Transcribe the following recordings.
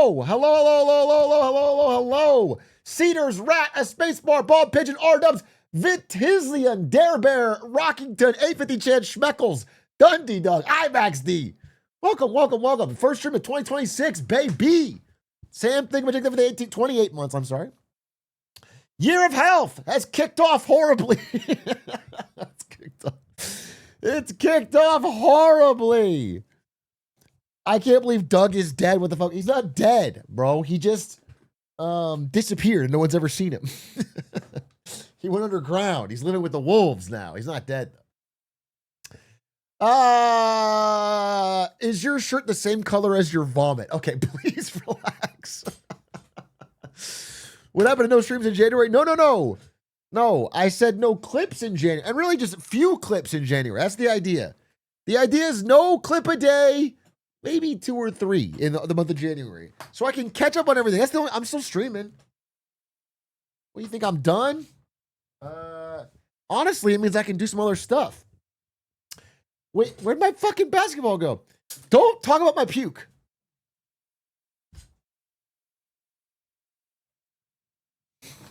hello. Hello, hello, hello, hello, hello, hello, hello, hello. Cedars, Rat, a Spacebar, Bald Pigeon, R-Dubs, Vitislian, Dare Bear, Rockington, 850 Chance, Schmeckles, Dundee Dog, IMAX D. Welcome, welcome, welcome. First stream of 2026, baby. Sam Thingamajig for the 28 months, I'm sorry. Year of Health has kicked off horribly. It's kicked off horribly. I can't believe Doug is dead. What the fuck? He's not dead, bro. He just disappeared and no one's ever seen him. He went underground. He's living with the wolves now. He's not dead, though. Is your shirt the same color as your vomit? Okay, please relax. What happened to no streams in January? No. No, I said no clips in January. And really just few clips in January. That's the idea. The idea is no clip a day, maybe 2 or 3 in the month of January. So I can catch up on everything. That's the only, I'm still streaming. What do you think, I'm done? Honestly, it means I can do some other stuff. Wait, where'd my fucking basketball go? Don't talk about my puke.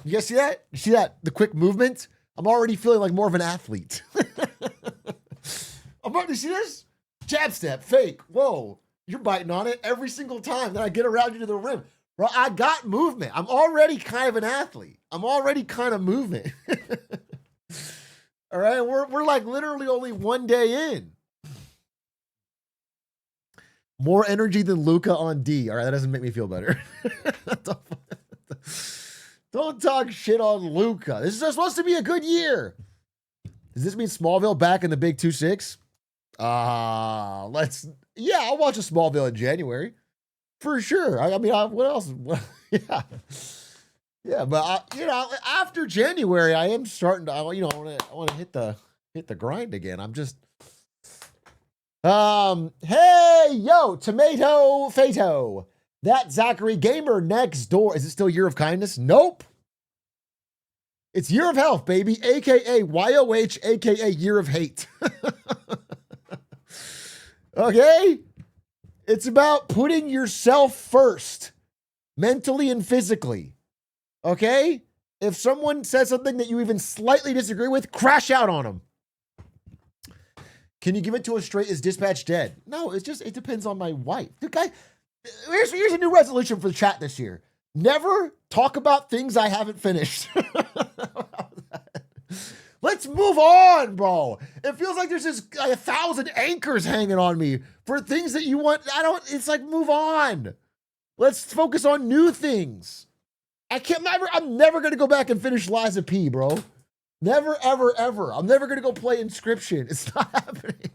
You guys see that? You see that? The quick movement? I'm already feeling like more of an athlete. I'm about to see this? Jab step, fake. Whoa. You're biting on it every single time that I get around you to the rim. Bro, I got movement. I'm already kind of an athlete. I'm already kind of moving. All right, we're like literally only 1 day in. More energy than Luca on D. All right, that doesn't make me feel better. Don't talk shit on Luca. This is supposed to be a good year. Does this mean Smallville back in the Big 2-6? I'll watch a Smallville in January. For sure. I mean, what else? Yeah. Yeah, but after January, I am starting to, I want to hit the grind again. I'm just, hey, yo, Tomato Fato. That Zachary Gamer next door. Is it still Year of Kindness? Nope. It's Year of Health, baby, aka YOH, aka Year of Hate. Okay? It's about putting yourself first, mentally and physically. Okay? If someone says something that you even slightly disagree with, crash out on them. Can you give it to us straight? Is Dispatch dead? No, it depends on my wife. The guy, here's a new resolution for the chat this year. Never talk about things I haven't finished. Let's move on, bro. It feels like there's just 1,000 anchors hanging on me for things that you want. It's like, move on. Let's focus on new things. I'm never going to go back and finish Liza P, bro. Never, ever, ever. I'm never going to go play Inscription. It's not happening.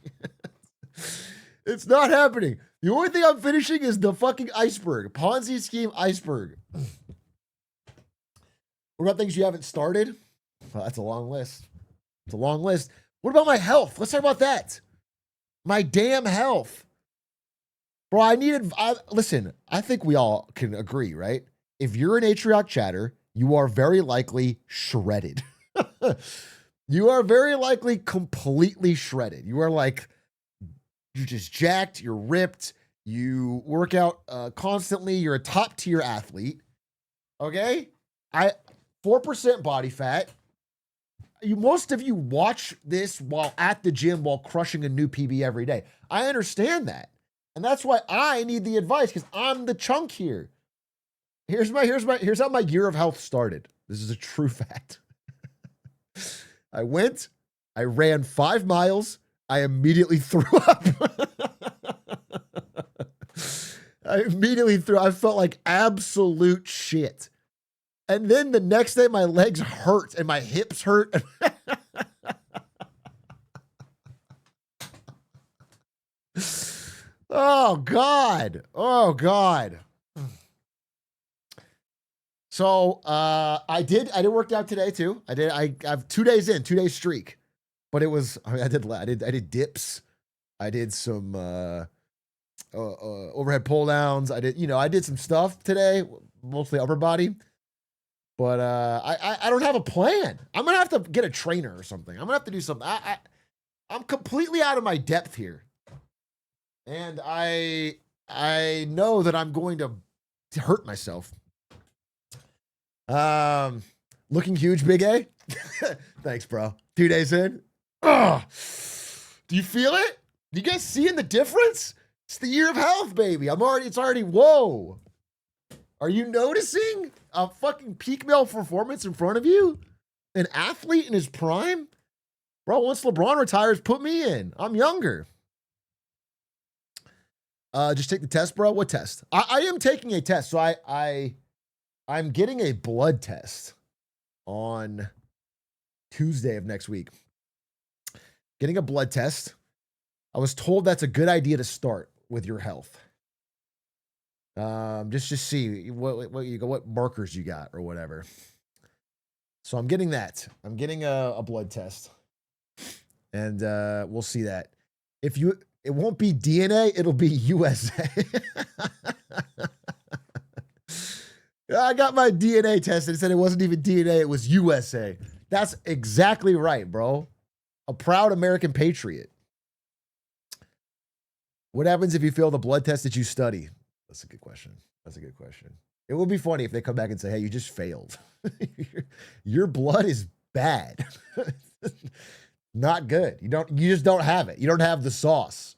It's not happening. The only thing I'm finishing is the fucking Iceberg. Ponzi scheme Iceberg. What about things you haven't started? Well, that's a long list. It's a long list. What about my health? Let's talk about that. My damn health. Bro, listen, I think we all can agree, right? If you're an Atrioc chatter, you are very likely shredded. You are very likely completely shredded. You are like, you're just jacked, you're ripped, you work out constantly, you're a top tier athlete. Okay? 4% body fat. Most of you watch this while at the gym while crushing a new PB every day. I understand that. And that's why I need the advice, because I'm the chunk here. Here's how my Year of Health started. This is a true fact. I ran 5 miles. I immediately threw up. I felt like absolute shit. And then the next day, my legs hurt and my hips hurt. Oh, God. Oh, God. So I did work out today, too. I have 2 days in, 2 days streak. But it was, I did dips. I did some overhead pull downs. I did some stuff today, mostly upper body. But I don't have a plan. I'm gonna have to get a trainer or something. I'm gonna have to do something. I'm completely out of my depth here, and I know that I'm going to hurt myself. Looking huge, Big A. Thanks, bro. 2 days in. Ugh. Do you feel it? Do you guys seeing the difference? It's the year of health, baby. It's already, whoa. Are you noticing a fucking peak male performance in front of you? An athlete in his prime? Bro, once LeBron retires, put me in. I'm younger. Just take the test, bro. What test? I am taking a test. So I'm getting a blood test on Tuesday of next week. Getting a blood test. I was told that's a good idea to start with your health. Just to see what markers you got or whatever. So I'm getting that. I'm getting a blood test. And we'll see that. It won't be DNA, it'll be USA. I got my DNA tested. It said it wasn't even DNA, it was USA. That's exactly right, bro. A proud American patriot. What happens if you fail the blood test that you study? That's a good question. It would be funny if they come back and say, hey, you just failed. Your blood is bad. Not good. You just don't have it. You don't have the sauce.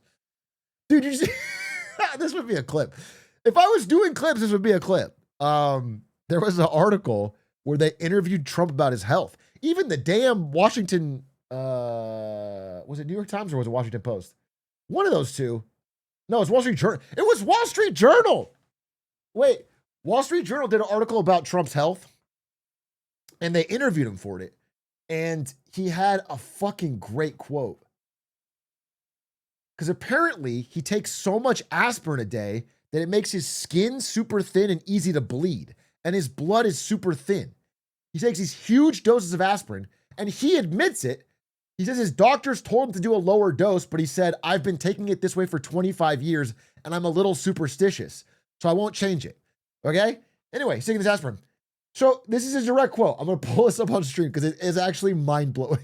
Dude, this would be a clip. If I was doing clips, this would be a clip. There was an article where they interviewed Trump about his health. Even the damn Washington, was it New York Times or was it Washington Post? One of those two. No, it's Wall Street Journal. It was Wall Street Journal. Wait, Wall Street Journal did an article about Trump's health and they interviewed him for it. And he had a fucking great quote. Because apparently he takes so much aspirin a day that it makes his skin super thin and easy to bleed. And his blood is super thin. He takes these huge doses of aspirin and he admits it. He says his doctors told him to do a lower dose, but he said, I've been taking it this way for 25 years and I'm a little superstitious, so I won't change it. Okay? Anyway, he's taking this aspirin. So this is his direct quote. I'm going to pull this up on stream because it is actually mind-blowing.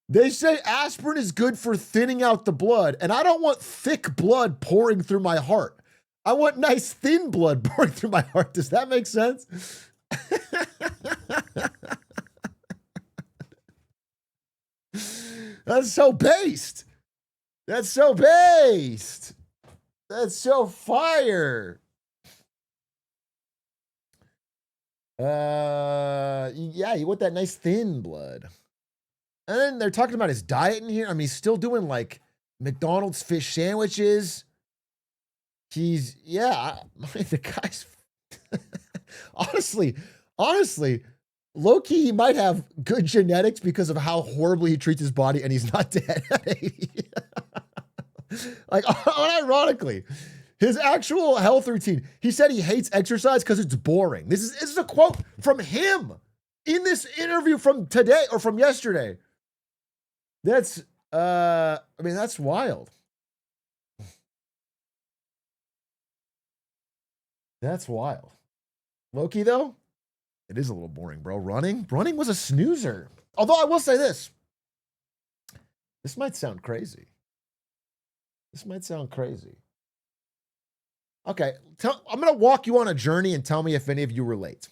They say aspirin is good for thinning out the blood, and I don't want thick blood pouring through my heart. I want nice thin blood pouring through my heart. Does that make sense? That's so based. That's so based. That's so fire. Yeah, you want that nice thin blood. And then they're talking about his diet in here. I mean, he's still doing like McDonald's fish sandwiches. The guy's honestly, low-key, he might have good genetics because of how horribly he treats his body and he's not dead at 80. Like, unironically, his actual health routine, he said he hates exercise because it's boring. This is a quote from him in this interview from today or from yesterday. That's, that's wild. That's wild. Loki, though, it is a little boring, bro. Running was a snoozer. Although I will say this. This might sound crazy. Okay, I'm going to walk you on a journey and tell me if any of you relate.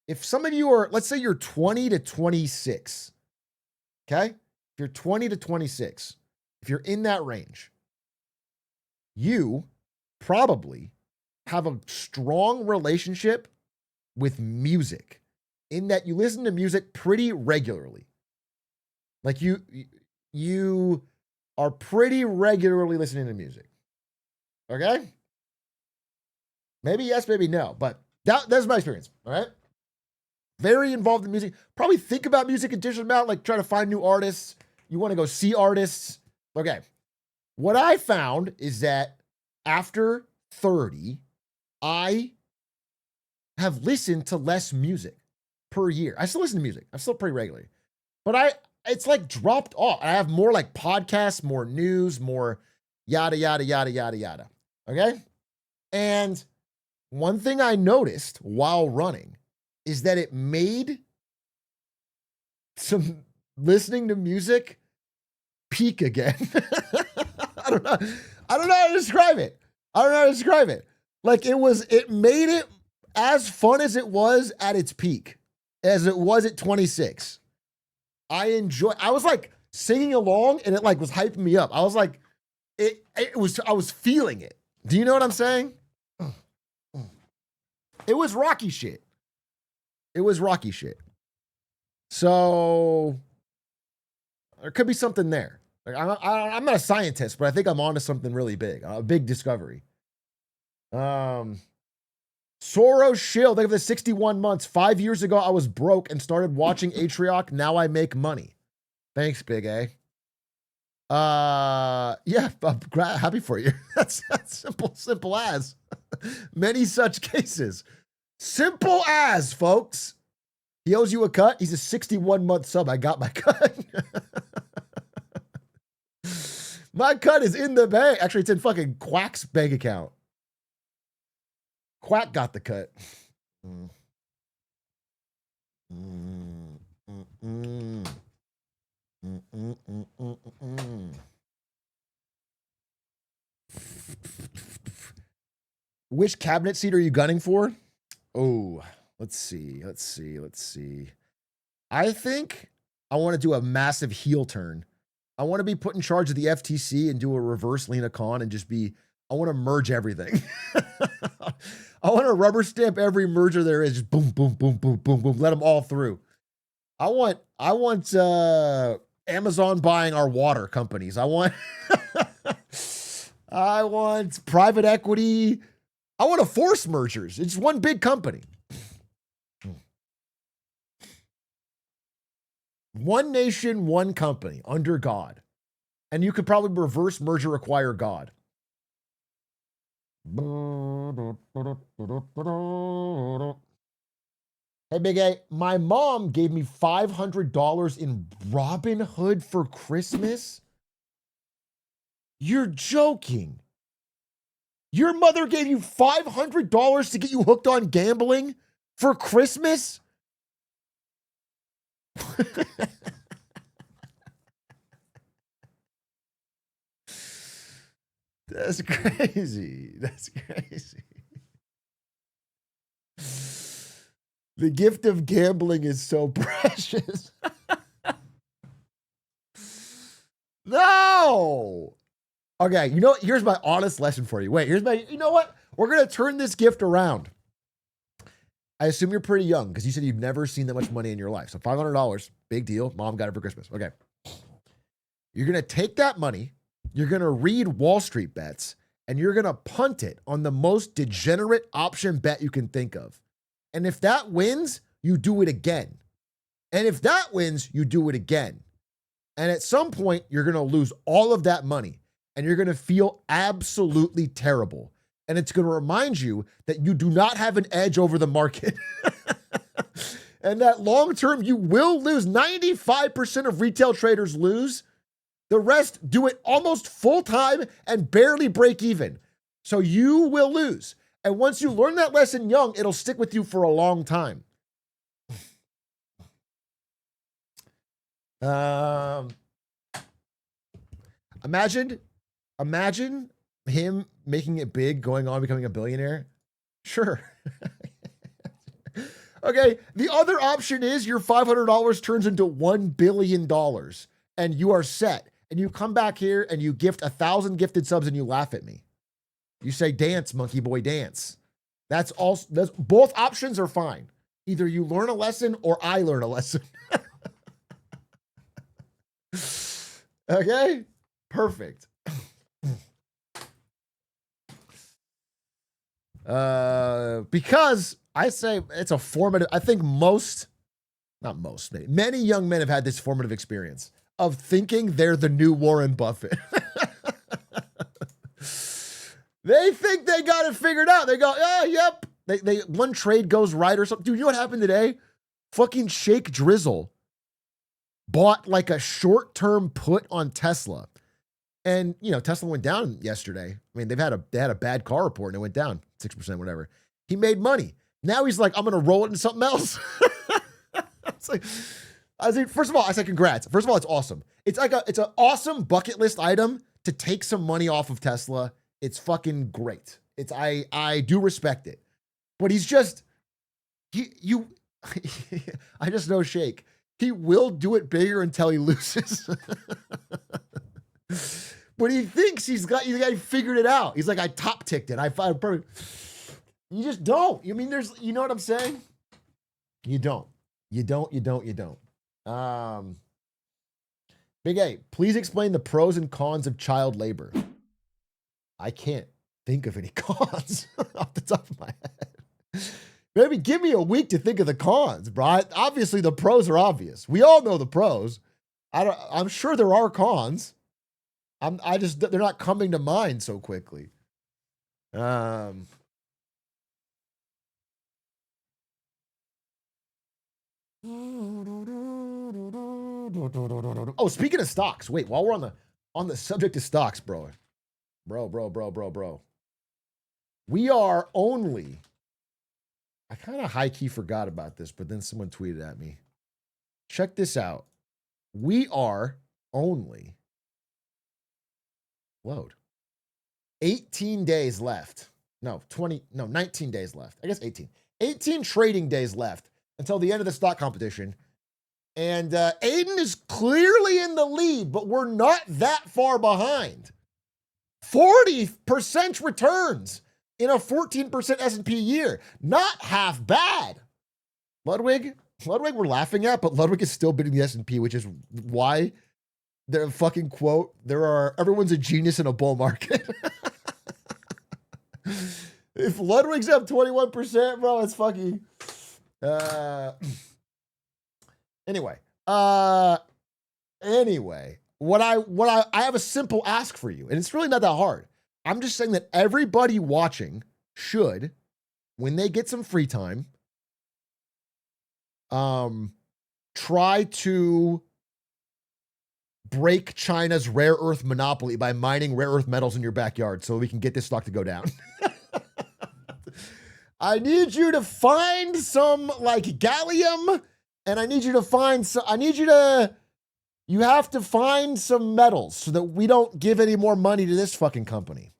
If some of you are, let's say you're 20 to 26, okay? If you're 20 to 26, if you're in that range, you probably have a strong relationship with music in that you listen to music pretty regularly. Like you are pretty regularly listening to music. Okay? Maybe yes, maybe no, but that's my experience. All right? Very involved in music. Probably think about music a decent amount, like try to find new artists. You want to go see artists. Okay. What I found is that after 30, I have listened to less music per year. I still listen to music. I'm still pretty regularly. But it's like dropped off. I have more like podcasts, more news, more yada, yada, yada, yada, yada. Okay? And one thing I noticed while running is that it made some listening to music peak again. I don't know. I don't know how to describe it. I don't know how to describe it. Like it made it as fun as it was at its peak, as it was at 26. I was like singing along and it like was hyping me up. I was like, I was feeling it. Do you know what I'm saying? It was rocky shit. It was rocky shit. So there could be something there. Like, I'm not a scientist, but I think I'm onto something really big, a big discovery. Soros Shield, think of the 61 months. 5 years ago, I was broke and started watching Atrioc. Now I make money. Thanks, Big A. Yeah, I'm happy for you. That's simple as. Many such cases. Simple as, folks. He owes you a cut. He's a 61-month sub. I got my cut. My cut is in the bank. Actually, it's in fucking Quack's bank account. Quack got the cut. Which cabinet seat are you gunning for? Oh, let's see. I think I want to do a massive heel turn. I want to be put in charge of the FTC and do a reverse Lena Khan and just be, I want to merge everything. I want to rubber stamp every merger there is. Just boom, boom, boom, boom, boom, boom. Let them all through. I want Amazon buying our water companies. I want private equity. I want to force mergers. It's one big company. One nation, one company under God. And you could probably reverse merger acquire God. Hey, Big A, my mom gave me $500 in Robinhood for Christmas. You're joking. Your mother gave you $500 to get you hooked on gambling for Christmas? That's crazy. That's crazy. The gift of gambling is so precious. No. Okay, you know what? Here's my honest lesson for you. Wait, you know what? We're going to turn this gift around. I assume you're pretty young because you said you've never seen that much money in your life. So $500, big deal. Mom got it for Christmas. Okay. You're going to take that money. You're going to read Wall Street Bets and you're going to punt it on the most degenerate option bet you can think of. And if that wins, you do it again. And if that wins, you do it again. And at some point, you're going to lose all of that money and you're going to feel absolutely terrible. And it's going to remind you that you do not have an edge over the market. And that long term, you will lose. 95% of retail traders lose. The rest do it almost full time and barely break even. So you will lose. And once you learn that lesson young, it'll stick with you for a long time. Imagine him making it big, going on, becoming a billionaire. Sure. Okay. The other option is your $500 turns into $1 billion and you are set. And you come back here and you gift 1,000 gifted subs and you laugh at me. You say, dance, monkey boy, dance. Both options are fine. Either you learn a lesson or I learn a lesson. Okay? Perfect. Because I say it's a formative, I think many young men have had this formative experience of thinking they're the new Warren Buffett. They think they got it figured out. They go, yeah, yep. They one trade goes right or something. Dude, you know what happened today? Fucking Shake Drizzle bought like a short-term put on Tesla. And, you know, Tesla went down yesterday. I mean, they had a bad car report and it went down 6%, whatever. He made money. Now he's like, I'm going to roll it into something else. It's like, first of all, I say congrats. First of all, it's awesome. It's like it's an awesome bucket list item to take some money off of Tesla, it's fucking great. I do respect it. But he's just I just know Shake. He will do it bigger until he loses. But he thinks he figured it out. He's like, I top ticked it. I find perfect. You just don't. You mean you know what I'm saying? You don't. Big A, please explain the pros and cons of child labor. I can't think of any cons off the top of my head. Maybe give me a week to think of the cons, bro. Obviously, the pros are obvious. We all know the pros. I'm sure there are cons. They're not coming to mind so quickly. Oh, speaking of stocks, wait, while we're on the subject of stocks, bro. We are only, I kind of high-key forgot about this, but then someone tweeted at me. Check this out. We are only, load, 18 days left. No, 19 days left. I guess 18. 18 trading days left until the end of the stock competition. And Aiden is clearly in the lead, but we're not that far behind. 40% returns in a 14% S&P year. Not half bad. Ludwig, we're laughing at, but Ludwig is still beating the S&P, which is why their fucking quote, everyone's a genius in a bull market. If Ludwig's up 21%, bro, it's fucking... Anyway, I have a simple ask for you, and it's really not that hard. I'm just saying that everybody watching should, when they get some free time, try to break China's rare earth monopoly by mining rare earth metals in your backyard so we can get this stock to go down. I need you to find some like gallium, and you have to find some metals so that we don't give any more money to this fucking company.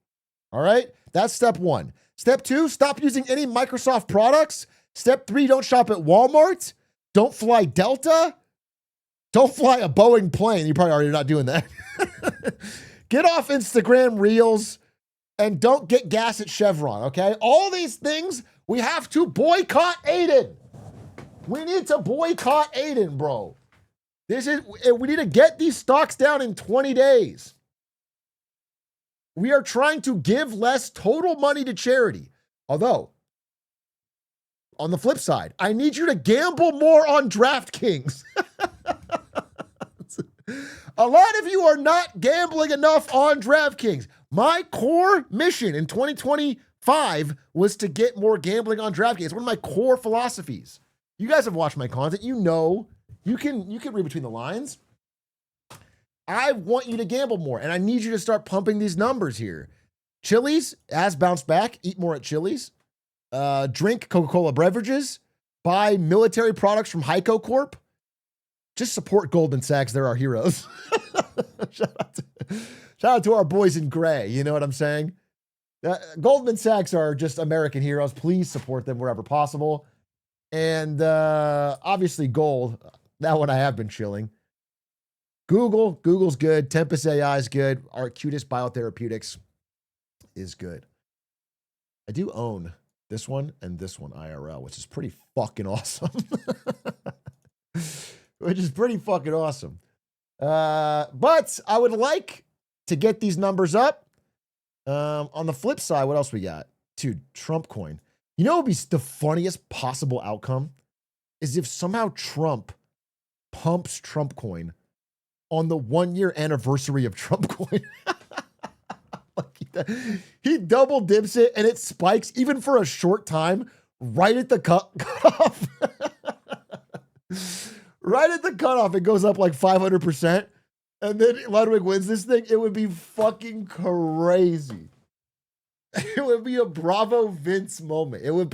All right? That's step 1. Step 2, stop using any Microsoft products. Step 3, don't shop at Walmart. Don't fly Delta. Don't fly a Boeing plane. You're probably already not doing that. Get off Instagram Reels and don't get gas at Chevron, okay? All these things, we have to boycott Aiden. We need to boycott Aiden, bro. We need to get these stocks down in 20 days. We are trying to give less total money to charity. Although, on the flip side, I need you to gamble more on DraftKings. A lot of you are not gambling enough on DraftKings. My core mission in 2025 was to get more gambling on DraftKings. It's one of my core philosophies. You guys have watched my content. You know, you can read between the lines. I want you to gamble more, and I need you to start pumping these numbers here. Chili's has bounced back. Eat more at Chili's. Drink Coca-Cola beverages. Buy military products from Heiko Corp. Just support Goldman Sachs. They're our heroes. Shout out to our boys in gray. You know what I'm saying? Goldman Sachs are just American heroes. Please support them wherever possible. And obviously gold. That one I have been chilling. Google's good. Tempest AI is good. Arcutis Biotherapeutics is good. I do own this one and this one IRL, which is pretty fucking awesome. Which is pretty fucking awesome. But I would like to get these numbers up. On the flip side, what else we got? Dude, Trump coin. You know what would be the funniest possible outcome? Is if somehow Trump pumps Trump coin on the 1-year anniversary of Trump coin. He double dips it and it spikes even for a short time right at the cutoff. Right at the cutoff, it goes up like 500%. And then Ludwig wins this thing. It would be fucking crazy. It would be a Bravo Vince moment. It would.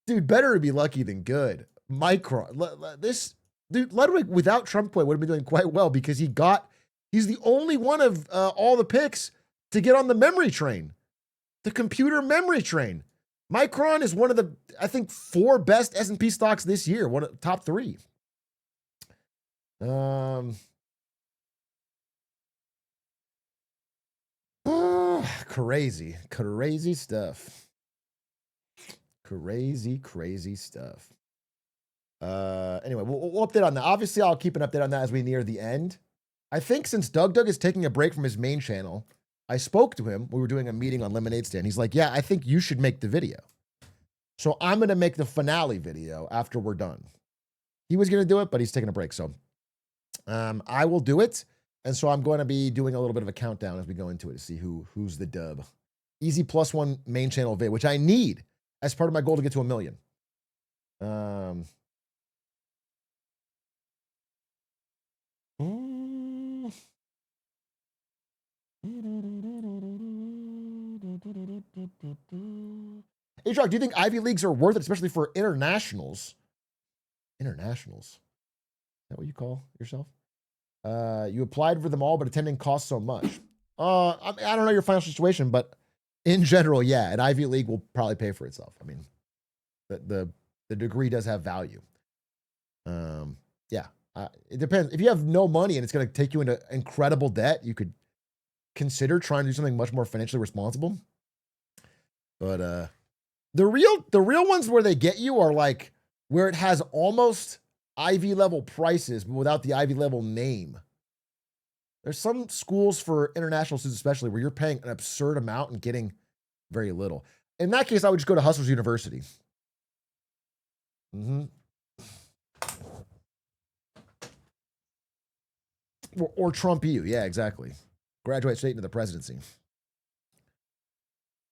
Dude, better to be lucky than good. Micron. This Dude, Ludwig without Trump Coin would have been doing quite well because he's the only one of all the picks to get on the memory train, the computer memory train. Micron is one of the, I think, 4 best S&P stocks this year, one of top 3. Crazy stuff. Crazy stuff. Anyway, we'll update on that. Obviously, I'll keep an update on that as we near the end. I think since Doug is taking a break from his main channel, I spoke to him. We were doing a meeting on Lemonade Stand. He's like, yeah, I think you should make the video. So I'm going to make the finale video after we're done. He was going to do it, but he's taking a break. So I will do it. And so I'm going to be doing a little bit of a countdown as we go into it to see who's the dub. Easy +1 main channel vid, which I need as part of my goal to get to 1 million. Atrioc, do you think Ivy Leagues are worth it, especially for internationals? Internationals? Is that what you call yourself? You applied for them all, but attending costs so much. I don't know your financial situation, but in general, yeah, an Ivy League will probably pay for itself. I mean, the degree does have value. Yeah, it depends. If you have no money and it's going to take you into incredible debt, you could consider trying to do something much more financially responsible. But the real ones where they get you are like where it has almost Ivy level prices, but without the Ivy level name. There's some schools for international students, especially where you're paying an absurd amount and getting very little. In that case, I would just go to Hustlers University. Or Trump U. Yeah, exactly. Graduate straight into the presidency.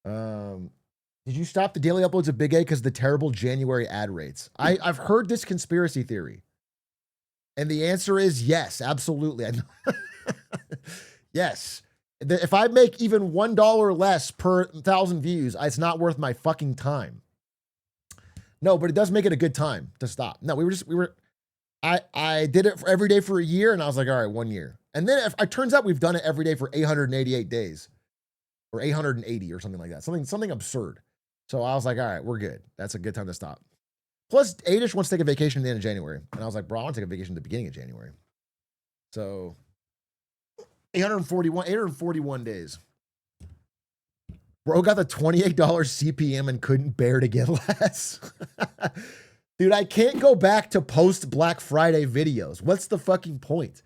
Did you stop the daily uploads of Big A because of the terrible January ad rates? I've heard this conspiracy theory. And the answer is yes, absolutely. Yes. If I make even $1 less per 1,000 views, it's not worth my fucking time. No, but it does make it a good time to stop. No, I did it for every day for a year, and I was like, all right, 1 year. And then it turns out we've done it every day for 888 days. Or 880 or something like that. Something absurd. So I was like, all right, we're good. That's a good time to stop. Plus, Adish wants to take a vacation at the end of January. And I was like, bro, I want to take a vacation at the beginning of January. So 841 days. Bro got the $28 CPM and couldn't bear to get less. Dude, I can't go back to post Black Friday videos. What's the fucking point?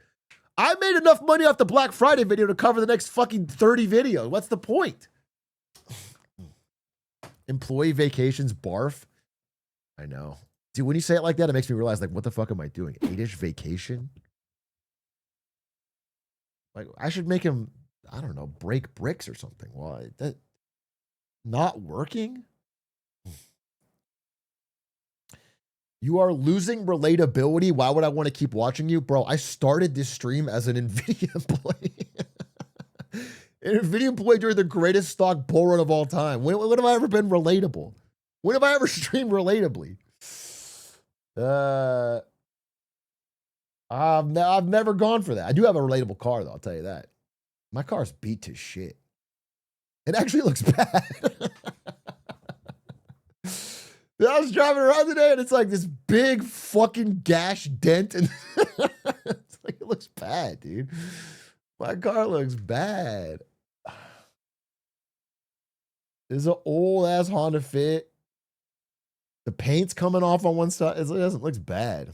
I made enough money off the Black Friday video to cover the next fucking 30 videos. What's the point? Employee vacations, barf. I know. Dude, when you say it like that, it makes me realize, like, what the fuck am I doing? 8-ish vacation? Like, I should make him, I don't know, break bricks or something. Why? That not working? You are losing relatability. Why would I want to keep watching you? Bro, I started this stream as an NVIDIA employee. An NVIDIA employee during the greatest stock bull run of all time. When have I ever been relatable? When have I ever streamed relatably? I've never gone for that. I do have a relatable car, though. I'll tell you that. My car's beat to shit. It actually looks bad. I was driving around today, and it's like this big fucking gash dent, and it's like it looks bad, dude. My car looks bad. This is an old ass Honda Fit. The paint's coming off on one side. It looks bad.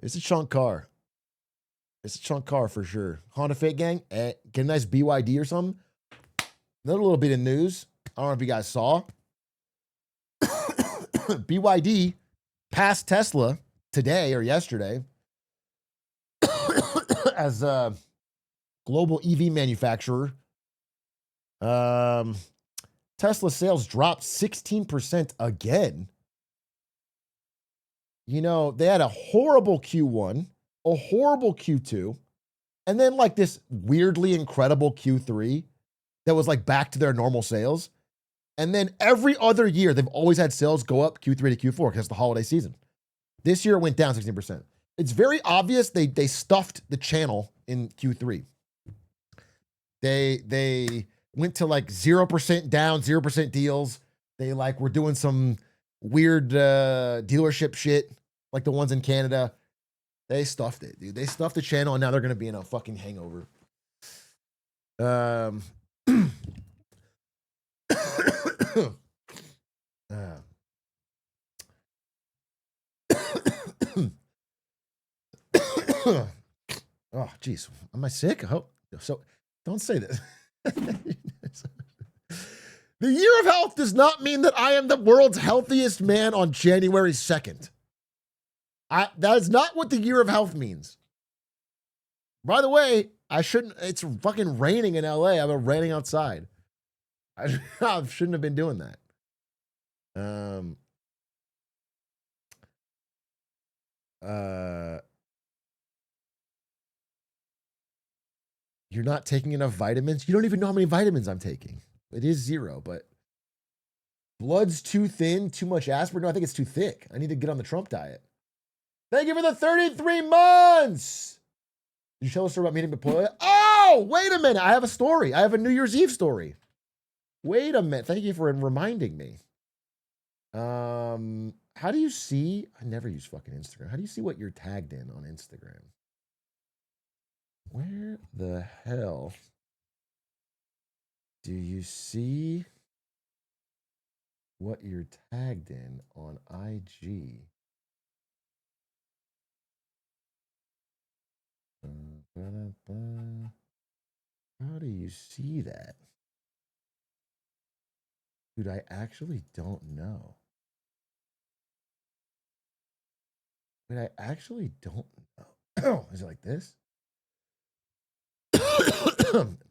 It's a chunk car. It's a chunk car for sure. Honda Fit gang, get a nice BYD or something. Another little bit of news. I don't know if you guys saw. BYD passed Tesla today or yesterday as a global EV manufacturer. Tesla sales dropped 16% again. You know, they had a horrible Q1, a horrible Q2, and then like this weirdly incredible Q3 that was like back to their normal sales. And then every other year, they've always had sales go up Q3 to Q4 because it's the holiday season. This year it went down 16%. It's very obvious they stuffed the channel in Q3. They went to like 0% down, 0% deals. They like were doing some weird dealership shit like the ones in Canada. They stuffed it, dude. They stuffed the channel, and now they're gonna be in a fucking hangover. Uh, oh, geez. Am I sick? I hope so. Don't say this. The year of health does not mean that I am the world's healthiest man on January 2nd. That is not what the year of health means. By the way, it's fucking raining in LA. I'm raining outside. I shouldn't have been doing that. You're not taking enough vitamins? You don't even know how many vitamins I'm taking. It is 0, but blood's too thin, too much aspirin. No, I think it's too thick. I need to get on the Trump diet. Thank you for the 33 months. Did you tell us about meeting Napoleon? Oh, wait a minute. I have a story. I have a New Year's Eve story. Wait a minute. Thank you for reminding me. How do you see? I never use fucking Instagram. How do you see what you're tagged in on Instagram? Where the hell do you see what you're tagged in on IG? How do you see that? Dude, I actually don't know. Dude, I actually don't know. Is it like this?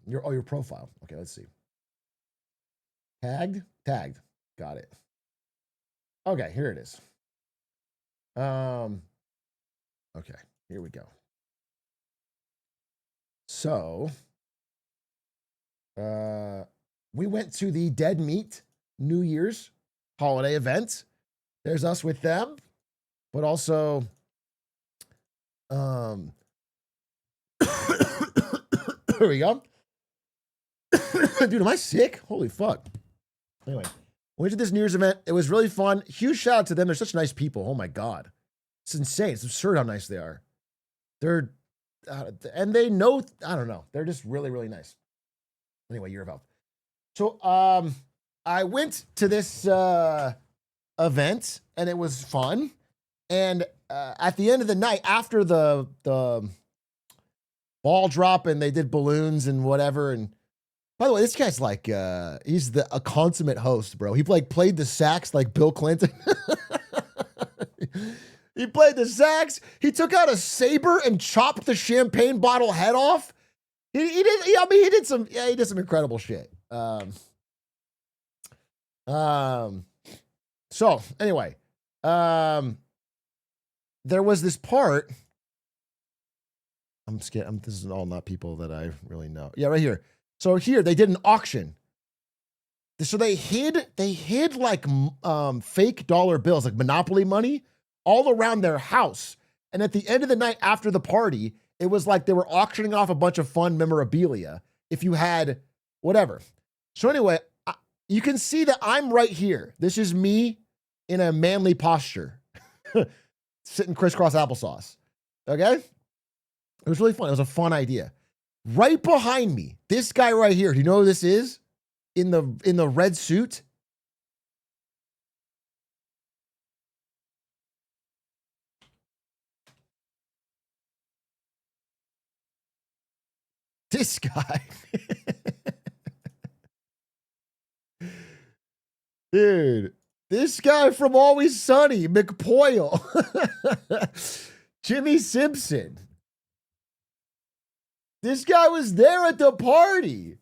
Your profile. Okay, let's see. Tagged. Got it. Okay, here it is. Okay, here we go. So, we went to the Dead Meat New Year's holiday event. There's us with them, but also, here we go. Dude, am I sick? Holy fuck. Anyway, we went to this New Year's event. It was really fun. Huge shout out to them. They're such nice people. Oh my God. It's insane. It's absurd how nice they are. And they know, I don't know. They're just really, really nice. Anyway, year of health. So, I went to this event and it was fun. And at the end of the night, after the ball drop and they did balloons and whatever. And by the way, this guy's like, he's a consummate host, bro. He played the sax like Bill Clinton. He played the sax. He took out a saber and chopped the champagne bottle head off. He did some incredible shit. So anyway, there was this part. I'm scared. This is all not people that I really know. Yeah, right here. So here they did an auction. So they hid like fake dollar bills, like Monopoly money, all around their house. And at the end of the night after the party, it was like they were auctioning off a bunch of fun memorabilia if you had whatever. So anyway, you can see that I'm right here. This is me in a manly posture, sitting crisscross applesauce. Okay? It was really fun. It was a fun idea. Right behind me, this guy right here. Do you know who this is? In the red suit? This guy. Dude, this guy from Always Sunny, McPoyle. Jimmy Simpson. This guy was there at the party.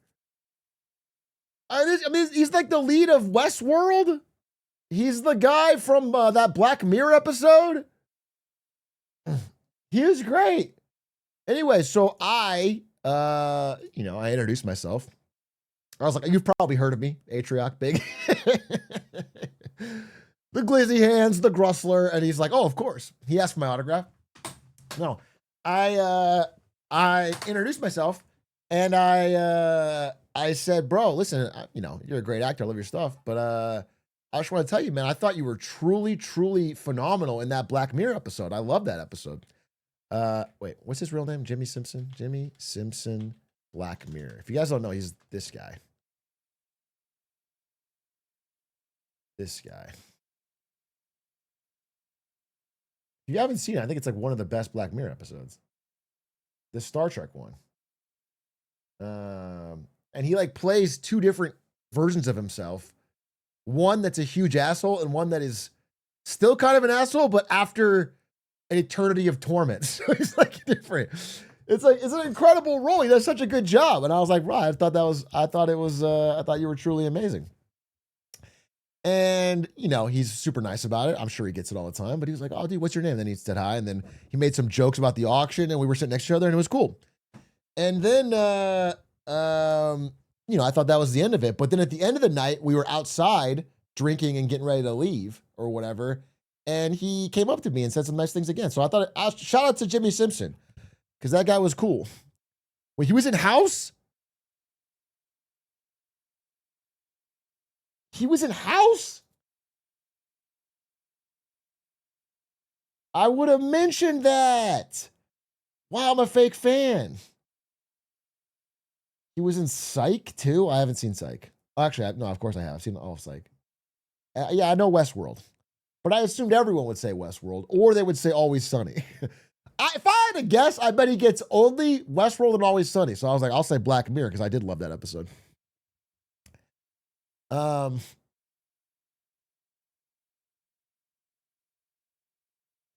I mean, he's like the lead of Westworld. He's the guy from that Black Mirror episode. He was great. Anyway, so I introduced myself. I was like, you've probably heard of me, Atrioc Big. the glizzy hands, the Grussler, and he's like, "Oh, of course." He asked for my autograph. No, I introduced myself, and I said, "Bro, listen, you're a great actor. I love your stuff, but I just want to tell you, man, I thought you were truly, truly phenomenal in that Black Mirror episode. I love that episode." Wait, what's his real name? Jimmy Simpson. Jimmy Simpson, Black Mirror. If you guys don't know, he's this guy. This guy. If you haven't seen it, I think it's like one of the best Black Mirror episodes. The Star Trek one. And he like plays two different versions of himself. One that's a huge asshole and one that is still kind of an asshole, but after an eternity of torment. So he's like different. It's an incredible role. He does such a good job. And I was like, right, I thought you were truly amazing. And, he's super nice about it. I'm sure he gets it all the time, but he was like, "Oh, dude, what's your name?" And then he said hi. And then he made some jokes about the auction and we were sitting next to each other and it was cool. And then, I thought that was the end of it. But then at the end of the night, we were outside drinking and getting ready to leave or whatever. And he came up to me and said some nice things again. So I thought, shout out to Jimmy Simpson, because that guy was cool. When he was in House, I would have mentioned that. Wow, I'm a fake fan. He was in Psych too. I haven't seen Psych. Actually, no, of course I have. I've seen all of Psych. Yeah, I know Westworld. But I assumed everyone would say Westworld, or they would say Always Sunny. If I had to guess, I bet he gets only Westworld and Always Sunny. So I was like, I'll say Black Mirror, because I did love that episode.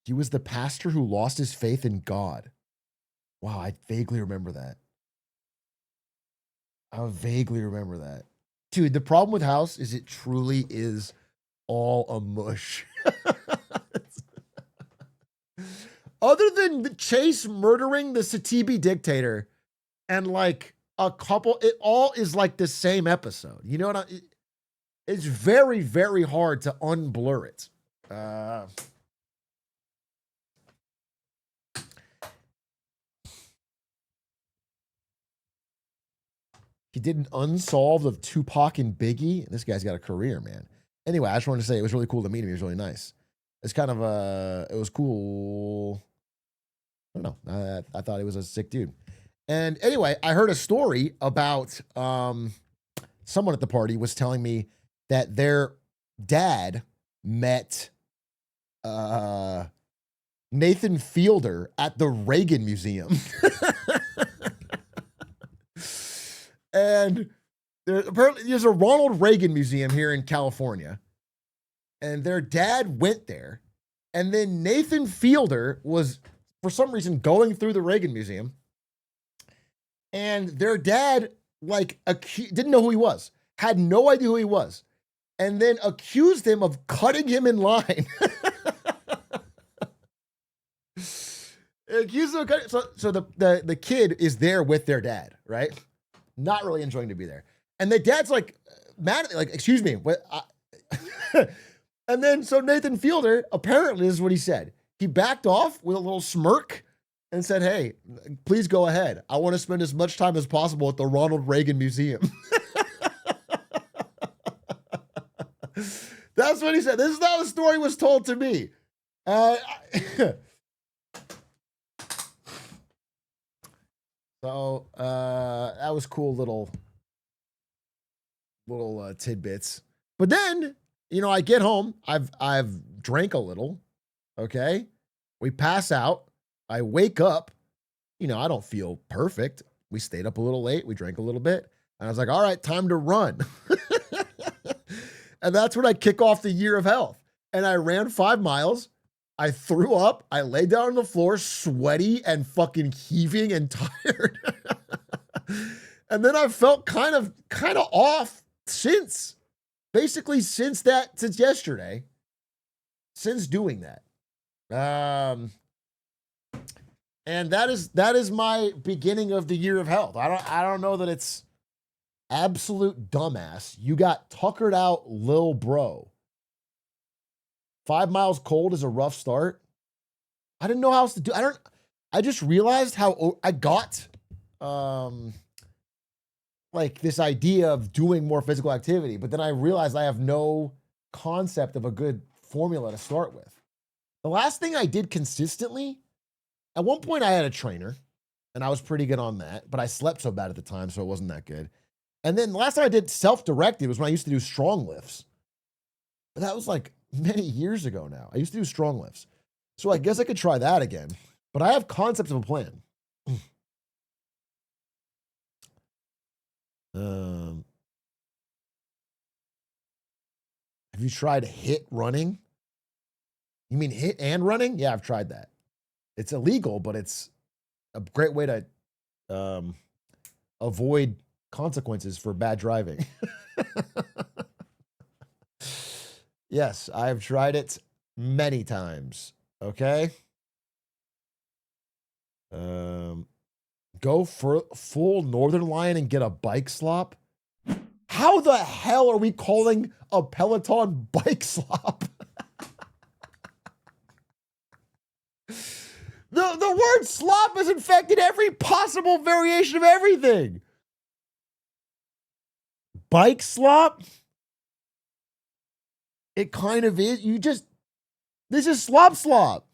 He was the pastor who lost his faith in God. Wow, I vaguely remember that. Dude, the problem with House is it truly is all a mush. Other than Chase murdering the Satibi dictator and like a couple, it all is like the same episode. You know what it's very, very hard to unblur it. He did an unsolved of Tupac and Biggie. This guy's got a career, man. Anyway, I just wanted to say it was really cool to meet him. He was really nice. It's kind of it was cool. I don't know. I thought he was a sick dude. And anyway, I heard a story about someone at the party was telling me that their dad met Nathan Fielder at the Reagan Museum. And there's a Ronald Reagan Museum here in California. And their dad went there. And then Nathan Fielder was, for some reason, going through the Reagan Museum. And their dad, didn't know who he was. Had no idea who he was. And then accused him of cutting him in line. Accused him of cutting. So the kid is there with their dad, right? Not really enjoying to be there. And the dad's like, mad at me, like, excuse me. And then, so Nathan Fielder, apparently, this is what he said. He backed off with a little smirk and said, "Hey, please go ahead. I want to spend as much time as possible at the Ronald Reagan Museum." That's what he said. This is how the story was told to me. So that was cool little tidbits. But then, I get home. I've drank a little. Okay, we pass out. I wake up. I don't feel perfect. We stayed up a little late. We drank a little bit, and I was like, "All right, time to run." And that's when I kick off the year of health. And I ran 5 miles. I threw up. I lay down on the floor, sweaty and fucking heaving and tired. And then I felt kind of off since yesterday, since doing that. And that is my beginning of the year of health. I don't know that it's absolute dumbass. You got tuckered out, lil bro. 5 miles cold is a rough start. I didn't know how else to do. I just realized how I got like this idea of doing more physical activity, but then I realized I have no concept of a good formula to start with. The last thing I did consistently, at one point I had a trainer and I was pretty good on that, but I slept so bad at the time, so it wasn't that good. And then the last time I did self-directed was when I used to do strong lifts. But that was like many years ago now. I used to do strong lifts. So I guess I could try that again. But I have concepts of a plan. Have you tried HIIT running? You mean HIIT and running? Yeah, I've tried that. It's illegal, but it's a great way to avoid consequences for bad driving. Yes, I've tried it many times. Okay. Go for full Northern Lion and get a bike slop. How the hell are we calling a Peloton bike slop? The word slop is infected every possible variation of everything. Bike slop? It kind of is. This is slop.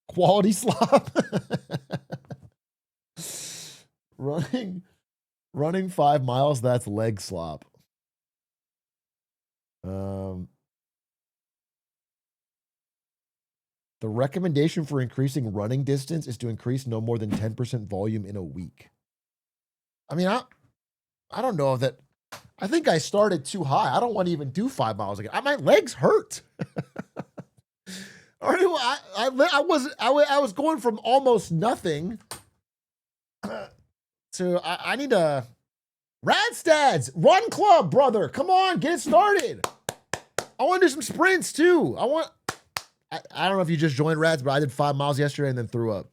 Quality slop. Running 5 miles, that's leg slop. The recommendation for increasing running distance is to increase no more than 10% volume in a week. I mean, I don't know if that. I think I started too high. I don't want to even do 5 miles again. My legs hurt. I was going from almost nothing to I need a Radstads Run Club, brother. Come on, get it started. I want to do some sprints too. I don't know if you just joined Rads, but I did 5 miles yesterday and then threw up.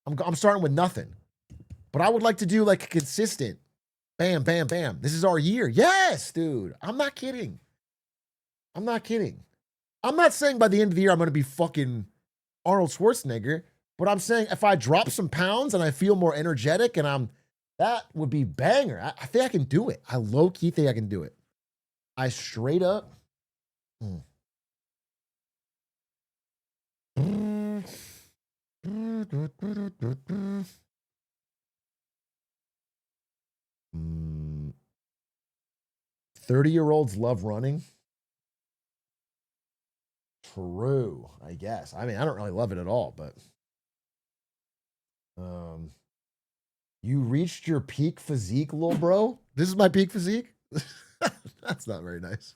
I'm starting with nothing, but I would like to do like a consistent bam, bam, bam. This is our year. Yes, dude. I'm not kidding. I'm not saying by the end of the year I'm going to be fucking Arnold Schwarzenegger, but I'm saying if I drop some pounds and I feel more energetic and that would be banger. I think I can do it. I low-key think I can do it. I straight up. 30-year-olds love running. True, I guess. I mean, I don't really love it at all, but you reached your peak physique, little bro. This is my peak physique. That's not very nice.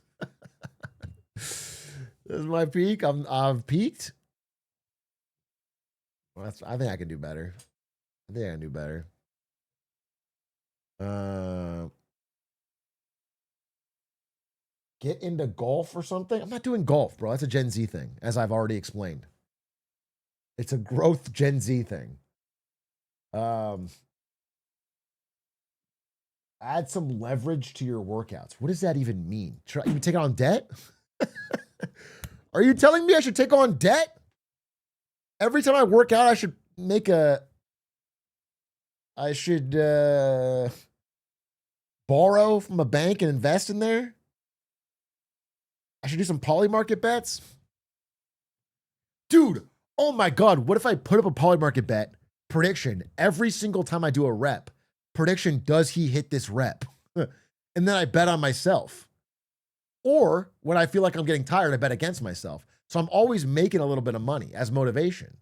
This is my peak. I've peaked. Well, I think I can do better. Get into golf or something. I'm not doing golf, bro. That's a Gen Z thing, as I've already explained. It's a growth Gen Z thing. Add some leverage to your workouts. What does that even mean? You take on debt? Are you telling me I should take on debt? Every time I work out, I should borrow from a bank and invest in there? I should do some poly market bets? Dude, oh my God, what if I put up a poly market bet prediction every single time I do a rep? Prediction, does he hit this rep? And then I bet on myself. Or when I feel like I'm getting tired, I bet against myself. So I'm always making a little bit of money as motivation.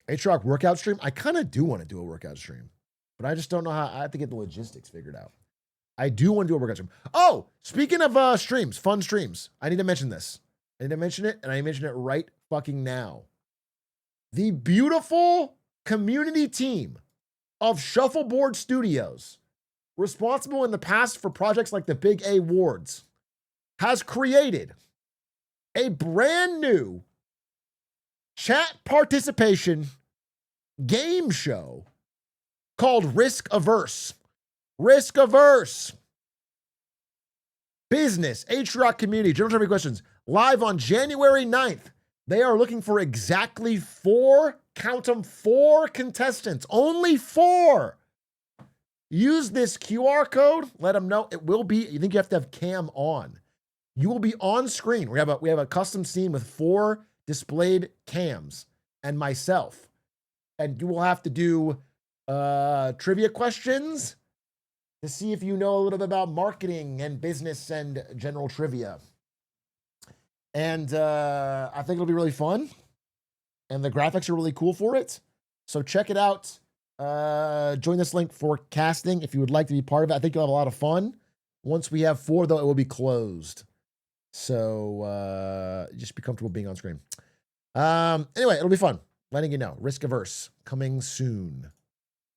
Atrioc workout stream? I kind of do want to do a workout stream, but I just don't know how. I have to get the logistics figured out. I do want to do a workout stream. Oh, speaking of streams, fun streams, I need to mention this. I need to mention it, and I mention it right fucking now. The beautiful community team of Shuffleboard Studios, responsible in the past for projects like the Big A Awards, has created a brand new chat participation game show called Risk Averse. Risk averse. Business, Atrioc community, general trivia questions, live on January 9th. They are looking for exactly 4, count them, 4 contestants. Only 4. Use this QR code. Let them know. It will be, you think you have to have cam on. You will be on screen. We have a custom scene with 4 displayed cams and myself. And you will have to do trivia questions to see if you know a little bit about marketing and business and general trivia. And I think it'll be really fun. And the graphics are really cool for it. So check it out. Join this link for casting if you would like to be part of it. I think you'll have a lot of fun. Once we have 4, though, it will be closed. So just be comfortable being on screen. Anyway, it'll be fun. Letting you know. Risk averse. Coming soon.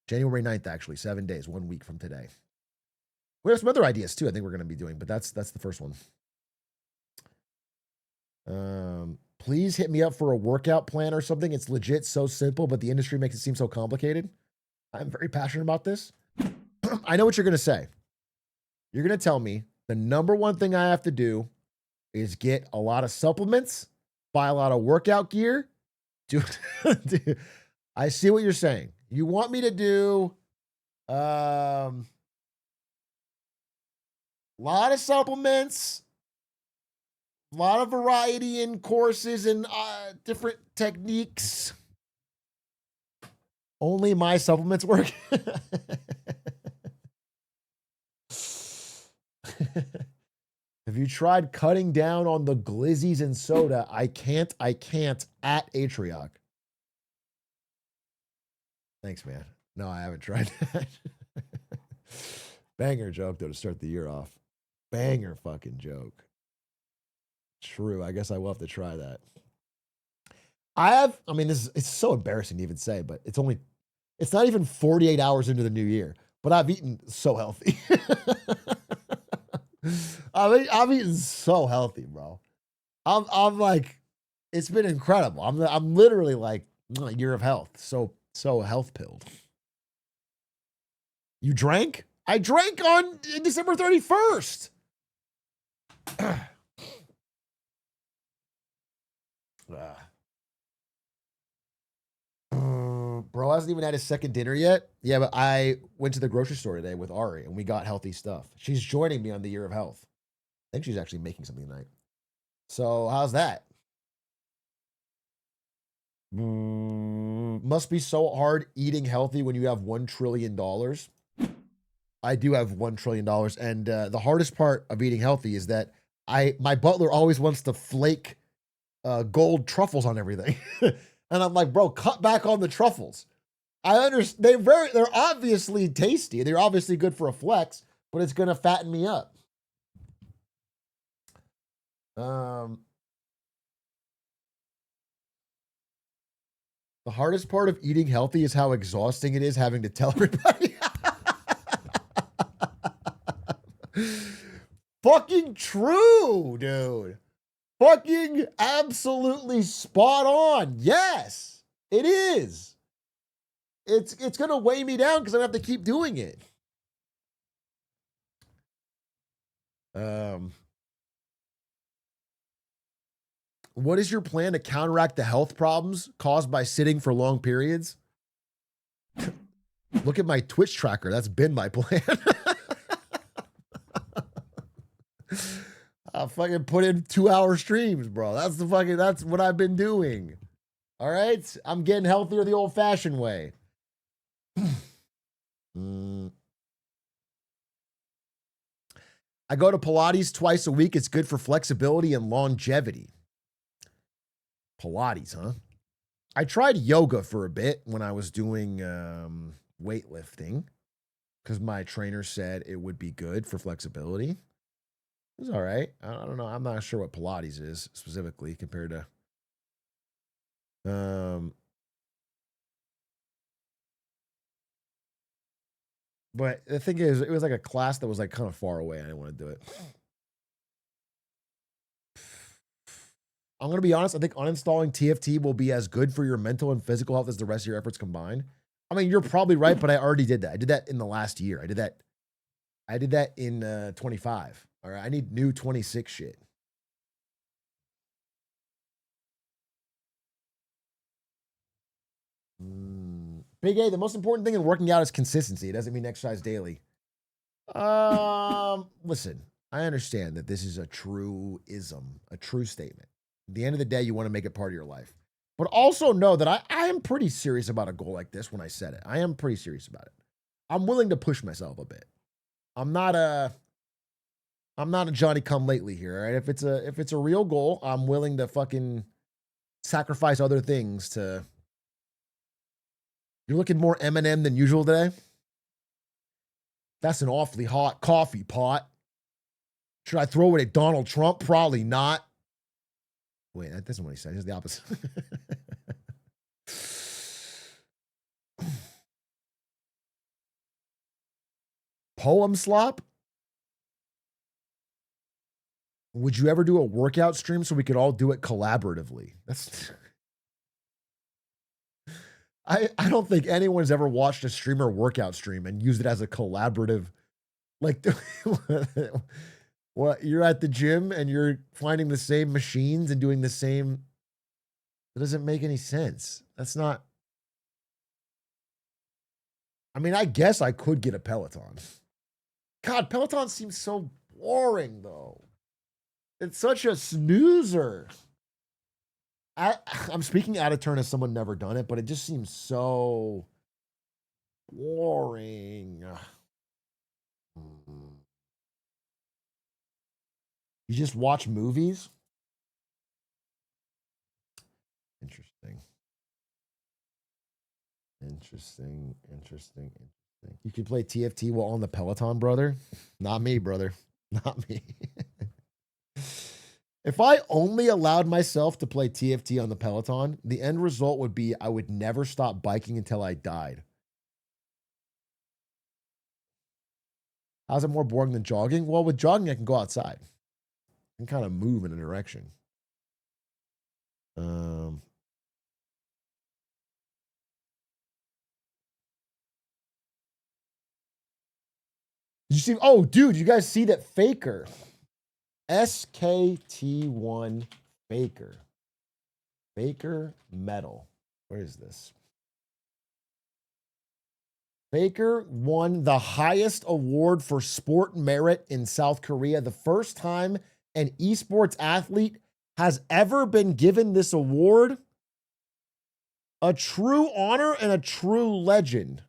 January 9th, actually. 7 days. 1 week from today. We have some other ideas, too, I think we're going to be doing. But that's the first one. Please hit me up for a workout plan or something. It's legit so simple, but the industry makes it seem so complicated. I'm very passionate about this. I know what you're going to say. You're going to tell me the number one thing I have to do is get a lot of supplements, buy a lot of workout gear. Dude, I see what you're saying. You want me to do a lot of supplements, a lot of variety in courses and different techniques. Only my supplements work. Have you tried cutting down on the glizzies and soda? I can't at Atrioc. Thanks, man. No, I haven't tried that. Banger joke, though, to start the year off. Banger fucking joke. True. I guess I will have to try that. I mean, it's so embarrassing to even say, but it's not even 48 hours into the new year, but I've eaten so healthy. I've eaten so healthy, bro. I'm like, it's been incredible. I'm literally like a year of health. So health pilled. You drank? I drank on December 31st. Bro hasn't even had his second dinner yet. Yeah, but I went to the grocery store today with Ari and we got healthy stuff. She's joining me on the year of health. I think she's actually making something tonight. So how's that? Must be so hard eating healthy when you have $1 trillion. I do have $1 trillion. And the hardest part of eating healthy is that my butler always wants to flake gold truffles on everything. And I'm like, bro, cut back on the truffles. I understand they're obviously tasty. They're obviously good for a flex, but it's gonna fatten me up. The hardest part of eating healthy is how exhausting it is having to tell everybody. Fucking true, dude. Fucking absolutely spot on. Yes, it is. It's gonna weigh me down because I have to keep doing it. What is your plan to counteract the health problems caused by sitting for long periods? Look at my Twitch tracker. That's been my plan. I fucking put in 2-hour streams, bro. That's what I've been doing. All right? I'm getting healthier the old-fashioned way. I go to Pilates twice a week. It's good for flexibility and longevity. Pilates, huh? I tried yoga for a bit when I was doing weightlifting because my trainer said it would be good for flexibility. It was all right. I don't know. I'm not sure what Pilates is specifically compared to. But the thing is, it was like a class that was like kind of far away. I didn't want to do it. I'm going to be honest. I think uninstalling TFT will be as good for your mental and physical health as the rest of your efforts combined. I mean, you're probably right, but I already did that. I did that in the last year. I did that I did that in 25. All right. I need new 26 shit. Big A, the most important thing in working out is consistency. It doesn't mean exercise daily. Listen, I understand that this is a truism, a true statement. At the end of the day, you want to make it part of your life. But also know that I am pretty serious about a goal like this when I set it. I am pretty serious about it. I'm willing to push myself a bit. I'm not a Johnny come lately here. Right? If it's a real goal, I'm willing to fucking sacrifice other things to. You're looking more Eminem than usual today. That's an awfully hot coffee pot. Should I throw it at Donald Trump? Probably not. Wait, that isn't what he said. He's the opposite. Poem slop? Would you ever do a workout stream so we could all do it collaboratively? That's. I don't think anyone's ever watched a streamer workout stream and used it as a collaborative. Like, what? You're at the gym and you're finding the same machines and doing the same. It doesn't make any sense. That's not. I mean, I guess I could get a Peloton. God, Peloton seems so boring, though. It's such a snoozer. I'm speaking out of turn as someone never done it, but it just seems so boring. You just watch movies? Interesting. You could play TFT while on the Peloton, brother? Not me, brother. Not me. If I only allowed myself to play TFT on the Peloton, the end result would be I would never stop biking until I died. How's it more boring than jogging? Well, with jogging, I can go outside and kind of move in a direction. Did you see? Oh, dude, you guys see that Faker? SKT1 Faker. Faker Metal. Where is this? Faker won the highest award for sport merit in South Korea. The first time an esports athlete has ever been given this award. A true honor and a true legend.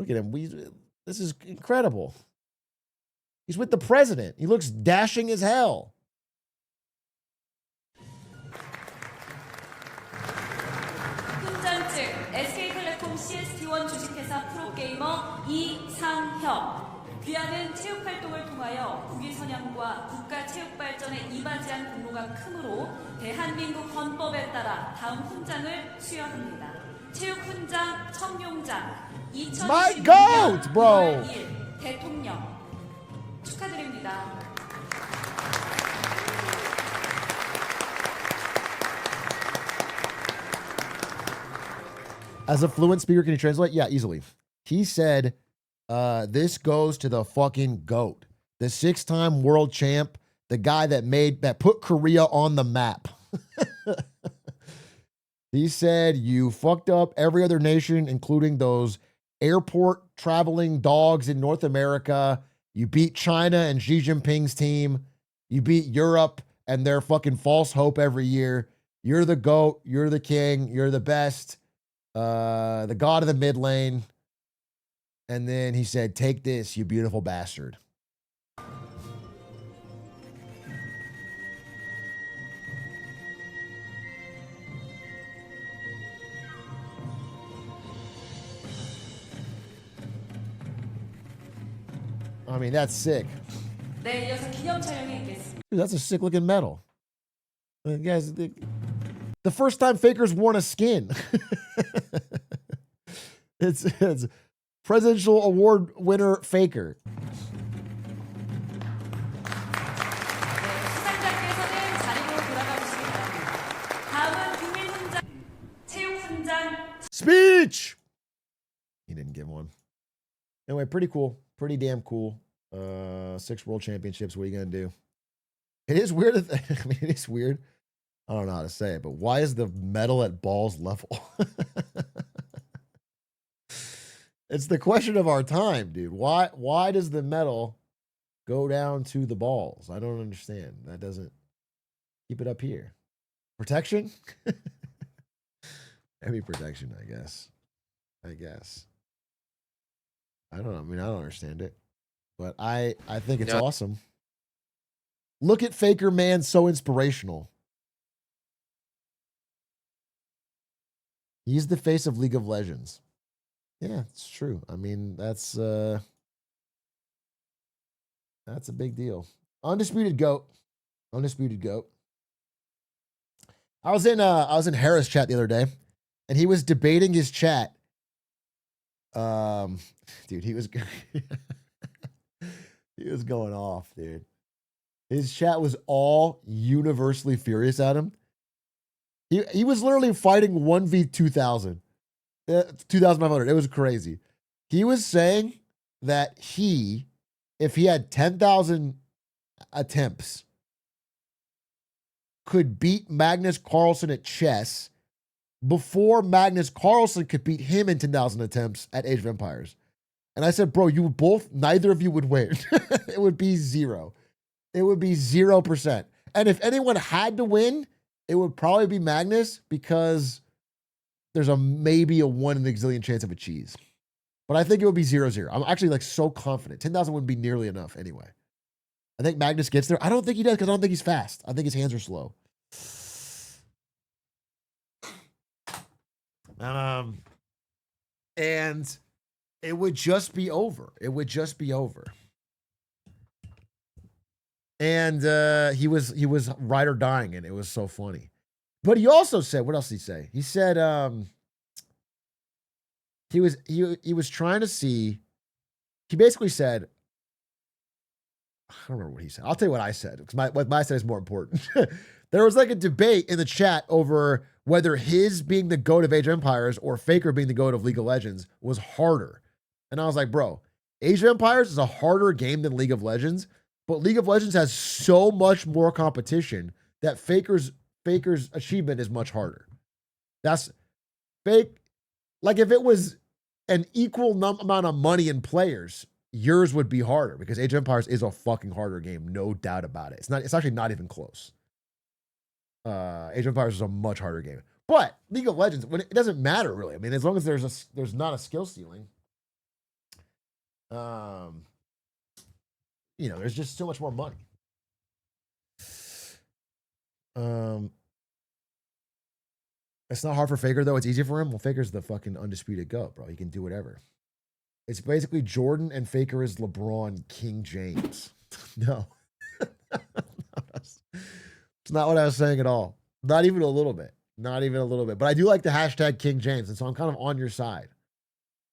Look at him. This is incredible. He's with the president. He looks dashing as hell. 훈장 측 SK텔레콤 CST1 주식회사 프로게이머 이상혁. 귀하는 체육활동을 통하여 국위 선양과 국가 체육발전에 이바지한 공로가 크므로 대한민국 헌법에 따라 다음 훈장을 수여합니다. 체육훈장 청룡장 2026년 9월 1일 대통령 축하드립니다. As a fluent speaker, can you translate? Yeah, easily. He said, this goes to the fucking GOAT, the 6-time world champ, the guy that put Korea on the map. He said, you fucked up every other nation, including those airport traveling dogs in North America. You beat China and Xi Jinping's team. You beat Europe and their fucking false hope every year. You're the GOAT. You're the king. You're the best. The god of the mid lane. And then he said, take this, you beautiful bastard. I mean, that's sick. 네, 이어서 기념 촬영이 있겠습니다. Dude, that's a sick looking medal. Guys, the first time Faker's worn a skin. It's presidential award winner Faker. 수상자께서는 자리로 돌아가 주시기 바랍니다. 다음은 국민훈장, 체육훈장. Speech! He didn't give one. Anyway, pretty cool. Pretty damn cool. 6 world championships. What are you gonna do? It is weird. I mean, it is weird. I don't know how to say it, but why is the metal at balls level? It's the question of our time, dude. Why does the metal go down to the balls? I don't understand. That doesn't keep it up here. Protection? Heavy protection, I guess. I don't know. I mean, I don't understand it. But I think it's awesome. Look at Faker Man, so inspirational. He's the face of League of Legends. Yeah, it's true. I mean, that's a big deal. Undisputed GOAT. Undisputed GOAT. I was in Harris chat the other day, and he was debating his chat. Dude, he was he was going off, dude. His chat was all universally furious at him. He was literally fighting 1v2000. 2,500. It was crazy. He was saying that if he had 10,000 attempts, could beat Magnus Carlsen at chess before Magnus Carlsen could beat him in 10,000 attempts at Age of Empires. And I said, bro, neither of you would win. It would be 0. It would be 0%. And if anyone had to win, it would probably be Magnus, because there's maybe a 1 in a gazillion chance of a cheese. But I think it would be 0-0. I'm actually like so confident. 10,000 wouldn't be nearly enough anyway. I think Magnus gets there. I don't think he does, because I don't think he's fast. I think his hands are slow. And it would just be over. It would just be over. And he was ride or dying, and it was so funny. But he also said, what else did he say? He said he was trying to see. He basically said, I don't remember what he said. I'll tell you what I said, because what I said is more important. There was like a debate in the chat over whether his being the GOAT of Age of Empires or Faker being the GOAT of League of Legends was harder. And I was like, bro, Age of Empires is a harder game than League of Legends, but League of Legends has so much more competition that Faker's achievement is much harder. That's fake. Like, if it was an equal amount of money and players, yours would be harder, because Age of Empires is a fucking harder game, no doubt about it. It's actually not even close. Age of Empires is a much harder game. But League of Legends, it doesn't matter really. I mean, as long as there's not a skill ceiling, there's just so much more money. It's not hard for Faker, though. It's easy for him. Well, Faker's the fucking undisputed GOAT, bro. He can do whatever. It's basically Jordan, and Faker is LeBron, King James. No. It's not what I was saying at all. Not even a little bit. Not even a little bit. But I do like the hashtag King James, and so I'm kind of on your side.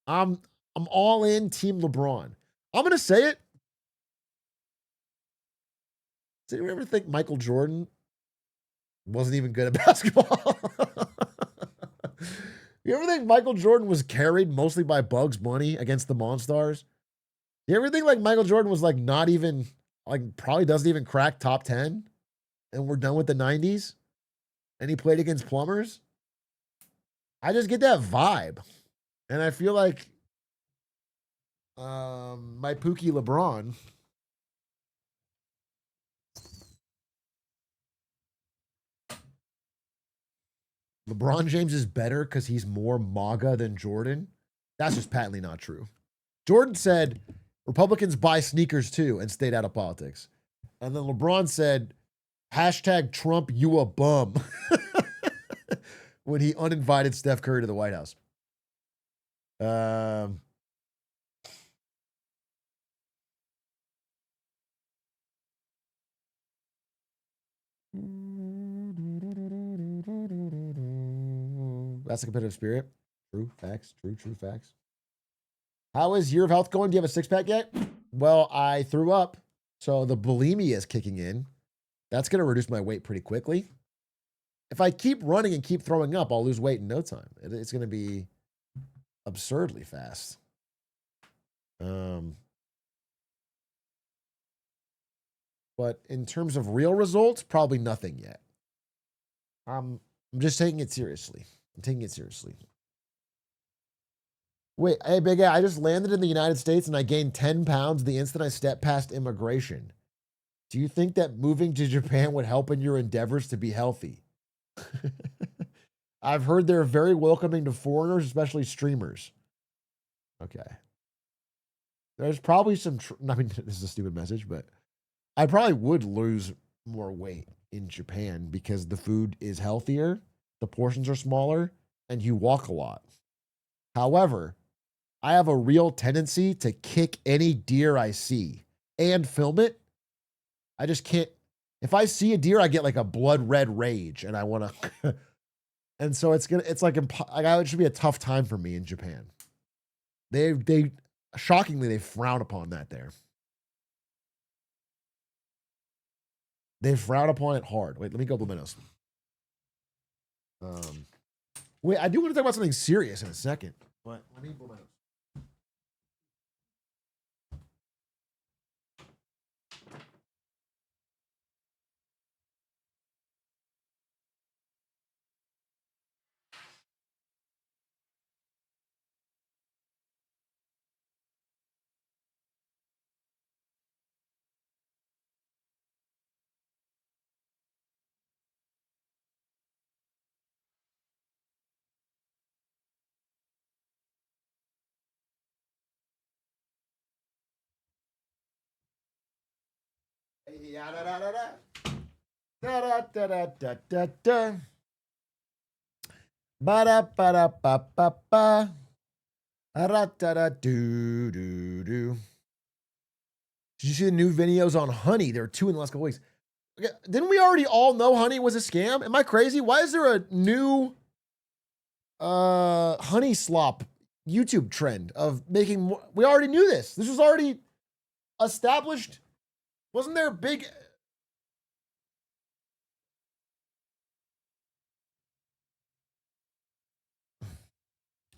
I'm all in Team LeBron. I'm going to say it. Did you ever think Michael Jordan wasn't even good at basketball? You ever think Michael Jordan was carried mostly by Bugs Bunny against the Monstars? You ever think like Michael Jordan was like not even, like probably doesn't even crack top 10? And we're done with the 90s? And he played against plumbers? I just get that vibe. And I feel like my Pookie LeBron James is better because he's more MAGA than Jordan. That's just patently not true. Jordan said Republicans buy sneakers too and stayed out of politics. And then LeBron said, hashtag Trump, you a bum. When he uninvited Steph Curry to the White House. That's a competitive spirit. True facts. True facts. How is Year of Health going? Do you have a 6-pack yet? Well, I threw up, so the bulimia is kicking in. That's going to reduce my weight pretty quickly. If I keep running and keep throwing up, I'll lose weight in no time. It's going to be absurdly fast. But in terms of real results, probably nothing yet. I'm just taking it seriously. I'm taking it seriously. Wait, hey, Big A, I just landed in the United States and I gained 10 pounds the instant I stepped past immigration. Do you think that moving to Japan would help in your endeavors to be healthy? I've heard they're very welcoming to foreigners, especially streamers. Okay. There's probably some, I mean, this is a stupid message, but I probably would lose more weight in Japan because the food is healthier, the portions are smaller, and you walk a lot. However, I have a real tendency to kick any deer I see and film it. I just can't. If I see a deer, I get like a blood red rage, and I want to. And so it's like it should be a tough time for me in Japan. They shockingly they frown upon that there. They frown upon it hard. Wait, let me go Blumenos. Wait, I do want to talk about something serious in a second, but let me Blumenos. Da da da da da da da da da da. Ba da ba da ba ba ba. Da da da do do do. Did you see the new videos on honey? There were 2 in the last couple weeks. Okay, didn't we already all know honey was a scam? Am I crazy? Why is there a new honey slop YouTube trend of making more? We already knew this. This was already established. Wasn't there a big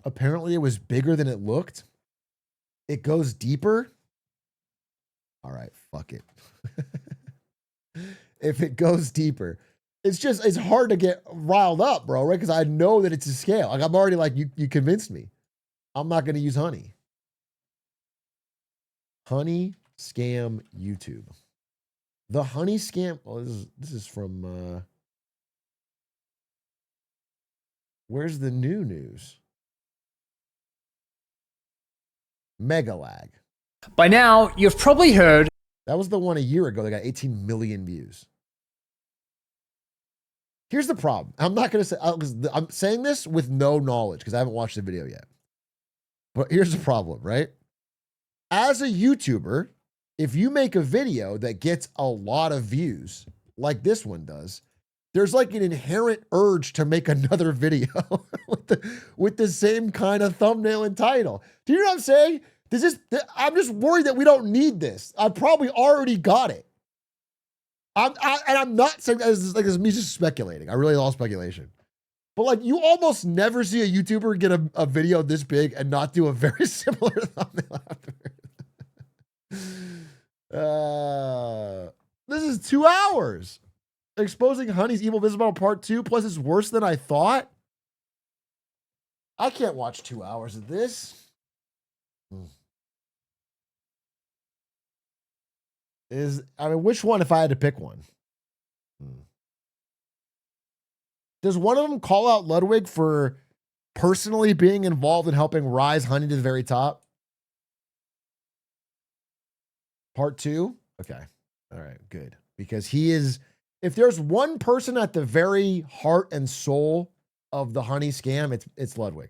apparently it was bigger than it looked? It goes deeper. All right, fuck it. If it goes deeper, it's hard to get riled up, bro, right? Because I know that it's a scale. Like I'm already like, you convinced me. I'm not gonna use honey. Honey scam YouTube. The honey scam. Oh, this is from where's the new news? Mega lag. By now, you've probably heard. That was the one a year ago that got 18 million views. Here's the problem. I'm not going to say, I'm saying this with no knowledge because I haven't watched the video yet. But here's the problem, right? As a YouTuber, if you make a video that gets a lot of views, like this one does, there's like an inherent urge to make another video with the same kind of thumbnail and title. Do you know what I'm saying? I'm just worried that we don't need this. I probably already got it. I'm not saying this is me just speculating. I really love speculation. But like you almost never see a YouTuber get a video this big and not do a very similar thumbnail after. This is 2 hours. Exposing Honey's Evil Business Model Part 2, plus it's worse than I thought. I can't watch 2 hours of this. Which one if I had to pick one? Does one of them call out Ludwig for personally being involved in helping rise Honey to the very top? Part 2? Okay. All right, good. Because he is, if there's one person at the very heart and soul of the Honey scam, it's Ludwig.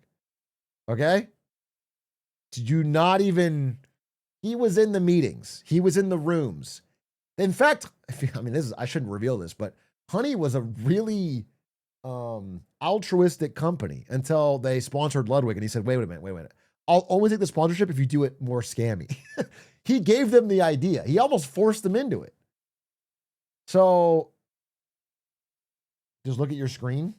Okay? Did you not even, he was in the meetings. He was in the rooms. In fact, I shouldn't reveal this, but Honey was a really altruistic company until they sponsored Ludwig and he said, wait a minute. I'll only take the sponsorship if you do it more scammy. He gave them the idea. He almost forced them into it. So just look at your screen.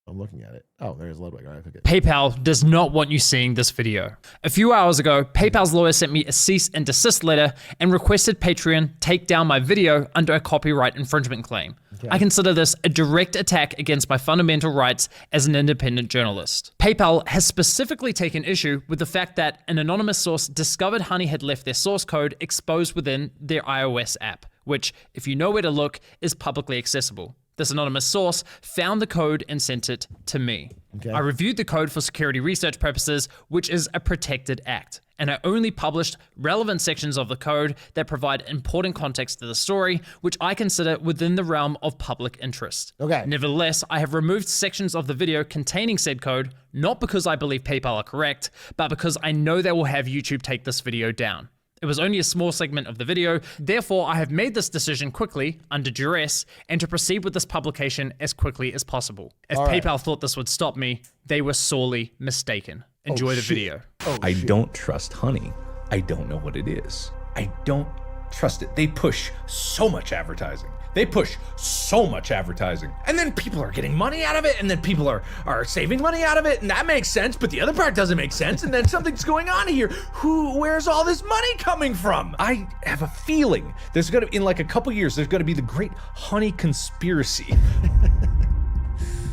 I'm looking at it. Oh, there's Ludwig. All right, click it. PayPal does not want you seeing this video. A few hours ago, PayPal's lawyer sent me a cease and desist letter and requested Patreon take down my video under a copyright infringement claim. Okay. I consider this a direct attack against my fundamental rights as an independent journalist. PayPal has specifically taken issue with the fact that an anonymous source discovered Honey had left their source code exposed within their iOS app, which, if you know where to look, is publicly accessible. This anonymous source found the code and sent it to me. Okay. I reviewed the code for security research purposes, which is a protected act, and I only published relevant sections of the code that provide important context to the story, which I consider within the realm of public interest. Okay. Nevertheless, I have removed sections of the video containing said code, not because I believe PayPal are correct, but because I know they will have YouTube take this video down. It was only a small segment of the video, therefore I have made this decision quickly, under duress, and to proceed with this publication as quickly as possible. If PayPal thought this would stop me, they were sorely mistaken. Enjoy the video. I don't trust Honey. I don't know what it is. I don't trust it. They push so much advertising. They push so much advertising. And then people are getting money out of it, and then people are saving money out of it, and that makes sense, but the other part doesn't make sense, and then something's going on here. Where's all this money coming from? I have a feeling there's gonna, in like a couple years, there's gonna be the great Honey conspiracy.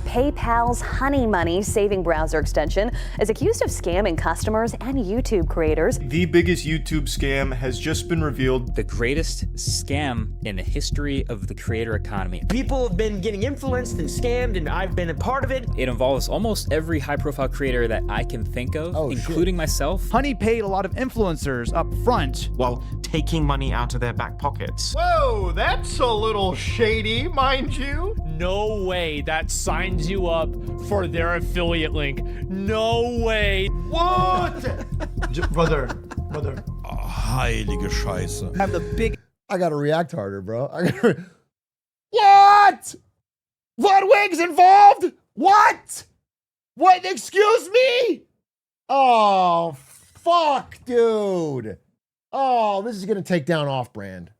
PayPal's Honey Money saving browser extension is accused of scamming customers and YouTube creators. The biggest YouTube scam has just been revealed. The greatest scam in the history of the creator economy. People have been getting influenced and scammed, and I've been a part of it. It involves almost every high-profile creator that I can think of, including myself. Honey paid a lot of influencers up front while taking money out of their back pockets. Whoa, that's a little shady, mind you. No way that signs you up for their affiliate link. No way. What? brother. Heilige Scheiße. have the big. I gotta react harder, bro. What? Ludwig's involved? What? What? Excuse me? Oh, fuck, dude. Oh, this is gonna take down Off-Brand.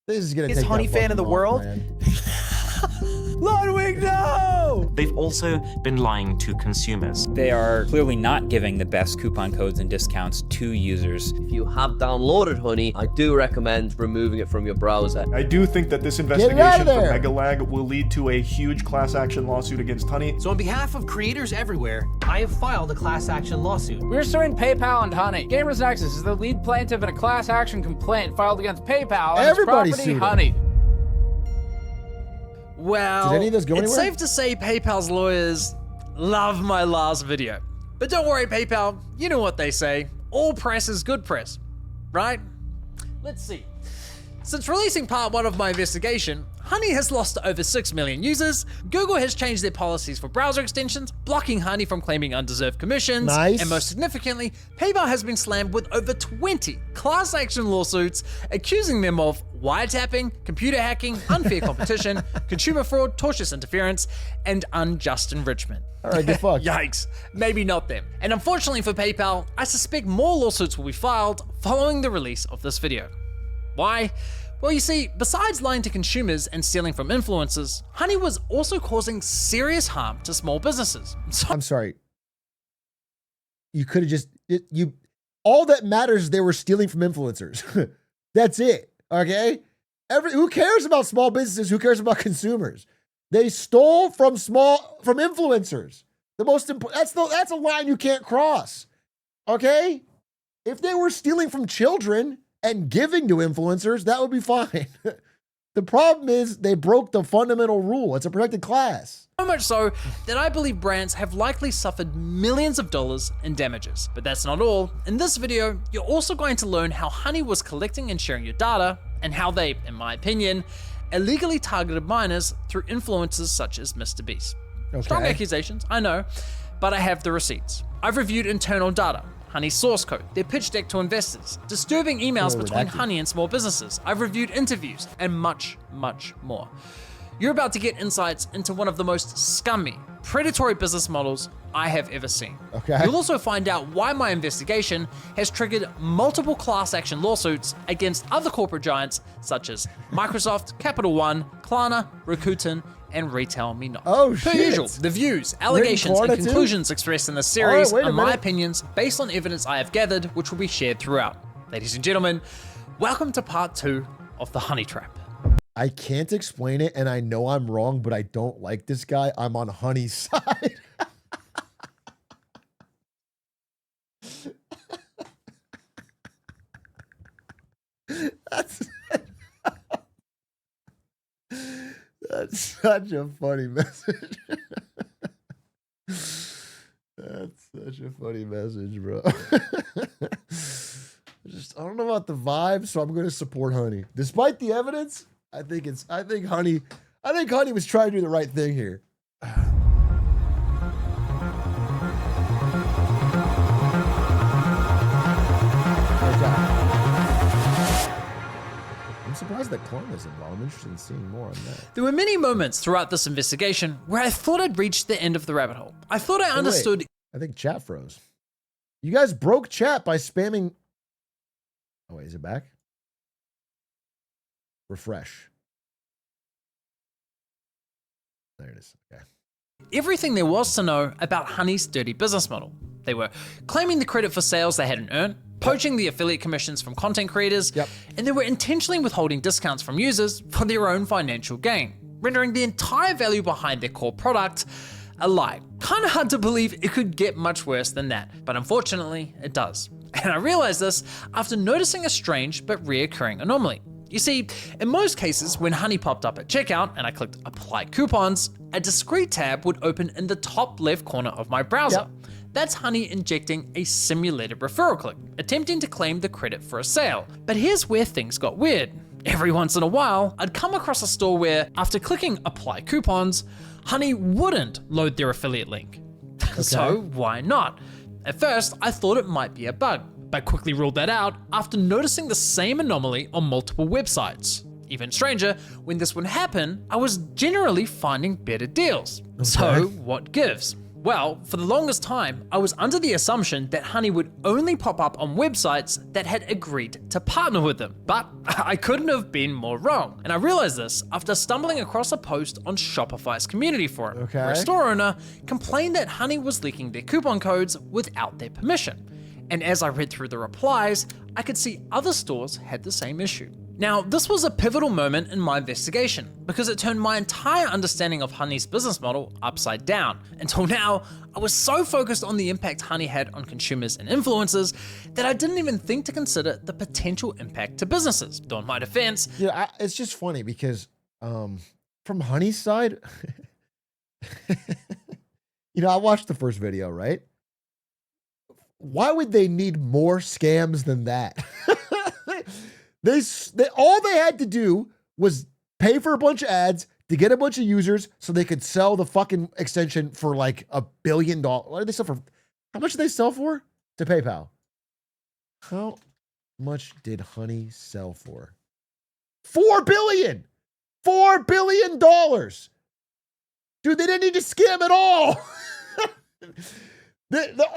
This is gonna take down Honey fan in the world. Ludwig, no! They've also been lying to consumers. They are clearly not giving the best coupon codes and discounts to users. If you have downloaded Honey, I do recommend removing it from your browser. I do think that this investigation from Megalag will lead to a huge class action lawsuit against Honey. So on behalf of creators everywhere, I have filed a class action lawsuit. We're suing PayPal and Honey. Gamers Nexus is the lead plaintiff in a class action complaint filed against PayPal and its property, Honey. Well, did any of this go it's anywhere? safe to say PayPal's lawyers love my last video. But don't worry, PayPal, you know what they say. All press is good press, right? Let's see. Since releasing part 1 of my investigation, Honey has lost over 6 million users, Google has changed their policies for browser extensions, blocking Honey from claiming undeserved commissions, Nice. and most significantly, PayPal has been slammed with over 20 class action lawsuits accusing them of wiretapping, computer hacking, unfair competition, consumer fraud, tortious interference, and unjust enrichment. All right, good fuck. Yikes, maybe not them. And unfortunately for PayPal, I suspect more lawsuits will be filed following the release of this video. Why? Well, you see, besides lying to consumers and stealing from influencers, Honey was also causing serious harm to small businesses. I'm sorry. You could have just, all that matters is they were stealing from influencers. That's it, okay? Who cares about small businesses? Who cares about consumers? They stole from influencers. The most important, that's a line you can't cross, okay? If they were stealing from children and giving to influencers, that would be fine. The problem is they broke the fundamental rule. It's a protected class. So much so that I believe brands have likely suffered millions of dollars in damages. But that's not all. In this video, you're also going to learn how Honey was collecting and sharing your data, and how they, in my opinion, illegally targeted minors through influencers such as Mr. Beast. Okay. Strong accusations, I know, but I have the receipts. I've reviewed internal data, Honey's source code, their pitch deck to investors, disturbing emails between Honey and small businesses. I've reviewed interviews, and much, much more. You're about to get insights into one of the most scummy, predatory business models I have ever seen. Okay. You'll also find out why my investigation has triggered multiple class action lawsuits against other corporate giants such as Microsoft, Capital One, Klarna, Rakuten, and retell me not. Oh, Per shit. usual, the views, allegations, and Florida, too? conclusions expressed in this series wait a are my minute. opinions based on evidence I have gathered, which will be shared throughout. Ladies and gentlemen, welcome to part 2 of the honey trap. I can't explain it, and I know I'm wrong, but I don't like this guy. I'm on Honey's side. That's such a funny message. That's such a funny message, bro. I don't know about the vibe, so I'm going to support Honey. Despite the evidence, I think Honey was trying to do the right thing here. I'm surprised that Clone is involved. I'm interested in seeing more on that. There were many moments throughout this investigation where I thought I'd reached the end of the rabbit hole. I thought I understood. I think chat froze. You guys broke chat by spamming. Oh, wait, is it back? Refresh. There it is. Okay. Everything there was to know about Honey's dirty business model. They were claiming the credit for sales they hadn't earned, poaching the affiliate commissions from content creators, and they were intentionally withholding discounts from users for their own financial gain, rendering the entire value behind their core product a lie. Kind of hard to believe it could get much worse than that, but unfortunately it does. And I realized this after noticing a strange but reoccurring anomaly. You see, in most cases, when Honey popped up at checkout and I clicked apply coupons, a discrete tab would open in the top left corner of my browser. That's Honey injecting a simulated referral click, attempting to claim the credit for a sale. But here's where things got weird. Every once in a while, I'd come across a store where, after clicking apply coupons, Honey wouldn't load their affiliate link. So why not? At first, I thought it might be a bug, but quickly ruled that out after noticing the same anomaly on multiple websites. Even stranger, when this would happen, I was generally finding better deals. So what gives? Well, for the longest time, I was under the assumption that Honey would only pop up on websites that had agreed to partner with them. But I couldn't have been more wrong. And I realized this after stumbling across a post on Shopify's community forum, where a store owner complained that Honey was leaking their coupon codes without their permission. And as I read through the replies, I could see other stores had the same issue. Now, this was a pivotal moment in my investigation because it turned my entire understanding of Honey's business model upside down. Until now, I was so focused on the impact Honey had on consumers and influencers that I didn't even think to consider the potential impact to businesses. Though in my defense, it's just funny because from Honey's side, I watched the first video, right? Why would they need more scams than that? They all they had to do was pay for a bunch of ads to get a bunch of users so they could sell the fucking extension for like $1 billion. What did they sell for? How much did they sell for to PayPal? How much did Honey sell for? $4 billion. $4 billion. Dude, they didn't need to scam at all.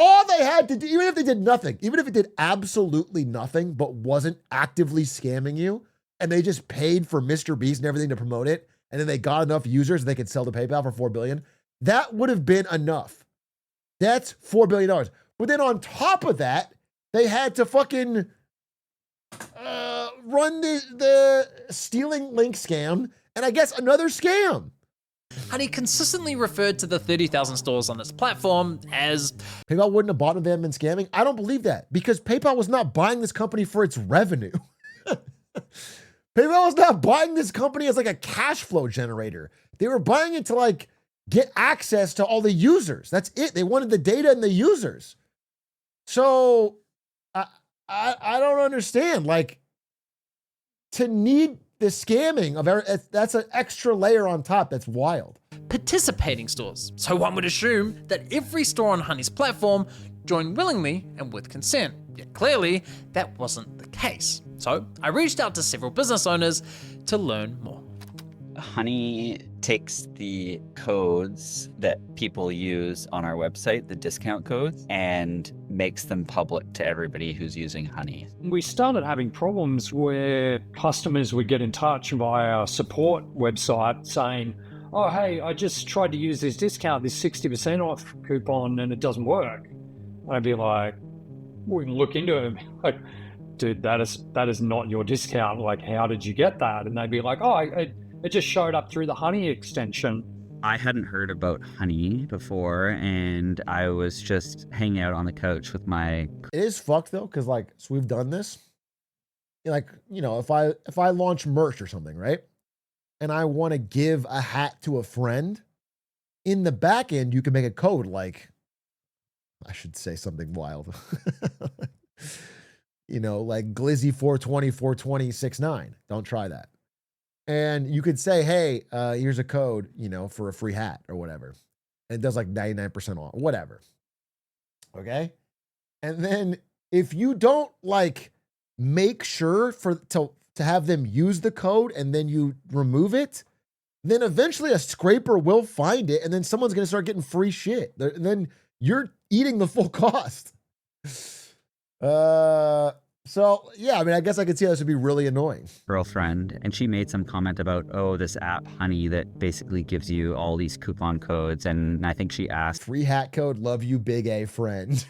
All they had to do, even if they did nothing, even if it did absolutely nothing, but wasn't actively scamming you, and they just paid for Mr. Beast and everything to promote it, and then they got enough users they could sell to PayPal for $4 billion, that would have been enough. That's $4 billion. But then on top of that, they had to fucking run the stealing link scam, and I guess another scam. Honey consistently referred to the 30,000 stores on its platform as PayPal wouldn't have bought them and scamming. I don't believe that because PayPal was not buying this company for its revenue. PayPal was not buying this company as like a cash flow generator. They were buying it to like get access to all the users. That's it. They wanted the data and the users. So I don't understand. Like to need the scamming of that's an extra layer on top. That's wild. Participating stores. So one would assume that every store on Honey's platform joined willingly and with consent. Yet clearly that wasn't the case. So I reached out to several business owners to learn more. Honey takes the codes that people use on our website, the discount codes, and makes them public to everybody who's using Honey. We started having problems where customers would get in touch via our support website saying, oh, hey, I just tried to use this discount, this 60% off coupon, and it doesn't work. I'd be like, we can look into it. Like, dude, that is not your discount. Like, how did you get that? And they'd be like, oh, it just showed up through the Honey extension. I hadn't heard about Honey before, and I was just hanging out on the couch with my... It is fucked though, because like, so we've done this. Like, you know, if I launch merch or something, right? And I want to give a hat to a friend, in the back end, you can make a code like, I should say something wild. You know, like Glizzy 420 420 69. Don't try that. And you could say, hey, here's a code, you know, for a free hat or whatever. And it does like 99% off, whatever. Okay. And then if you don't like make sure to have them use the code and then you remove it, then eventually a scraper will find it and then someone's going to start getting free shit. And then you're eating the full cost. So yeah, I mean, I guess I could see how this would be really annoying. Girlfriend, and she made some comment about, oh, this app Honey that basically gives you all these coupon codes, and I think she asked, free hat code, love you, big A friend.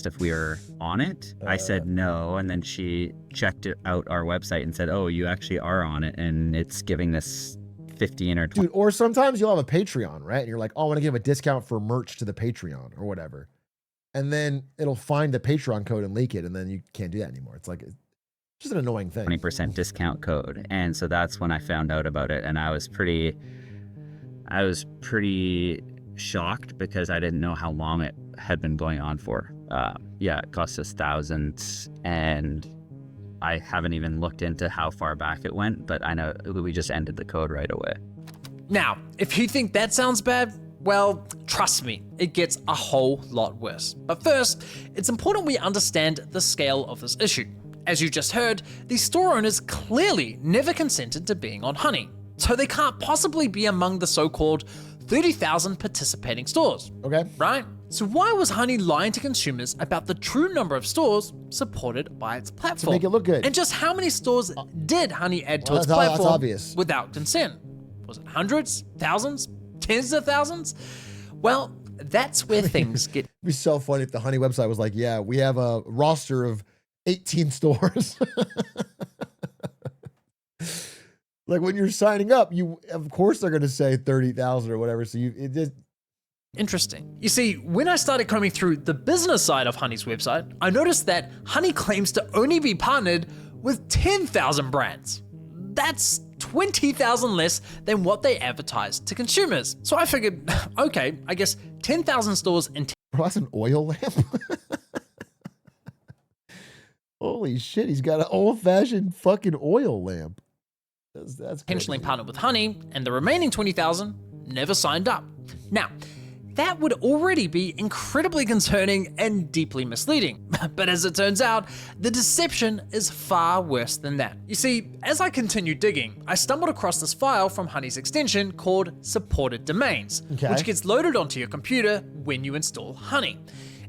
if we were on it. I said no, and then she checked it out our website and said, oh, you actually are on it, and it's giving this 15 or 20. Dude, or sometimes you'll have a Patreon, right? And you're like, oh, I want to give a discount for merch to the Patreon or whatever. And then it'll find the Patreon code and leak it, and then you can't do that anymore. It's like, it's just an annoying thing. 20% discount code. And so that's when I found out about it, and I was pretty shocked because I didn't know how long it had been going on for. Yeah, it cost us thousands, and I haven't even looked into how far back it went, but I know we just ended the code right away. Now, if you think that sounds bad, well, trust me, it gets a whole lot worse. But first, it's important we understand the scale of this issue. As you just heard, the store owners clearly never consented to being on Honey, so they can't possibly be among the so-called 30,000 participating stores. Okay. Right? So why was Honey lying to consumers about the true number of stores supported by its platform? To make it look good. And just how many stores did Honey add to its platform that's obvious. Without consent? Was it hundreds, thousands, tens of thousands? Well, that's where things get... It'd be so funny if the Honey website was like, yeah, we have a roster of 18 stores. Like when you're signing up, of course they're going to say 30,000 or whatever. So it just... Interesting. You see, when I started combing through the business side of Honey's website, I noticed that Honey claims to only be partnered with 10,000 brands. That's 20,000 less than what they advertise to consumers. So I figured, okay, I guess 10,000 stores and... Bro, that's an oil lamp? Holy shit, he's got an old-fashioned fucking oil lamp. That's potentially partnered with Honey, and the remaining 20,000 never signed up. Now, that would already be incredibly concerning and deeply misleading. But as it turns out, the deception is far worse than that. You see, as I continued digging, I stumbled across this file from Honey's extension called supported domains, which gets loaded onto your computer when you install Honey.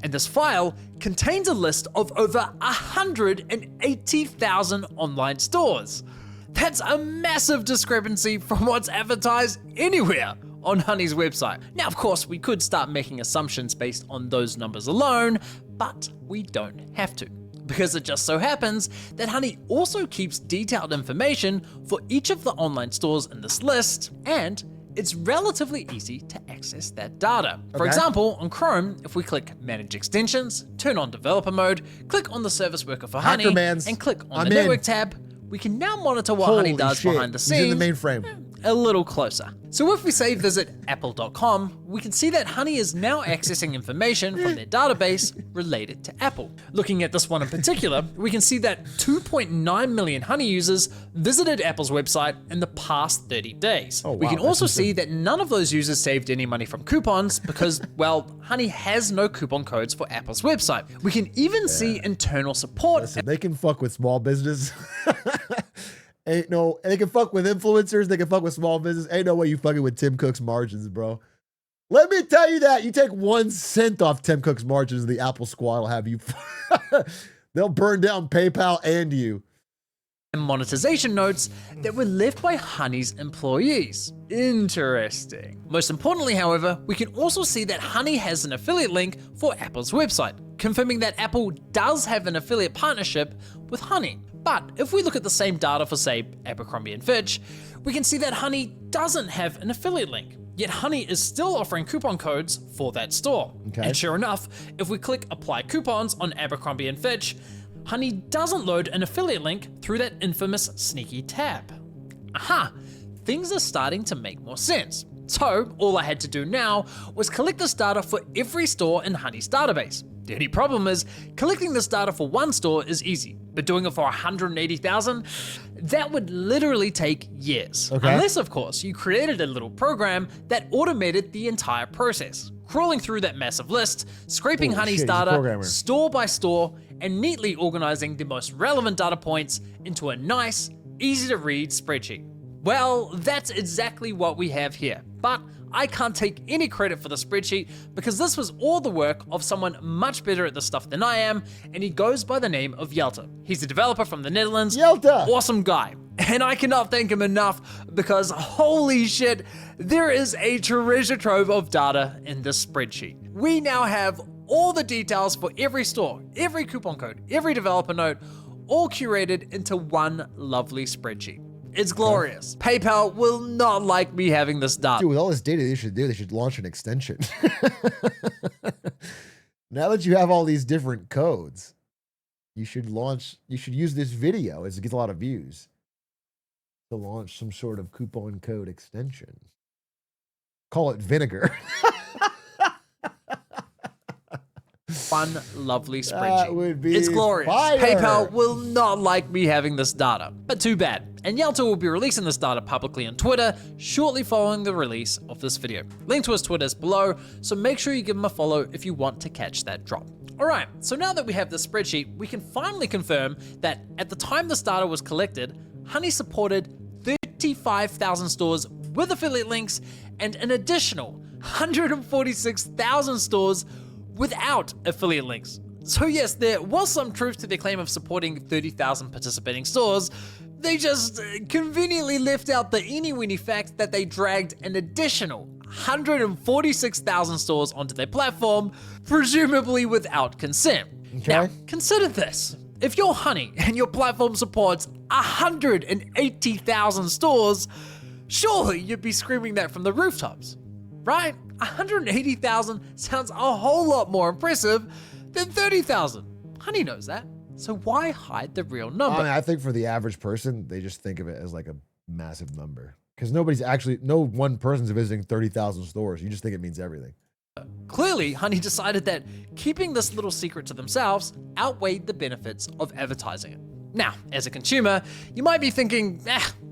And this file contains a list of over 180,000 online stores. That's a massive discrepancy from what's advertised anywhere on Honey's website. Now, of course, we could start making assumptions based on those numbers alone, but we don't have to, because it just so happens that Honey also keeps detailed information for each of the online stores in this list, and it's relatively easy to access that data. For example, on Chrome, if we click Manage Extensions, turn on Developer Mode, click on the Service Worker for Honey, and click on the Network tab, we can now monitor what Honey does behind the scenes. He's in the mainframe. A little closer. So if we say visit apple.com, we can see that Honey is now accessing information from their database related to Apple. Looking at this one in particular, we can see that 2.9 million Honey users visited Apple's website in the past 30 days. Oh, wow. We can also see that none of those users saved any money from coupons because, well, Honey has no coupon codes for Apple's website. We can even see internal support. Listen, they can fuck with small business. Ain't no, and they can fuck with influencers, they can fuck with small business. Ain't no way you fucking with Tim Cook's margins, bro. Let me tell you that. You take 1 cent off Tim Cook's margins, the Apple squad will have you. They'll burn down PayPal and you. and monetization notes that were left by Honey's employees. Interesting. Most importantly, however, we can also see that Honey has an affiliate link for Apple's website, confirming that Apple does have an affiliate partnership with Honey. But if we look at the same data for, say, Abercrombie & Fitch, we can see that Honey doesn't have an affiliate link. Yet Honey is still offering coupon codes for that store. Okay. And sure enough, if we click Apply Coupons on Abercrombie & Fitch, Honey doesn't load an affiliate link through that infamous sneaky tab. Aha! Things are starting to make more sense. So all I had to do now was collect this data for every store in Honey's database. The only problem is, collecting this data for one store is easy, but doing it for 180,000, that would literally take years. Okay. Unless, of course, you created a little program that automated the entire process, crawling through that massive list, scraping Holy Honey's shit, he's a data programmer. store by store, and neatly organizing the most relevant data points into a nice, easy to read spreadsheet. Well, that's exactly what we have here, but I can't take any credit for the spreadsheet because this was all the work of someone much better at this stuff than I am, and he goes by the name of Yelta. He's a developer from the Netherlands. Yelta! Awesome guy. And I cannot thank him enough because holy shit, there is a treasure trove of data in this spreadsheet. We now have all the details for every store, every coupon code, every developer note, all curated into one lovely spreadsheet. It's glorious. PayPal will not like me having this data. Dude, with all this data they should launch an extension. Now that you have all these different codes, you should use this video as it gets a lot of views to launch some sort of coupon code extension. Call it vinegar. One lovely spreadsheet. That would be it's glorious. fire. PayPal will not like me having this data, but too bad. And Yelta will be releasing this data publicly on Twitter shortly following the release of this video. Link to his Twitter is below, so make sure you give him a follow if you want to catch that drop. Alright, so now that we have this spreadsheet, we can finally confirm that at the time this data was collected, Honey supported 35,000 stores with affiliate links and an additional 146,000 stores without affiliate links. So yes, there was some truth to their claim of supporting 30,000 participating stores. They just conveniently left out the eeny-weeny fact that they dragged an additional 146,000 stores onto their platform, presumably without consent. Okay. Now, consider this. If you're Honey and your platform supports 180,000 stores, surely you'd be screaming that from the rooftops, right? 180,000 sounds a whole lot more impressive than 30,000. Honey knows that, so why hide the real number? I think for the average person, they just think of it as like a massive number. Because no one person's visiting 30,000 stores. You just think it means everything. Clearly, Honey decided that keeping this little secret to themselves outweighed the benefits of advertising it. Now, as a consumer, you might be thinking,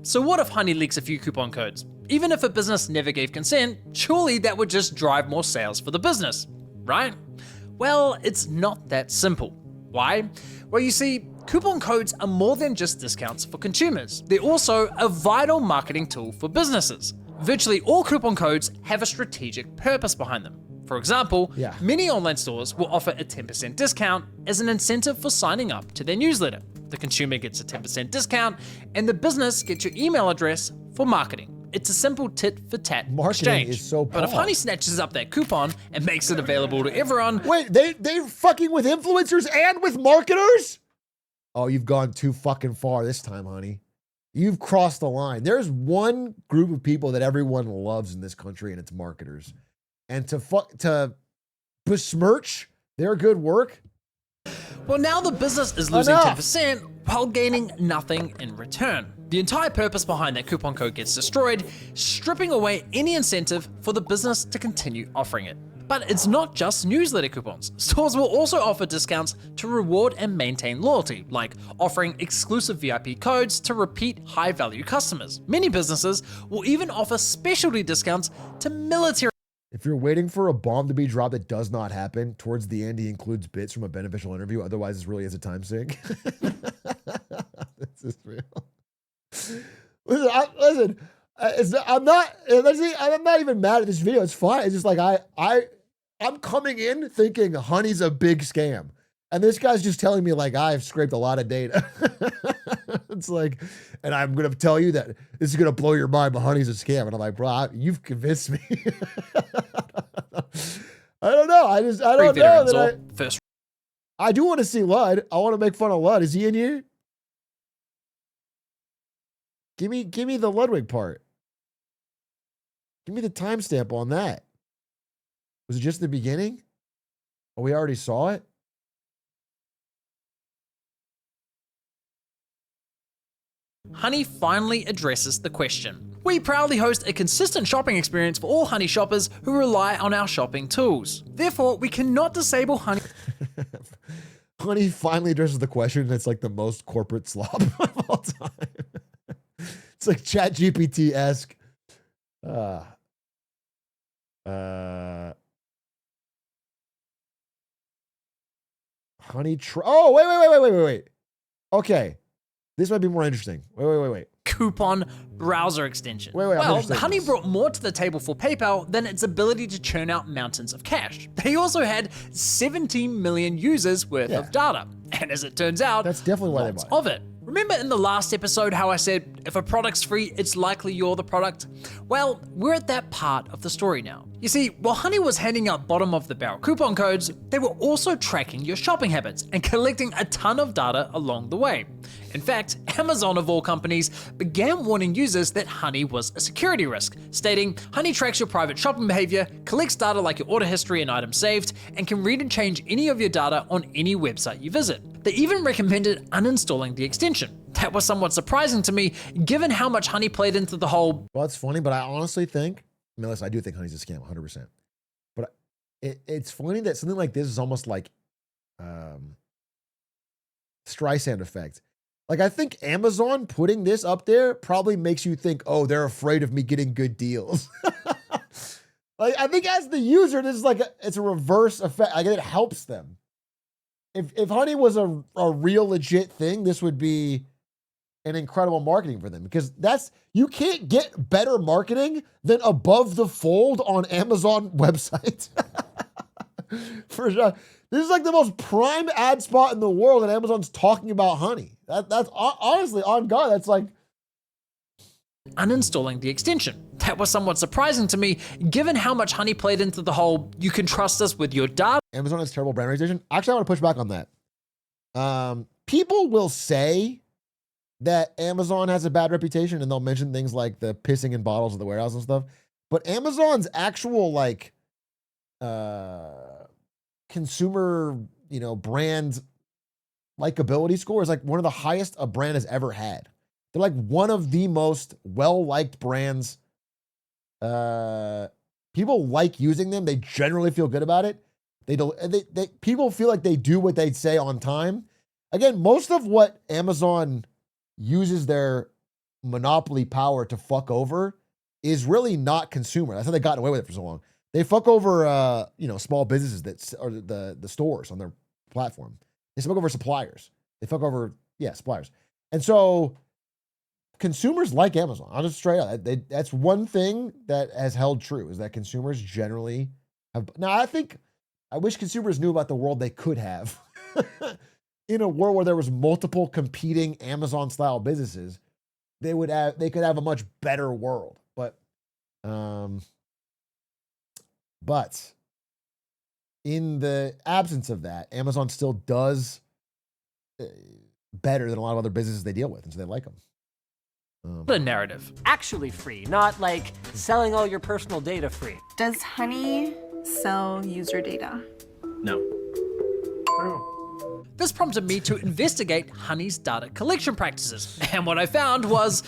so what if Honey leaks a few coupon codes? Even if a business never gave consent, surely that would just drive more sales for the business, right? Well, it's not that simple. Why? Well, you see, coupon codes are more than just discounts for consumers. They're also a vital marketing tool for businesses. Virtually all coupon codes have a strategic purpose behind them. For example, many online stores will offer a 10% discount as an incentive for signing up to their newsletter. The consumer gets a 10% discount, and the business gets your email address for marketing. It's a simple tit-for-tat exchange. Is so but if Honey snatches up that coupon and makes it available to everyone... Wait, they're fucking with influencers and with marketers? Oh, you've gone too fucking far this time, Honey. You've crossed the line. There's one group of people that everyone loves in this country, and it's marketers. And to besmirch their good work... Well, now the business is losing 10% while gaining nothing in return. The entire purpose behind that coupon code gets destroyed, stripping away any incentive for the business to continue offering it. But it's not just newsletter coupons. Stores will also offer discounts to reward and maintain loyalty, like offering exclusive VIP codes to repeat high-value customers. Many businesses will even offer specialty discounts to military. If you're waiting for a bomb to be dropped that does not happen, towards the end he includes bits from a beneficial interview. Otherwise, this really is a time sink. This is real. Listen, I'm not even mad at this video. It's fine. It's just like I'm coming in thinking Honey's a big scam, and this guy's just telling me like I've scraped a lot of data. It's like, and I'm going to tell you that this is going to blow your mind, but Honey's a scam. And I'm like, bro, you've convinced me. I don't know. I don't know that I do want to see Lud. I want to make fun of Lud. Is he in here? Give me the Ludwig part. Give me the timestamp on that. Was it just the beginning? Oh, we already saw it? Honey finally addresses the question. We proudly host a consistent shopping experience for all Honey shoppers who rely on our shopping tools. Therefore, we cannot disable Honey. Honey finally addresses the question, and it's like the most corporate slob of all time. It's like ChatGPT-esque. Honey, oh, wait. Okay. This might be more interesting. Wait. Coupon browser extension. Well, Honey brought more to the table for PayPal than its ability to churn out mountains of cash. They also had 17 million users worth of data. And as it turns out, that's definitely why they bought of it. Remember in the last episode how I said, if a product's free, it's likely you're the product? Well, we're at that part of the story now. You see, while Honey was handing out bottom of the barrel coupon codes, they were also tracking your shopping habits and collecting a ton of data along the way. In fact, Amazon of all companies began warning users that Honey was a security risk, stating, Honey tracks your private shopping behavior, collects data like your order history and items saved, and can read and change any of your data on any website you visit. They even recommended uninstalling the extension. That was somewhat surprising to me, given how much Honey played into the whole. Well, it's funny, but I honestly think, listen, I do think Honey's a scam, 100%. But it's funny that something like this is almost like Streisand effect. Like, I think Amazon putting this up there probably makes you think, oh, they're afraid of me getting good deals. Like, I think as the user, this is like, it's a reverse effect. Like, it helps them. If Honey was a real legit thing, this would be an incredible marketing for them, because you can't get better marketing than above the fold on Amazon website. For sure. This is like the most prime ad spot in the world, and Amazon's talking about Honey. That's honestly, on God, that's like uninstalling the extension. That was somewhat surprising to me, given how much Honey played into the whole, you can trust us with your data. Amazon has terrible brand reputation. Actually, I want to push back on that. People will say that Amazon has a bad reputation, and they'll mention things like the pissing in bottles at the warehouse and stuff. But Amazon's actual like consumer, brand likability score is like one of the highest a brand has ever had. They're like one of the most well-liked brands. People like using them. They generally feel good about it. People feel like they do what they say on time. Again, most of what Amazon uses their monopoly power to fuck over is really not consumer. That's how they got away with it for so long. They fuck over, small businesses that are the stores on their platform. They fuck over suppliers. They fuck over, suppliers. And so consumers like Amazon. I'll just straight up. That's one thing that has held true, is that consumers generally have. Now, I wish consumers knew about the world they could have. In a world where there was multiple competing Amazon-style businesses, they could have a much better world. But in the absence of that, Amazon still does better than a lot of other businesses they deal with, and so they like them. The narrative. Actually free, not like selling all your personal data free. Does Honey sell user data? No. This prompted me to investigate Honey's data collection practices. And what I found was,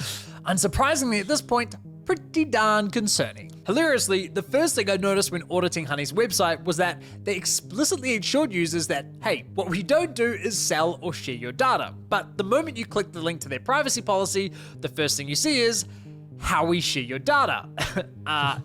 unsurprisingly at this point, pretty darn concerning. Hilariously, the first thing I noticed when auditing Honey's website was that they explicitly assured users that, hey, what we don't do is sell or share your data. But the moment you click the link to their privacy policy, the first thing you see is how we share your data.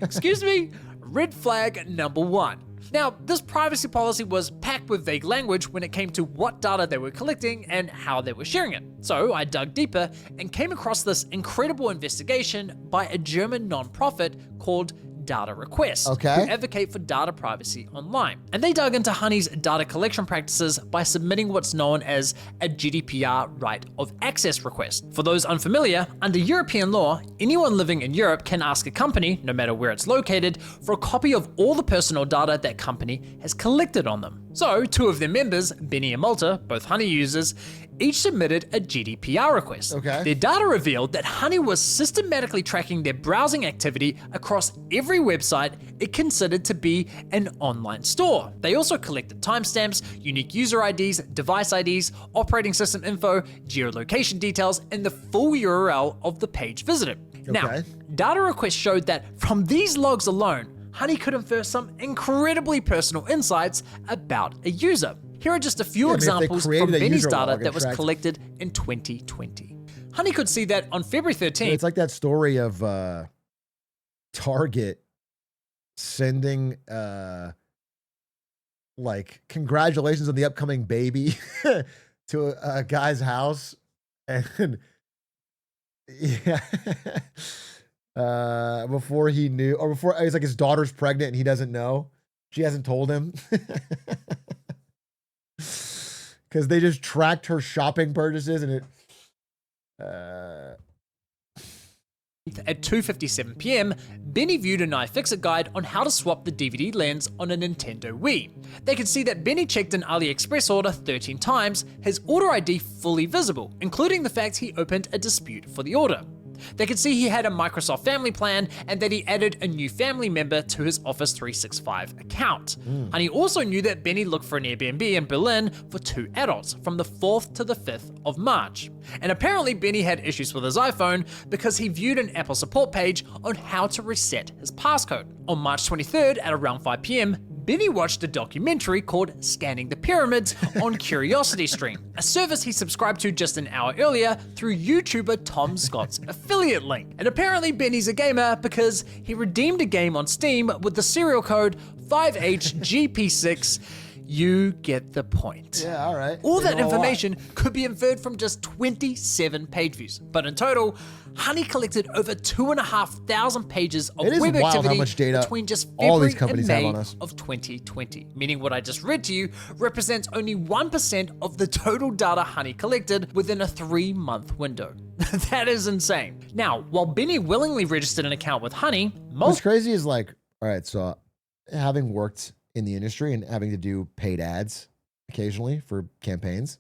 Excuse me? Red flag number one. Now, this privacy policy was packed with vague language when it came to what data they were collecting and how they were sharing it. So I dug deeper and came across this incredible investigation by a German nonprofit called data request, Okay. who advocate for data privacy online. And they dug into Honey's data collection practices by submitting what's known as a GDPR right of access request. For those unfamiliar, under European law, anyone living in Europe can ask a company, no matter where it's located, for a copy of all the personal data that company has collected on them. So, two of their members, Benny and Malta, both Honey users, each submitted a GDPR request. Okay. Their data revealed that Honey was systematically tracking their browsing activity across every website it considered to be an online store. They also collected timestamps, unique user IDs, device IDs, operating system info, geolocation details, and the full URL of the page visited. Now, data requests showed that from these logs alone, Honey could infer some incredibly personal insights about a user. Here are just a few examples from Benny's data that was collected in 2020. Honey could see that on February 13th. It's like that story of Target sending like congratulations on the upcoming baby to a guy's house, and yeah. Before he knew, or before it's like his daughter's pregnant and he doesn't know. She hasn't told him. Because they just tracked her shopping purchases and it At 2:57 p.m., Benny viewed an iFixit guide on how to swap the DVD lens on a Nintendo Wii. They could see that Benny checked an AliExpress order 13 times, his order ID fully visible, including the fact he opened a dispute for the order. They could see he had a Microsoft Family plan and that he added a new family member to his Office 365 account. And he also knew that Benny looked for an Airbnb in Berlin for 2 adults from the 4th to the 5th of March. And apparently Benny had issues with his iPhone because he viewed an Apple support page on how to reset his passcode. On March 23rd at around 5 p.m., Benny watched a documentary called Scanning the Pyramids on CuriosityStream, a service he subscribed to just an hour earlier through YouTuber Tom Scott's affiliate link. And apparently Benny's a gamer because he redeemed a game on Steam with the serial code 5HGP6. You get the point. Yeah, all right. All that information could be inferred from just 27 page views. But in total, Honey collected over 2,500 pages of web activity how much data between just all these February companies and have May on us. of 2020. Meaning what I just read to you represents only 1% of the total data Honey collected within a 3-month window. That is insane. Now, while Benny willingly registered an account with Honey, what's crazy is like, all right, so having worked in the industry and having to do paid ads occasionally for campaigns.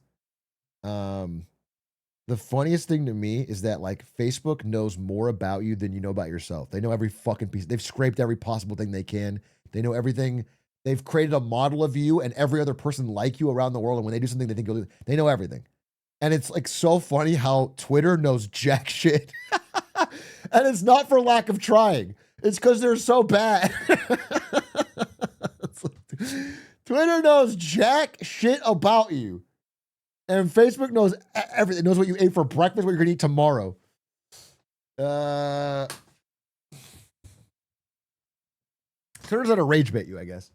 The funniest thing to me is that like Facebook knows more about you than you know about yourself. They know every fucking piece. They've scraped every possible thing they can. They know everything. They've created a model of you and every other person like you around the world. And when they do something they think you'll do, they know everything. And it's like so funny how Twitter knows jack shit. And it's not for lack of trying. It's because they're so bad. Twitter knows jack shit about you. And Facebook knows everything. It knows what you ate for breakfast, what you're going to eat tomorrow. Twitter's gonna rage bait you, I guess.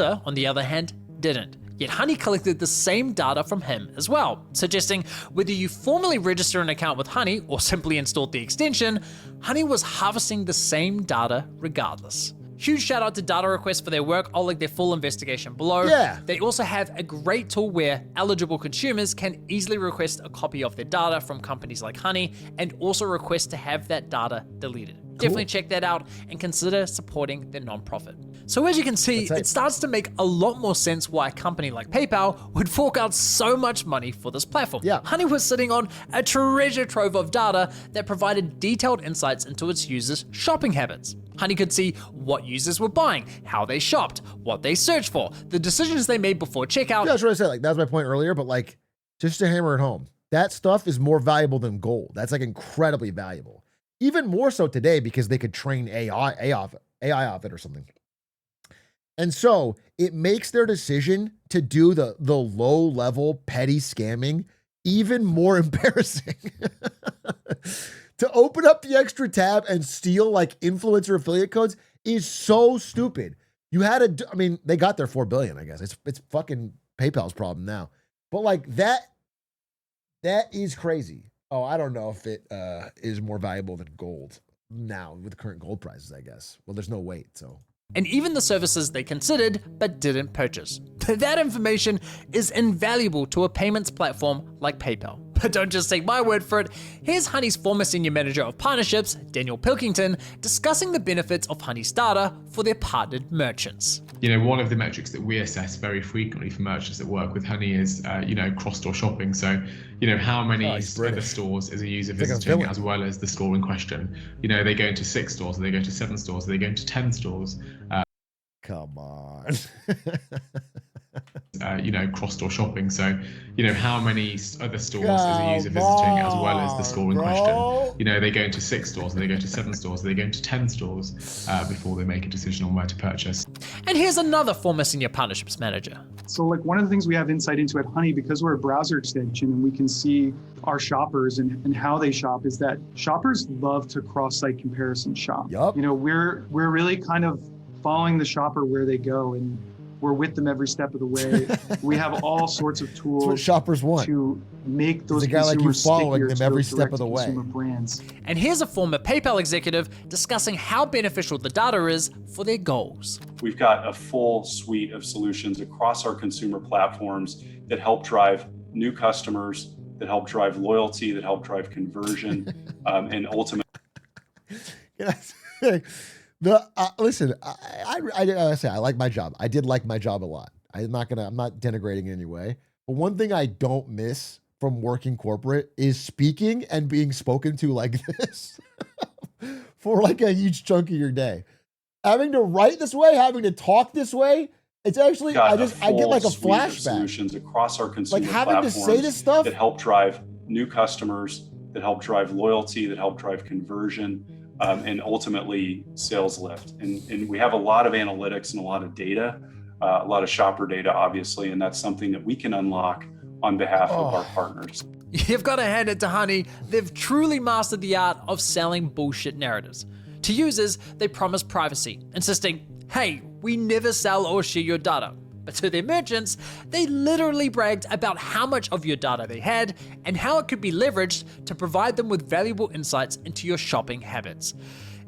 on the other hand, didn't. Yet Honey collected the same data from him as well, suggesting whether you formally register an account with Honey or simply installed the extension, Honey was harvesting the same data regardless. Huge shout out to Data Request for their work. I'll link their full investigation below. Yeah. They also have a great tool where eligible consumers can easily request a copy of their data from companies like Honey and also request to have that data deleted. Cool. Definitely check that out and consider supporting their nonprofit. So as you can see, it starts to make a lot more sense why a company like PayPal would fork out so much money for this platform. Yeah. Honey was sitting on a treasure trove of data that provided detailed insights into its users' shopping habits. Honey could see what users were buying, how they shopped, what they searched for, the decisions they made before checkout. Yeah, that's what I said. Like, that was my point earlier, but like, just to hammer it home, that stuff is more valuable than gold. That's like incredibly valuable. Even more so today because they could train AI off it or something. And so it makes their decision to do the low level petty scamming even more embarrassing. To open up the extra tab and steal like influencer affiliate codes is so stupid. You had to, I mean, they got their 4 billion, I guess. It's fucking PayPal's problem now. But like that is crazy. Oh, I don't know if it is more valuable than gold now with the current gold prices, I guess. Well, there's no weight, so. And even the services they considered but didn't purchase. That information is invaluable to a payments platform like PayPal. But don't just take my word for it. Here's Honey's former senior manager of partnerships, Daniel Pilkington, discussing the benefits of Honey's data for their partnered merchants. One of the metrics that we assess very frequently for merchants that work with Honey is, cross-store shopping. So, how many other stores is a user visiting as well as the store in question? They go into 6 stores, they go to 7 stores, they go into 10 stores. Come on. Cross-store shopping. So, how many other stores is a user visiting as well as the store in question? They go into 6 stores, they go to 7 stores, they go into 10 stores before they make a decision on where to purchase. And here's another former senior partnerships manager. So one of the things we have insight into at Honey, because we're a browser extension and we can see our shoppers and how they shop, is that shoppers love to cross-site comparison shop. Yep. We're really kind of following the shopper where they go, and we're with them every step of the way. We have all sorts of tools. That's what shoppers want. To make those a guy like you following them every step of the way. Brands. And here's a former PayPal executive discussing how beneficial the data is for their goals. We've got a full suite of solutions across our consumer platforms that help drive new customers, that help drive loyalty, that help drive conversion, and ultimately. Listen, I say I like my job. I did like my job a lot. I'm not denigrating in any way. But one thing I don't miss from working corporate is speaking and being spoken to like this for like a huge chunk of your day. Having to write this way, having to talk this way, it's actually I get like a flashback. Solutions across our consumer like having to say this stuff that help drive new customers, that help drive loyalty, that help drive conversion. And ultimately sales lift. And we have a lot of analytics and a lot of data, a lot of shopper data, obviously, and that's something that we can unlock on behalf of our partners. You've got to hand it to Honey. They've truly mastered the art of selling bullshit narratives. To users, they promise privacy, insisting, hey, we never sell or share your data. But to their merchants, they literally bragged about how much of your data they had and how it could be leveraged to provide them with valuable insights into your shopping habits.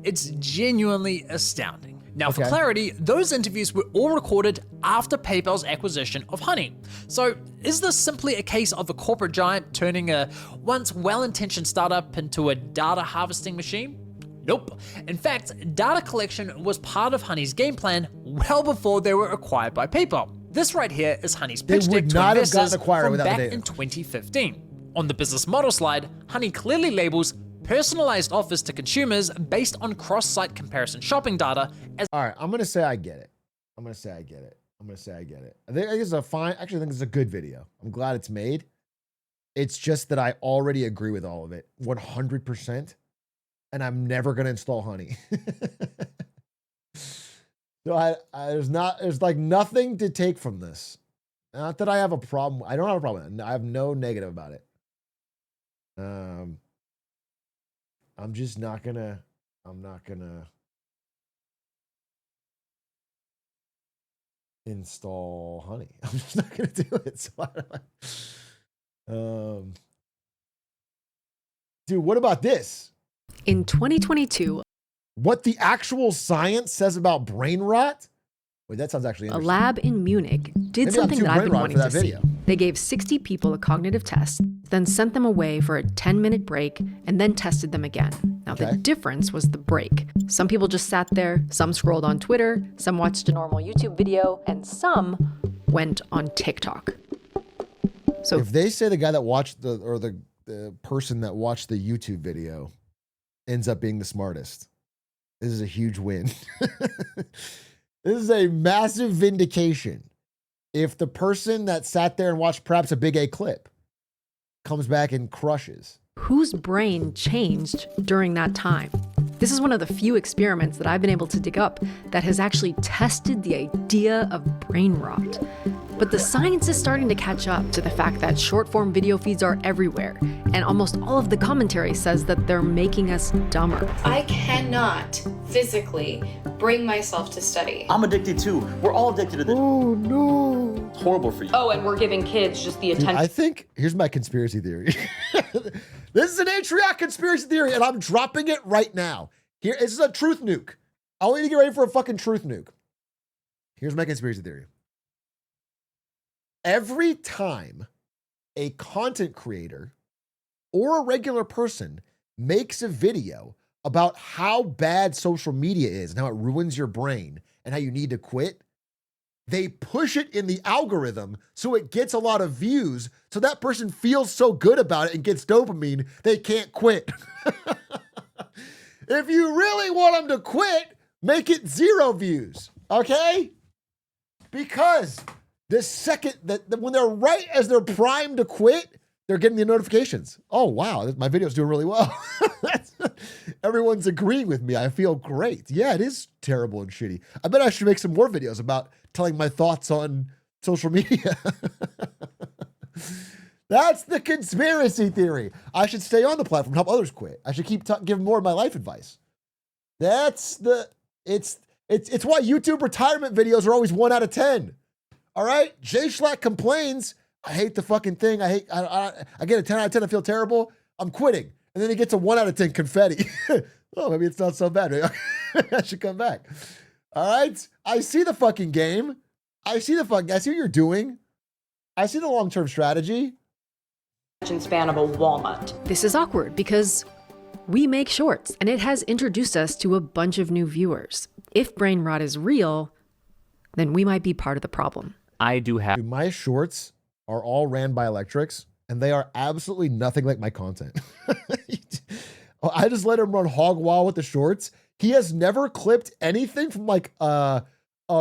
It's genuinely astounding. Now, for clarity, those interviews were all recorded after PayPal's acquisition of Honey. So is this simply a case of a corporate giant turning a once well-intentioned startup into a data harvesting machine? Nope. In fact, data collection was part of Honey's game plan well before they were acquired by PayPal. This right here is Honey's pitch deck to investors from back in 2015. On the business model slide, Honey clearly labels personalized offers to consumers based on cross-site comparison shopping data as— All right, I'm going to say I get it. I think it's a fine, actually I think it's a good video. I'm glad it's made. It's just that I already agree with all of it 100%. And I'm never going to install Honey. So there's like nothing to take from this. Not that I have a problem. I don't have a problem. I have no negative about it. I'm not gonna install Honey. I'm just not gonna do it. So dude, what about this? In 2022, what the actual science says about brain rot? Wait, that sounds actually interesting. A lab in Munich did something that I've been wanting to see. They gave 60 people a cognitive test, then sent them away for a 10-minute break, and then tested them again. Now, the difference was the break. Some people just sat there, some scrolled on Twitter, some watched a normal YouTube video, and some went on TikTok. So if they say the guy that watched the person that watched the YouTube video ends up being the smartest, this is a huge win. This is a massive vindication. If the person that sat there and watched perhaps a Big A clip comes back and crushes. Whose brain changed during that time? This is one of the few experiments that I've been able to dig up that has actually tested the idea of brain rot. But the science is starting to catch up to the fact that short-form video feeds are everywhere, and almost all of the commentary says that they're making us dumber. I cannot physically bring myself to study. I'm addicted too. We're all addicted to this. Oh no. It's horrible for you. Oh, and we're giving kids just the attention. Dude, I think, here's my conspiracy theory. This is an Atrioc conspiracy theory, and I'm dropping it right now. This is a truth nuke. I want you to get ready for a fucking truth nuke. Here's my conspiracy theory. Every time a content creator or a regular person makes a video about how bad social media is and how it ruins your brain and how you need to quit, they push it in the algorithm so it gets a lot of views, so that person feels so good about it and gets dopamine, they can't quit. If you really want them to quit, make it 0 views, okay? Because the second that when they're right as they're primed to quit, they're getting the notifications. Oh, wow, my video's doing really well. Everyone's agreeing with me. I feel great. Yeah, it is terrible and shitty. I bet I should make some more videos about telling my thoughts on social media. That's the conspiracy theory. I should stay on the platform and help others quit. I should keep giving more of my life advice. It's why YouTube retirement videos are always 1 out of 10. All right? Jay Schlatt complains, I hate the fucking thing. I get a 10 out of 10. I feel terrible. I'm quitting. And then he gets a 1 out of 10 confetti. Oh, maybe it's not so bad. Maybe I should come back. All right? I see the fucking game. I see what you're doing. I see the long-term strategy. Span of a walnut. This is awkward because we make shorts, and it has introduced us to a bunch of new viewers. If brain rot is real, then we might be part of the problem. I do have... Dude, my shorts are all ran by electrics, and they are absolutely nothing like my content. I just let him run hog wild with the shorts. He has never clipped anything from like a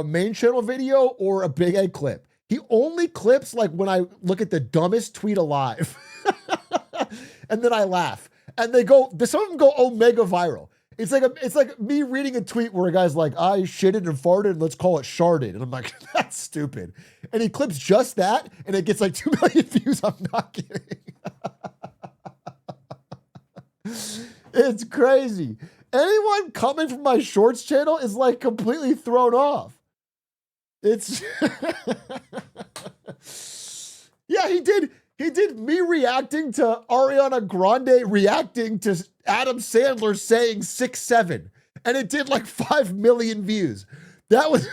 main channel video or a Big Egg clip. He only clips like when I look at the dumbest tweet alive. And then I laugh. And some of them go omega viral. It's like me reading a tweet where a guy's like, I shitted and farted and let's call it sharded. And I'm like, that's stupid. And he clips just that and it gets like 2 million views. I'm not kidding. It's crazy. Anyone coming from my shorts channel is like completely thrown off. It's yeah, he did me reacting to Ariana Grande reacting to Adam Sandler saying 6'7", and it did like 5 million views. That was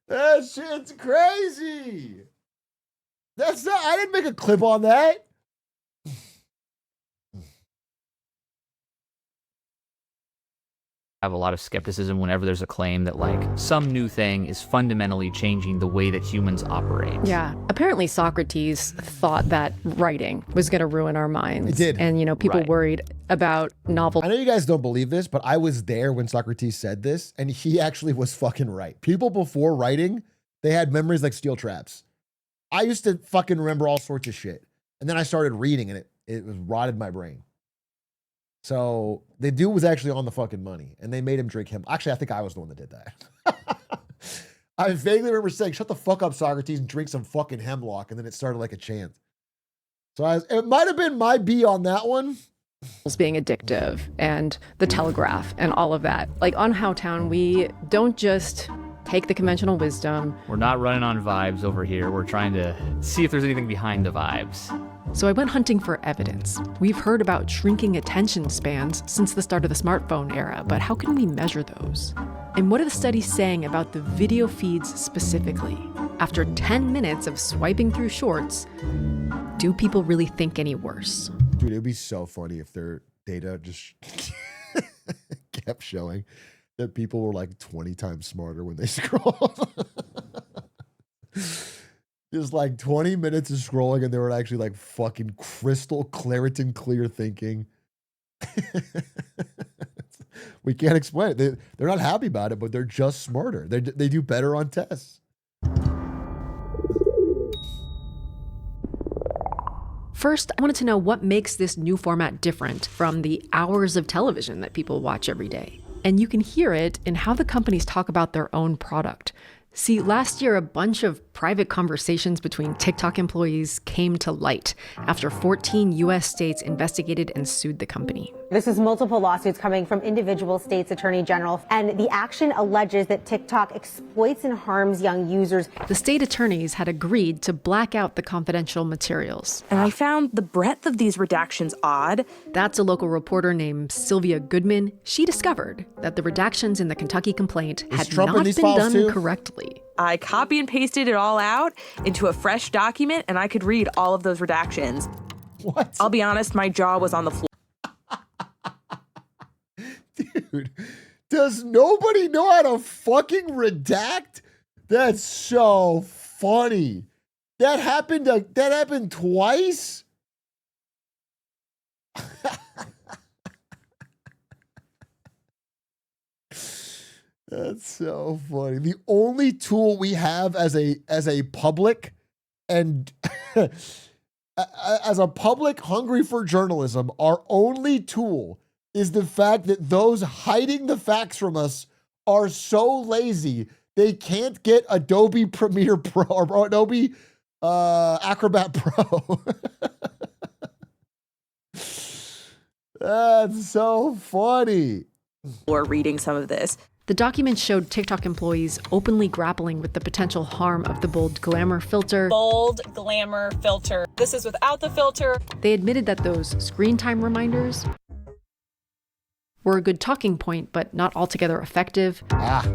that shit's crazy. I didn't make a clip on that. Have a lot of skepticism whenever there's a claim that like some new thing is fundamentally changing the way that humans operate. Yeah. Apparently Socrates thought that writing was going to ruin our minds. It did. And, people worried about novel. I know you guys don't believe this, but I was there when Socrates said this, and he actually was fucking right. People before writing, they had memories like steel traps. I used to fucking remember all sorts of shit. And then I started reading, and it was rotted my brain. So the dude was actually on the fucking money, and they made him drink him. Actually, I think I was the one that did that. I vaguely remember saying, shut the fuck up, Socrates, and drink some fucking hemlock. And then it started like a chant. So it might have been my B on that one. Being addictive and the Telegraph and all of that. Like on Howtown, we don't just take the conventional wisdom. We're not running on vibes over here. We're trying to see if there's anything behind the vibes. So I went hunting for evidence. We've heard about shrinking attention spans since the start of the smartphone era, but how can we measure those? And what are the studies saying about the video feeds specifically? After 10 minutes of swiping through shorts, do people really think any worse? Dude, it'd be so funny if their data just kept showing that people were like 20 times smarter when they scroll. Just like 20 minutes of scrolling and they were actually like fucking crystal Claritin clear thinking. We can't explain it. They're not happy about it, but they're just smarter. They do better on tests. First, I wanted to know what makes this new format different from the hours of television that people watch every day. And you can hear it in how the companies talk about their own product. See, last year, a bunch of private conversations between TikTok employees came to light after 14 US states investigated and sued the company. This is multiple lawsuits coming from individual states' attorney general, and the action alleges that TikTok exploits and harms young users. The state attorneys had agreed to black out the confidential materials. And I found the breadth of these redactions odd. That's a local reporter named Sylvia Goodman. She discovered that the redactions in the Kentucky complaint had not been done correctly. I copy and pasted it all out into a fresh document, and I could read all of those redactions. What? I'll be honest, my jaw was on the floor. Dude, does nobody know how to fucking redact? That's so funny. That happened twice? That's so funny. The only tool we have as a public and as a public hungry for journalism, our only tool is the fact that those hiding the facts from us are so lazy they can't get Adobe Premiere Pro or Adobe Acrobat Pro. That's so funny. Or reading some of this. The document showed TikTok employees openly grappling with the potential harm of the bold glamour filter. Bold glamour filter. This is without the filter. They admitted that those screen time reminders were a good talking point, but not altogether effective.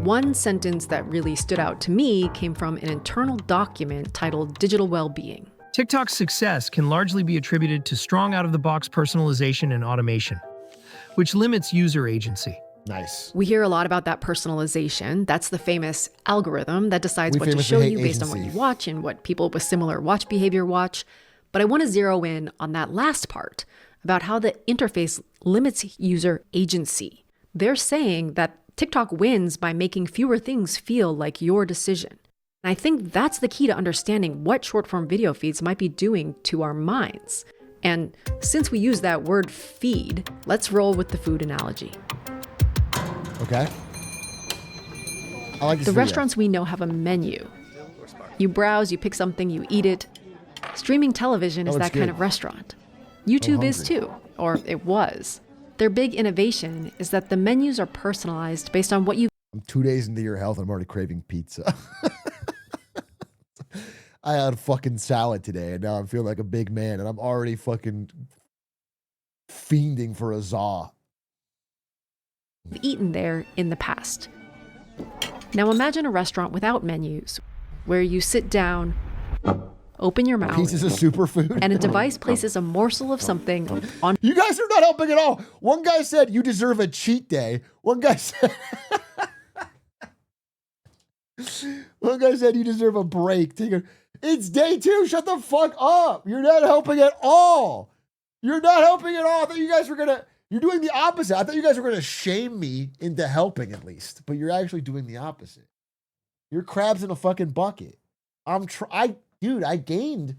One sentence that really stood out to me came from an internal document titled Digital Wellbeing. TikTok's success can largely be attributed to strong out-of-the-box personalization and automation, which limits user agency. Nice. We hear a lot about that personalization. That's the famous algorithm that decides what to show you based on what you watch and what people with similar watch behavior watch. But I want to zero in on that last part about how the interface limits user agency. They're saying that TikTok wins by making fewer things feel like your decision. And I think that's the key to understanding what short-form video feeds might be doing to our minds. And since we use that word feed, let's roll with the food analogy. Okay. I like this The video. restaurants we know have a menu. You browse, you pick something, you eat it. Streaming television is that kind of restaurant. YouTube is too, or it was. Their big innovation is that the menus are personalized based on what you... I'm 2 days into your health and I'm already craving pizza. I had fucking salad today and now I'm feeling like a big man and I'm already fucking fiending for a za. Eaten there in the past. Now imagine a restaurant without menus, where you sit down, open your mouth, pieces of superfood, and a device places a morsel of something on... You guys are not helping at all. One guy said you deserve a cheat day. One guy said you deserve a break. It's day 2. Shut the fuck up. You're not helping at all. You're not helping at all. I thought you guys were gonna... You're doing the opposite. I thought you guys were going to shame me into helping at least, but you're actually doing the opposite. You're crabs in a fucking bucket. Dude, I gained,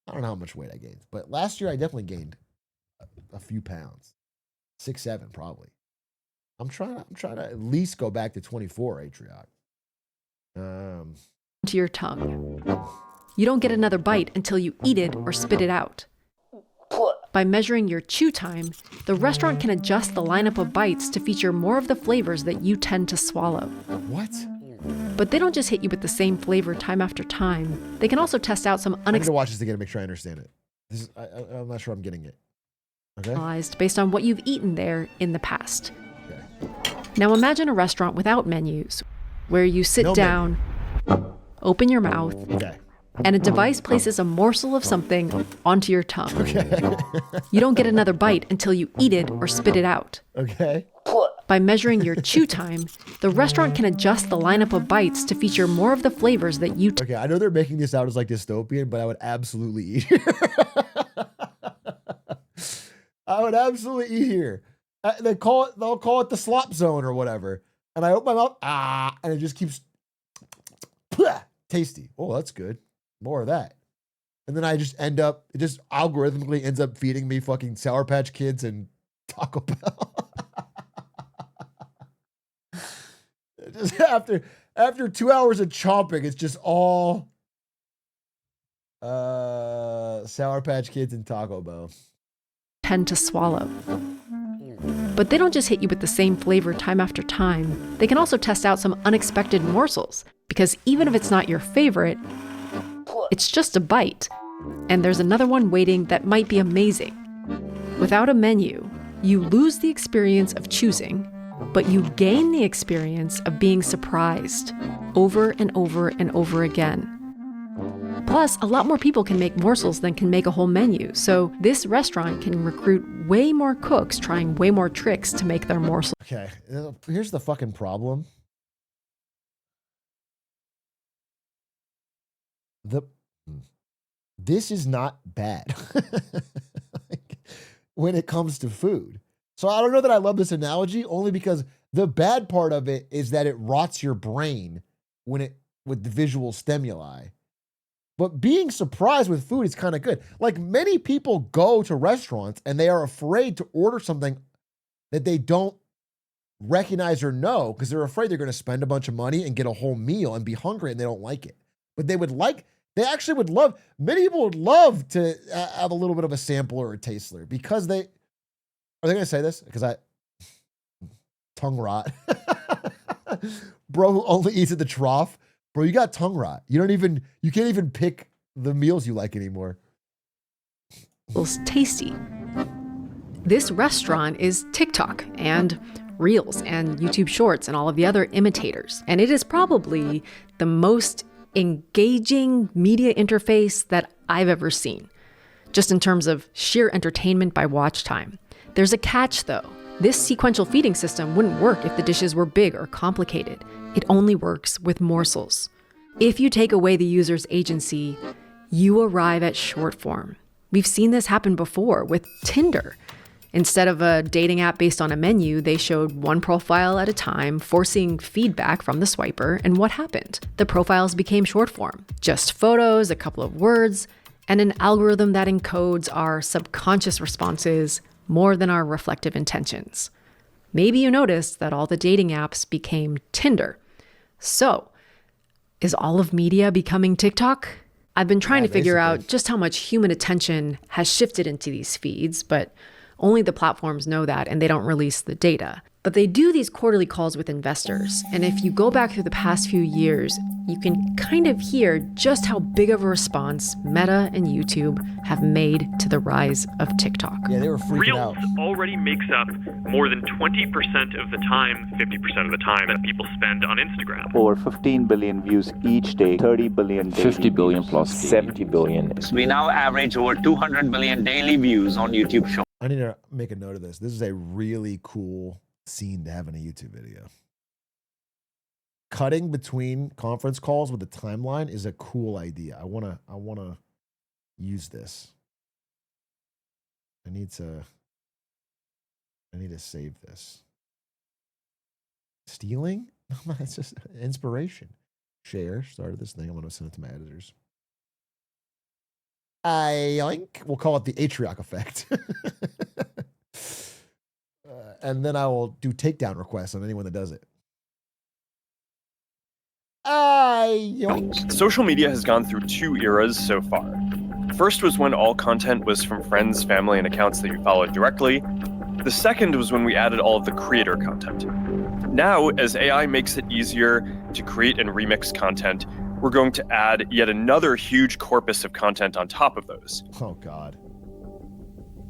I don't know how much weight I gained, but last year I definitely gained a few pounds. 6, 7 probably. I'm trying to at least go back to 24, Atrioc. To your tongue. You don't get another bite until you eat it or spit it out. By measuring your chew time, the restaurant can adjust the lineup of bites to feature more of the flavors that you tend to swallow. What? But they don't just hit you with the same flavor time after time. They can also test out some I need to watch this again to make sure I understand it. I'm not sure I'm getting it. Okay. Based on what you've eaten there in the past. Okay. Now imagine a restaurant without menus, where you sit down, open your mouth, and a device places a morsel of something onto your tongue. Okay. You don't get another bite until you eat it or spit it out. Okay. By measuring your chew time, the restaurant can adjust the lineup of bites to feature more of the flavors that you... Okay, I know they're making this out as like dystopian, but I would absolutely eat here. I would absolutely eat here. They'll call it the slop zone or whatever. And I open my mouth, and it just keeps... Tasty. Oh, that's good. More of that. And then I just it just algorithmically ends up feeding me fucking Sour Patch Kids and Taco Bell. Just after 2 hours of chomping, it's just all Sour Patch Kids and Taco Bell. Tend to swallow. But they don't just hit you with the same flavor time after time. They can also test out some unexpected morsels, because even if it's not your favorite, it's just a bite. And there's another one waiting that might be amazing. Without a menu, you lose the experience of choosing, but you gain the experience of being surprised over and over and over again. Plus, a lot more people can make morsels than can make a whole menu, so this restaurant can recruit way more cooks trying way more tricks to make their morsels. Okay, here's the fucking problem. This is not bad when it comes to food. So I don't know that I love this analogy, only because the bad part of it is that it rots your brain with the visual stimuli. But being surprised with food is kind of good. Like, many people go to restaurants and they are afraid to order something that they don't recognize or know, because they're afraid they're going to spend a bunch of money and get a whole meal and be hungry and they don't like it. But many people would love to have a little bit of a sampler or a taster, because are they going to say this? Because tongue rot. Bro who only eats at the trough. Bro, you got tongue rot. You can't even pick the meals you like anymore. It's tasty. This restaurant is TikTok and Reels and YouTube Shorts and all of the other imitators. And it is probably the most engaging media interface that I've ever seen, just in terms of sheer entertainment by watch time. There's a catch, though. This sequential feeding system wouldn't work if the dishes were big or complicated. It only works with morsels. If you take away the user's agency, you arrive at short form. We've seen this happen before with Tinder. Instead of a dating app based on a menu, they showed one profile at a time, forcing feedback from the swiper, and what happened? The profiles became short form. Just photos, a couple of words, and an algorithm that encodes our subconscious responses more than our reflective intentions. Maybe you noticed that all the dating apps became Tinder. So, is all of media becoming TikTok? I've been trying to figure out just how much human attention has shifted into these feeds, but only the platforms know that, and they don't release the data. But they do these quarterly calls with investors, and if you go back through the past few years, you can kind of hear just how big of a response Meta and YouTube have made to the rise of TikTok. Yeah, they were freaking out. Reels already makes up more than 20% of the time, 50% of the time that people spend on Instagram. Over 15 billion views each day, 30 billion daily 50 billion plus 70 billion. We now average over 200 billion daily views on YouTube Shorts. I need to make a note of this. This is a really cool scene to have in a YouTube video. Cutting between conference calls with the timeline is a cool idea. I wanna use this. I need to save this. Stealing? It's just inspiration. Share. Started this thing. I'm gonna send it to my editors. We'll call it the Atrioc effect. And then I will do takedown requests on anyone that does it. Social media has gone through two eras so far. First was when all content was from friends, family, and accounts that you followed directly. The second was when we added all of the creator content. Now, as AI makes it easier to create and remix content, we're going to add yet another huge corpus of content on top of those. Oh, God.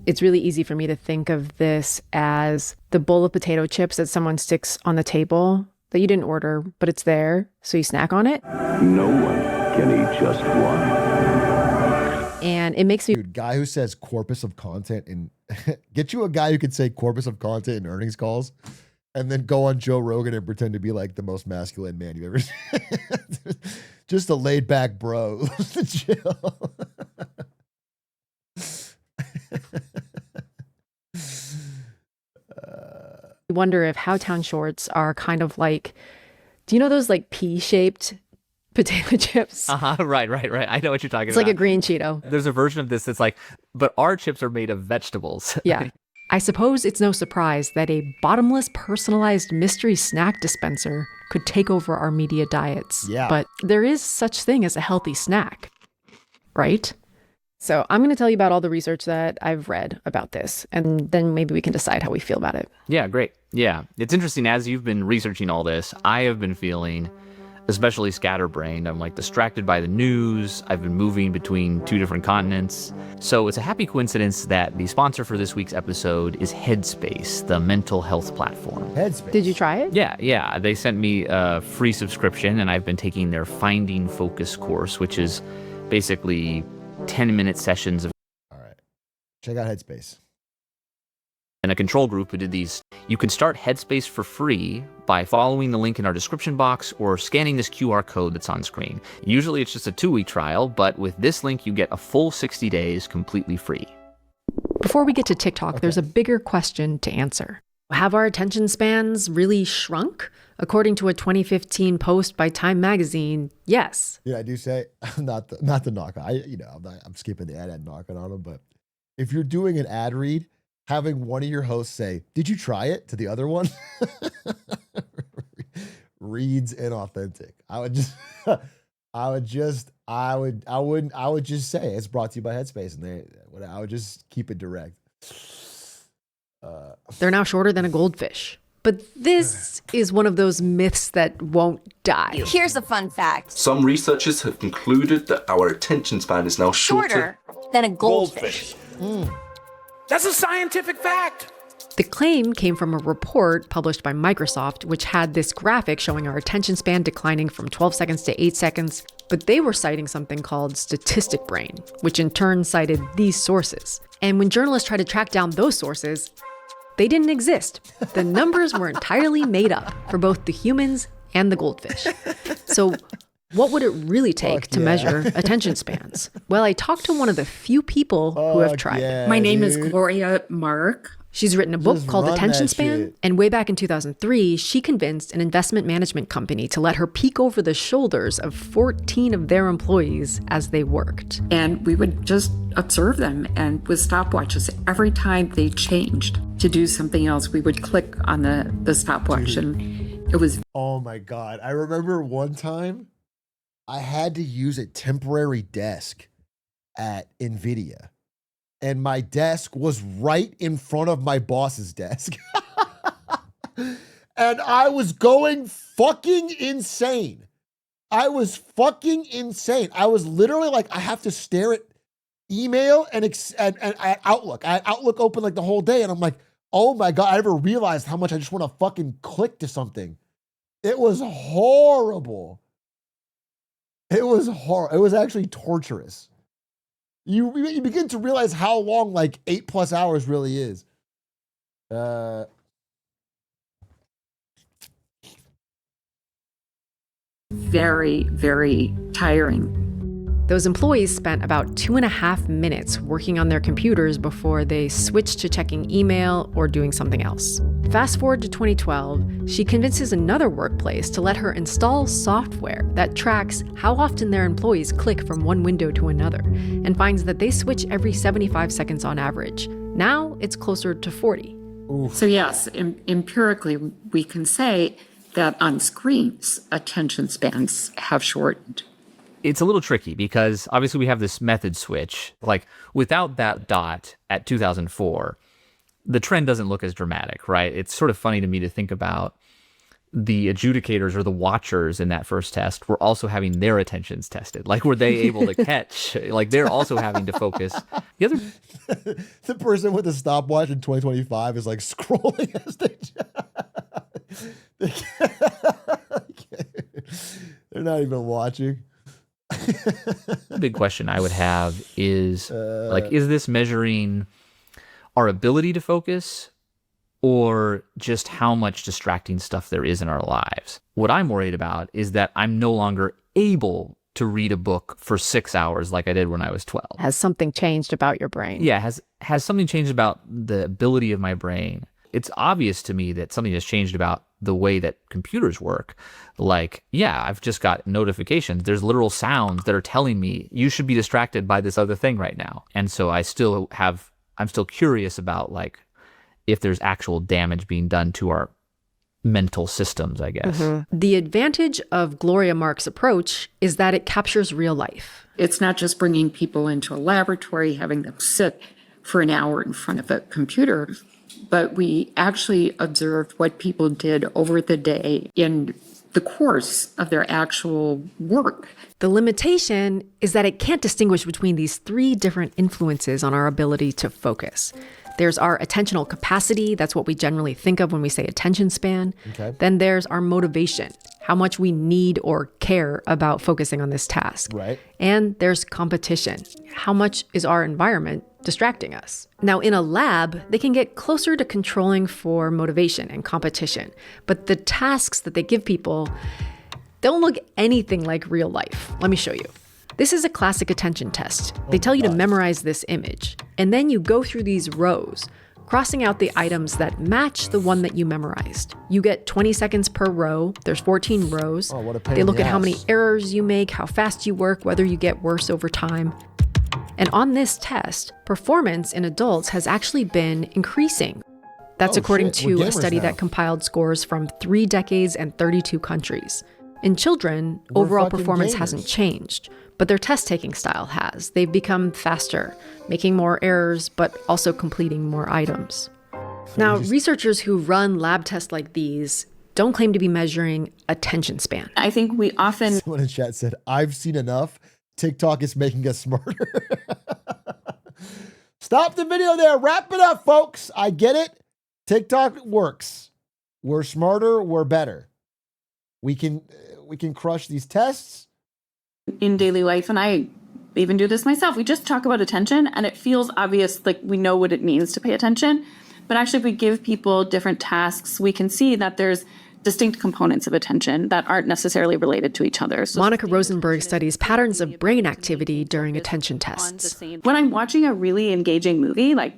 It's really easy for me to think of this as the bowl of potato chips that someone sticks on the table that you didn't order, but it's there, so you snack on it. No one can eat just one. And it makes me... Dude, guy who says corpus of content and get you a guy who can say corpus of content in earnings calls and then go on Joe Rogan and pretend to be like the most masculine man you've ever seen. Just a laid back bro. Chill. I wonder if Howtown Shorts are kind of like, do you know those like pea-shaped potato chips? Right. I know what you're talking about. It's like a green Cheeto. There's a version of this that's like, but our chips are made of vegetables. Yeah. I suppose it's no surprise that a bottomless personalized mystery snack dispenser could take over our media diets. Yeah. But there is such thing as a healthy snack, right? So I'm going to tell you about all the research that I've read about this, and then maybe we can decide how we feel about it. Yeah, great. Yeah, it's interesting. As you've been researching all this, I have been feeling especially scatterbrained. I'm like distracted by the news. I've been moving between 2 different continents. So it's a happy coincidence that the sponsor for this week's episode is Headspace, the mental health platform. Headspace. Did you try it? Yeah. They sent me a free subscription, and I've been taking their Finding Focus course, which is basically 10-minute sessions of. All right. Check out Headspace. And a control group who did these. You can start Headspace for free by following the link in our description box or scanning this QR code that's on screen. Usually it's just a 2-week trial, but with this link you get a full 60 days completely free. Before we get to TikTok, there's a bigger question to answer. Have our attention spans really shrunk? According to a 2015 post by Time magazine, yes. Yeah, I do say, not the knock. I'm skipping the ad knocking on them, but if you're doing an ad read, having one of your hosts say, "Did you try it?" to the other one reads inauthentic. I would just say it's brought to you by Headspace, and I would just keep it direct. They're now shorter than a goldfish. But this is one of those myths that won't die. Here's a fun fact. Some researchers have concluded that our attention span is now shorter than a goldfish. That's a scientific fact. The claim came from a report published by Microsoft, which had this graphic showing our attention span declining from 12 seconds to 8 seconds, but they were citing something called statistic brain, which in turn cited these sources. And when journalists tried to track down those sources, they didn't exist. The numbers were entirely made up for both the humans and the goldfish. So what would it really take to measure attention spans? Well, I talked to one of the few people who have tried it. My name is Gloria Mark. She's written a book called Attention Span, shit. and way back in 2003, she convinced an investment management company to let her peek over the shoulders of 14 of their employees as they worked. And we would just observe them, and with stopwatches, every time they changed to do something else, we would click on the stopwatch, and it was... Oh my God. I remember one time I had to use a temporary desk at NVIDIA. And my desk was right in front of my boss's desk. And I was going fucking insane. I was literally like, I have to stare at email and Outlook. I had Outlook open like the whole day. And I'm like, oh my God, I never realized how much I just want to fucking click to something. It was horrible. It was actually torturous. You begin to realize how long like 8+ hours really is. Very, very tiring. Those employees spent about 2.5 minutes working on their computers before they switched to checking email or doing something else. Fast forward to 2012, she convinces another workplace to let her install software that tracks how often their employees click from one window to another, and finds that they switch every 75 seconds on average. Now it's closer to 40. Oof. So yes, empirically, we can say that on screens, attention spans have shortened. It's a little tricky because obviously we have this method switch. Like without that dot at 2004, the trend doesn't look as dramatic, right? It's sort of funny to me to think about the adjudicators or the watchers in that first test were also having their attentions tested. Like, were they able to catch? Like, they're also having to focus. The person with the stopwatch in 2025 is like scrolling as they're not even watching. The big question I would have is, is this measuring our ability to focus or just how much distracting stuff there is in our lives? What I'm worried about is that I'm no longer able to read a book for 6 hours like I did when I was 12. Has something changed about your brain? Yeah, has something changed about the ability of my brain? It's obvious to me that something has changed about the way that computers work. Like, yeah, I've just got notifications. There's literal sounds that are telling me you should be distracted by this other thing right now. And so I'm still curious about like if there's actual damage being done to our mental systems, I guess. The advantage of Gloria Mark's approach is that it captures real life. It's not just bringing people into a laboratory, having them sit for an hour in front of a computer, but we actually observed what people did over the day in the course of their actual work. The limitation is that it can't distinguish between these three different influences on our ability to focus. There's our attentional capacity. That's what we generally think of when we say attention span. Okay. Then there's our motivation, how much we need or care about focusing on this task. Right. And there's competition. How much is our environment distracting us? Now, in a lab, they can get closer to controlling for motivation and competition. But the tasks that they give people don't look anything like real life. Let me show you. This is a classic attention test. They tell you to memorize this image, and then you go through these rows, crossing out the items that match the one that you memorized. You get 20 seconds per row. There's 14 rows. Oh, what a pain They in look the at how many ass. errors you make, how fast you work, whether you get worse over time. And on this test, performance in adults has actually been increasing. That's according to a study that compiled scores from 3 decades and 32 countries. In children, overall performance hasn't changed, but their test-taking style has. They've become faster, making more errors, but also completing more items. Now, researchers who run lab tests like these don't claim to be measuring attention span. I think we often... Someone in chat said, I've seen enough. TikTok is making us smarter. Stop the video there. Wrap it up, folks. I get it. TikTok works. We're smarter. We're better. We can crush these tests. In daily life, and I even do this myself, we just talk about attention and it feels obvious, like we know what it means to pay attention. But actually, if we give people different tasks, we can see that there's distinct components of attention that aren't necessarily related to each other. So Monica Rosenberg studies patterns of brain activity during attention tests. when I'm watching a really engaging movie, like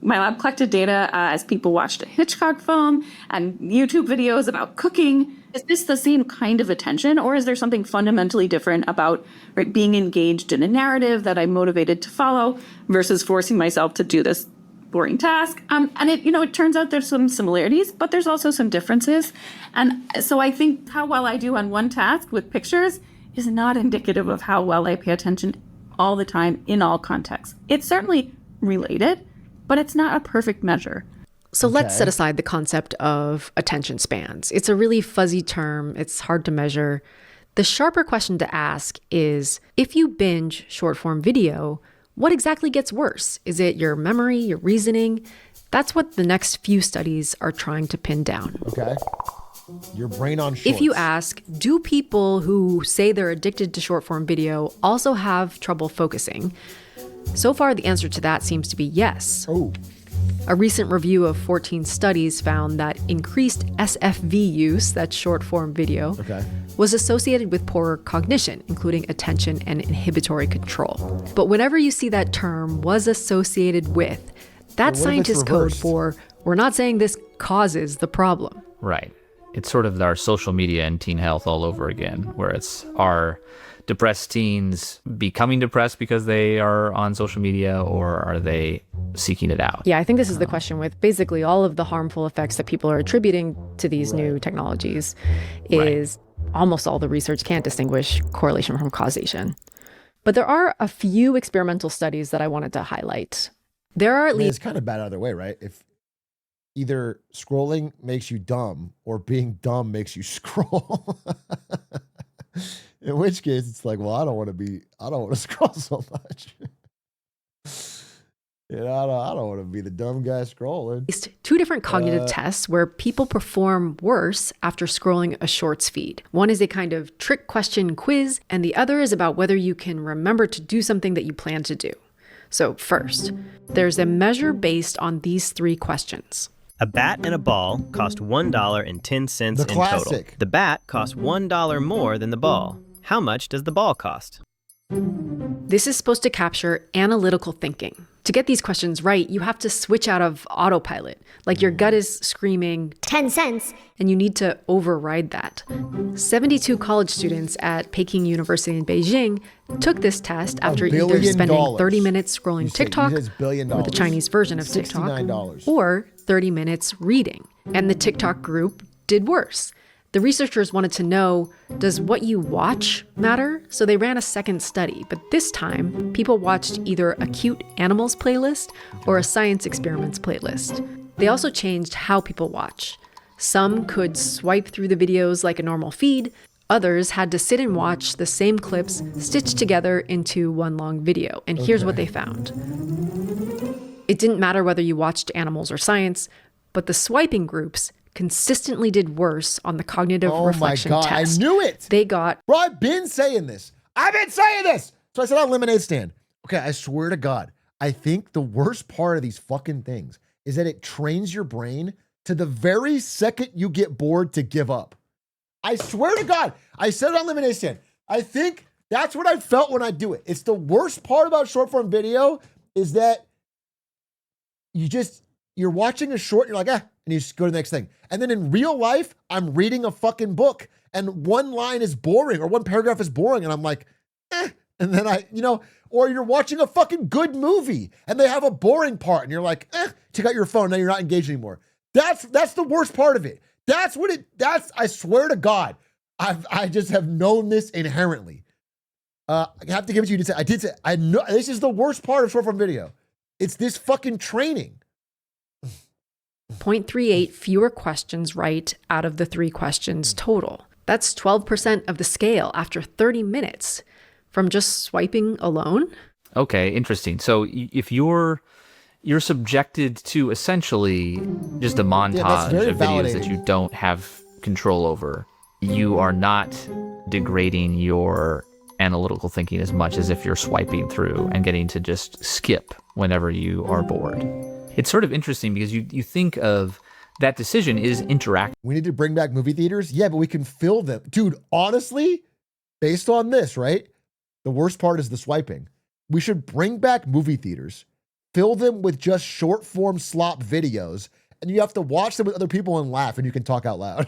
my lab collected data as people watched a Hitchcock film and YouTube videos about cooking. Is this the same kind of attention, or is there something fundamentally different about being engaged in a narrative that I'm motivated to follow versus forcing myself to do this boring task? And it turns out there's some similarities, but there's also some differences. And so I think how well I do on one task with pictures is not indicative of how well I pay attention all the time in all contexts. It's certainly related, but it's not a perfect measure. So let's set aside the concept of attention spans. It's a really fuzzy term. It's hard to measure. The sharper question to ask is, if you binge short form video, what exactly gets worse? Is it your memory, your reasoning? That's what the next few studies are trying to pin down. Okay. Your brain on shorts. If you ask, do people who say they're addicted to short form video also have trouble focusing? So far, the answer to that seems to be yes. Oh. A recent review of 14 studies found that increased SFV use, that's short form video, was associated with poorer cognition, including attention and inhibitory control. But whenever you see that term "was associated with," that's scientist code for we're not saying this causes the problem. Right. It's sort of our social media and teen health all over again, where it's our depressed teens becoming depressed because they are on social media, or are they seeking it out? Yeah, I think this is the question with basically all of the harmful effects that people are attributing to these new technologies is almost all the research can't distinguish correlation from causation. But there are a few experimental studies that I wanted to highlight. There are at least... It's kind of bad either way, right? If either scrolling makes you dumb or being dumb makes you scroll. In which case, it's like, well, I don't want to scroll so much. I don't want to be the dumb guy scrolling. At least 2 different cognitive tests where people perform worse after scrolling a shorts feed. One is a kind of trick question quiz, and the other is about whether you can remember to do something that you plan to do. So first, there's a measure based on these 3 questions. A bat and a ball cost $1.10 in total. The bat cost $1 more than the ball. How much does the ball cost? This is supposed to capture analytical thinking. To get these questions right, you have to switch out of autopilot. Like your gut is screaming, 10 cents, and you need to override that. 72 college students at Peking University in Beijing took this test after either spending 30 minutes scrolling TikTok, or the Chinese version of TikTok, or 30 minutes reading. And the TikTok group did worse. The researchers wanted to know, does what you watch matter? So they ran a second study, but this time, people watched either a cute animals playlist or a science experiments playlist. They also changed how people watch. Some could swipe through the videos like a normal feed. Others had to sit and watch the same clips stitched together into one long video. And here's what they found. It didn't matter whether you watched animals or science, but the swiping groups consistently did worse on the cognitive reflection test. I knew it. They got... Bro, I've been saying this. So I said on Lemonade Stand. Okay, I swear to God, I think the worst part of these fucking things is that it trains your brain to the very second you get bored to give up. I swear to God, I said it on Lemonade Stand. I think that's what I felt when I do it. It's the worst part about short form video is that you're watching a short, you're like, and you just go to the next thing. And then in real life, I'm reading a fucking book and one line is boring or one paragraph is boring. And I'm like, And then or you're watching a fucking good movie and they have a boring part and you're like, take out your phone. Now you're not engaged anymore. That's the worst part of it. I swear to God, I just have known this inherently. I have to give it to you. I know this is the worst part of short form video. It's this fucking training. 0.38 fewer questions right out of the 3 questions total. That's 12% of the scale after 30 minutes from just swiping alone. Okay, interesting. So if you're subjected to essentially just a montage of videos that you don't have control over, you are not degrading your analytical thinking as much as if you're swiping through and getting to just skip whenever you are bored. It's sort of interesting because you think of that decision is interactive. We need to bring back movie theaters? Yeah, but we can fill them. Dude, honestly, based on this, right? The worst part is the swiping. We should bring back movie theaters, fill them with just short form slop videos, and you have to watch them with other people and laugh and you can talk out loud.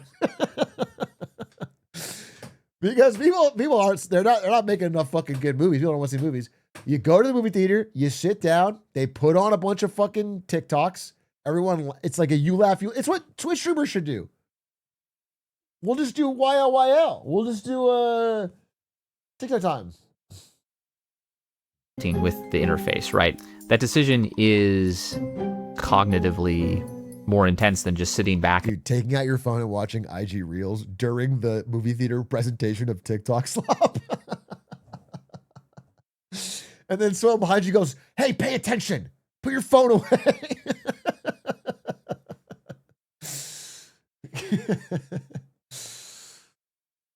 Because people aren't, they're not making enough fucking good movies. People don't want to see movies. You go to the movie theater, you sit down, they put on a bunch of fucking TikToks. Everyone, it's like a you laugh, it's what Twitch streamers should do. We'll just do YLYL. We'll just do TikTok time. With the interface, right? That decision is cognitively more intense than just sitting back. Dude, taking out your phone and watching IG Reels during the movie theater presentation of TikTok slop. And then someone behind you goes, hey, pay attention. Put your phone away.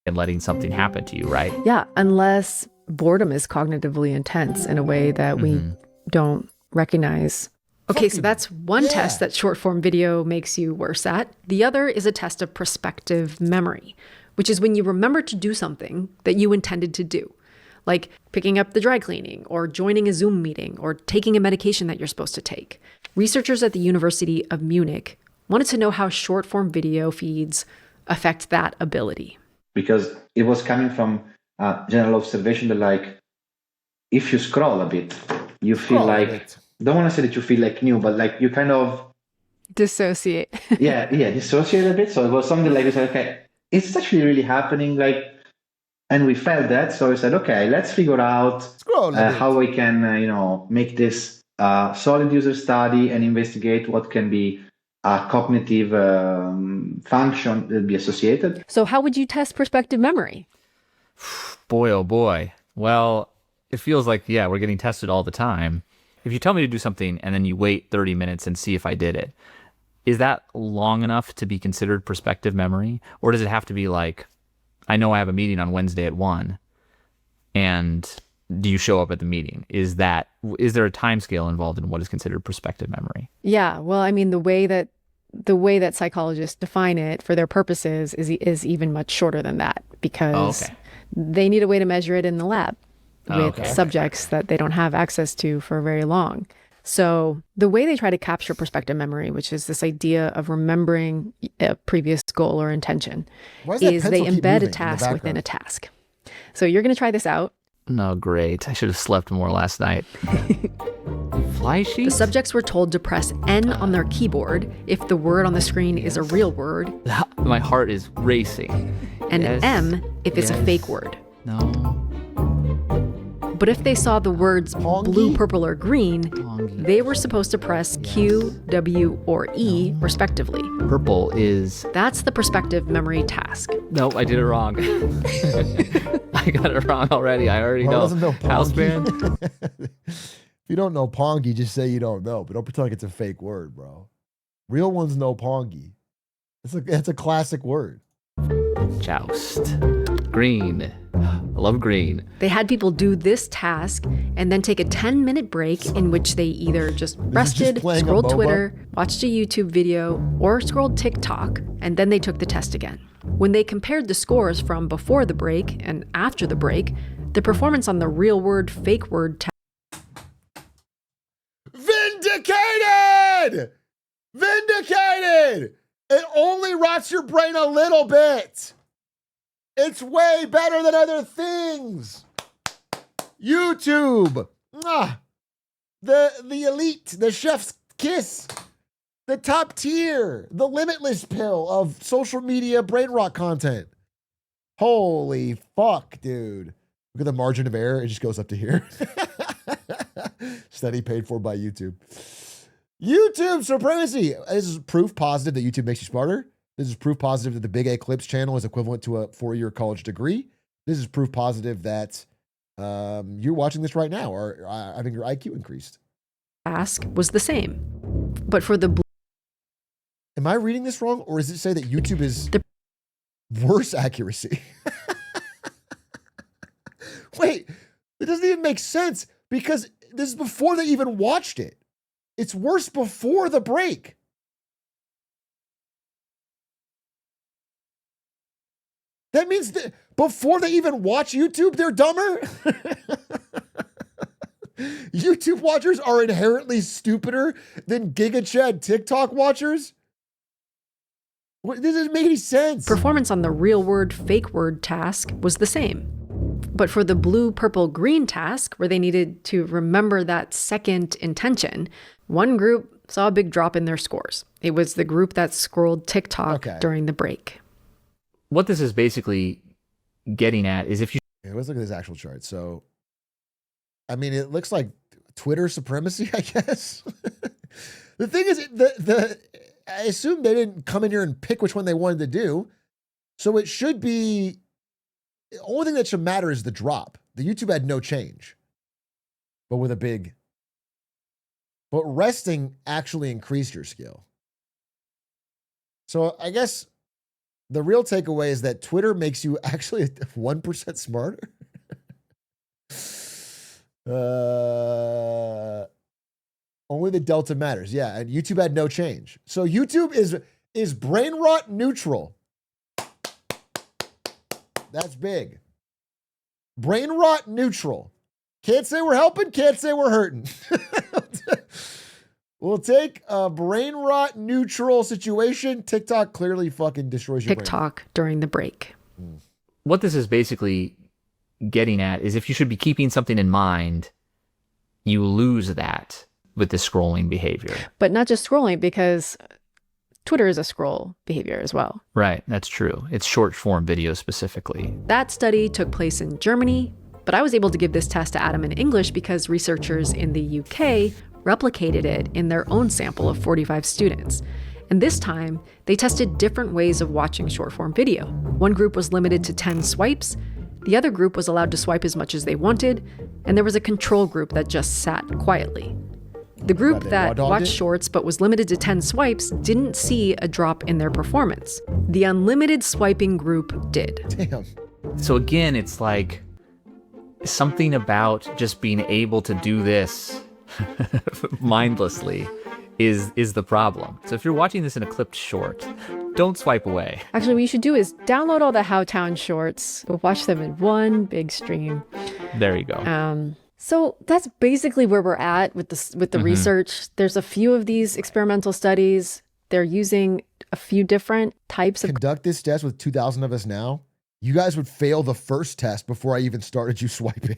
And letting something happen to you, right? Yeah, unless boredom is cognitively intense in a way that we don't recognize. Okay, so that's one test that short form video makes you worse at. The other is a test of prospective memory, which is when you remember to do something that you intended to do, like picking up the dry cleaning or joining a Zoom meeting or taking a medication that you're supposed to take. Researchers at the University of Munich wanted to know how short form video feeds affect that ability. Because it was coming from general observation that, like, if you scroll a bit, you feel like, don't want to say that you feel like new, but like you kind of dissociate. Dissociate a bit. So it was something like we said, okay, it's actually really happening, like, and we felt that. So we said, okay, let's figure out how we can, make this solid user study and investigate what can be a cognitive function that be associated. So how would you test prospective memory? Boy, oh boy. Well, it feels like, we're getting tested all the time. If you tell me to do something and then you wait 30 minutes and see if I did it, is that long enough to be considered prospective memory? Or does it have to be like, I know I have a meeting on Wednesday at 1, and do you show up at the meeting? Is there a time scale involved in what is considered prospective memory? Yeah, well, I mean, the way that psychologists define it for their purposes is even much shorter than that, because they need a way to measure it in the lab with subjects that they don't have access to for very long. So the way they try to capture prospective memory, which is this idea of remembering a previous goal or intention, is they embed a task within a task. So you're going to try this out. No, great. I should have slept more last night. Fly sheet? The subjects were told to press N on their keyboard if the word on the screen is a real word. My heart is racing. And yes. M if it's a fake word. No. But if they saw the words blue, purple, or green, they were supposed to press Q, W, or E, respectively. Purple is... That's the perspective memory task. Nope, I did it wrong. I got it wrong already. I already know. House band. If you don't know Pongi, just say you don't know, but don't pretend like it's a fake word, bro. Real ones know Pongi. It's a classic word. Joust. Green. I love green. They had people do this task and then take a 10-minute break in which they either just rested, scrolled Twitter, watched a YouTube video, or scrolled TikTok, and then they took the test again. When they compared the scores from before the break and after the break, the performance on the real word, fake word test. Vindicated! Vindicated! It only rots your brain a little bit. It's way better than other things. YouTube. The elite, the chef's kiss, the top tier, the limitless pill of social media brain rot content. Holy fuck, dude. Look at the margin of error. It just goes up to here. Study paid for by YouTube. YouTube supremacy. This is proof positive that YouTube makes you smarter. This is proof positive that the Big A Clips channel is equivalent to a 4-year college degree. This is proof positive that you're watching this right now or having your IQ increased. Task was the same. But for the... Am I reading this wrong? Or does it say that YouTube is worse accuracy? Wait, it doesn't even make sense because this is before they even watched it. It's worse before the break. That means that before they even watch YouTube, they're dumber. YouTube watchers are inherently stupider than Giga Chad TikTok watchers. This doesn't make any sense. Performance on the real word, fake word task was the same. But for the blue, purple, green task, where they needed to remember that second intention, one group saw a big drop in their scores. It was the group that scrolled TikTok during the break. What this is basically getting at is if you... Okay, let's look at this actual chart. So, I mean, it looks like Twitter supremacy, I guess. The thing is, I assume they didn't come in here and pick which one they wanted to do. So it should be... The only thing that should matter is the drop. The YouTube had no change. But with a big... But resting actually increased your skill. So I guess... The real takeaway is that Twitter makes you actually 1% smarter. Only the delta matters. Yeah, and YouTube had no change. So YouTube is brain rot neutral. That's big. Brain rot neutral. Can't say we're helping, can't say we're hurting. We'll take a brain rot neutral situation. TikTok clearly fucking destroys your TikTok during the break. What this is basically getting at is if you should be keeping something in mind, you lose that with the scrolling behavior. But not just scrolling, because Twitter is a scroll behavior as well. Right, that's true. It's short form video specifically. That study took place in Germany, but I was able to give this test to Adam in English because researchers in the UK replicated it in their own sample of 45 students. And this time, they tested different ways of watching short-form video. One group was limited to 10 swipes, the other group was allowed to swipe as much as they wanted, and there was a control group that just sat quietly. The group that watched shorts but was limited to 10 swipes didn't see a drop in their performance. The unlimited swiping group did. Damn. So again, it's like something about just being able to do this mindlessly is the problem. So if you're watching this in a clipped short, don't swipe away. Actually, what you should do is download all the Howtown shorts. We'll watch them in one big stream. There you go. So that's basically where we're at with the research. There's a few of these experimental studies. They're using a few different types of... Conduct this test with 2,000 of us now. You guys would fail the first test before I even started you swiping.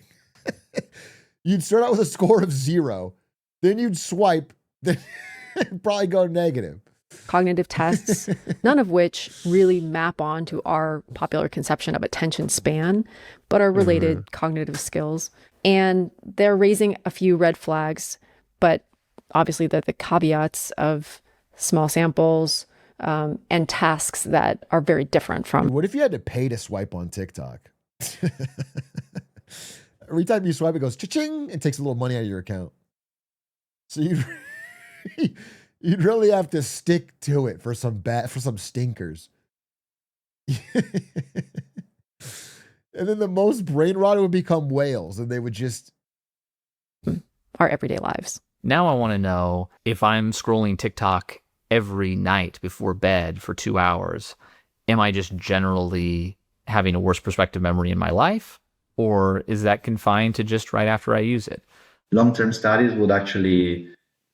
You'd start out with a score of 0. Then you'd swipe. Then it'd probably go negative. Cognitive tests, none of which really map on to our popular conception of attention span, but are related cognitive skills. And they're raising a few red flags, but obviously the caveats of small samples and tasks that are very different from. What if you had to pay to swipe on TikTok? Every time you swipe, it goes cha-ching and takes a little money out of your account. So you'd really have to stick to it for some stinkers. And then the most brain rotted would become whales, and they would just our everyday lives. Now I want to know if I'm scrolling TikTok every night before bed for 2 hours, am I just generally having a worse perspective memory in my life? Or is that confined to just right after I use it? Long-term studies would actually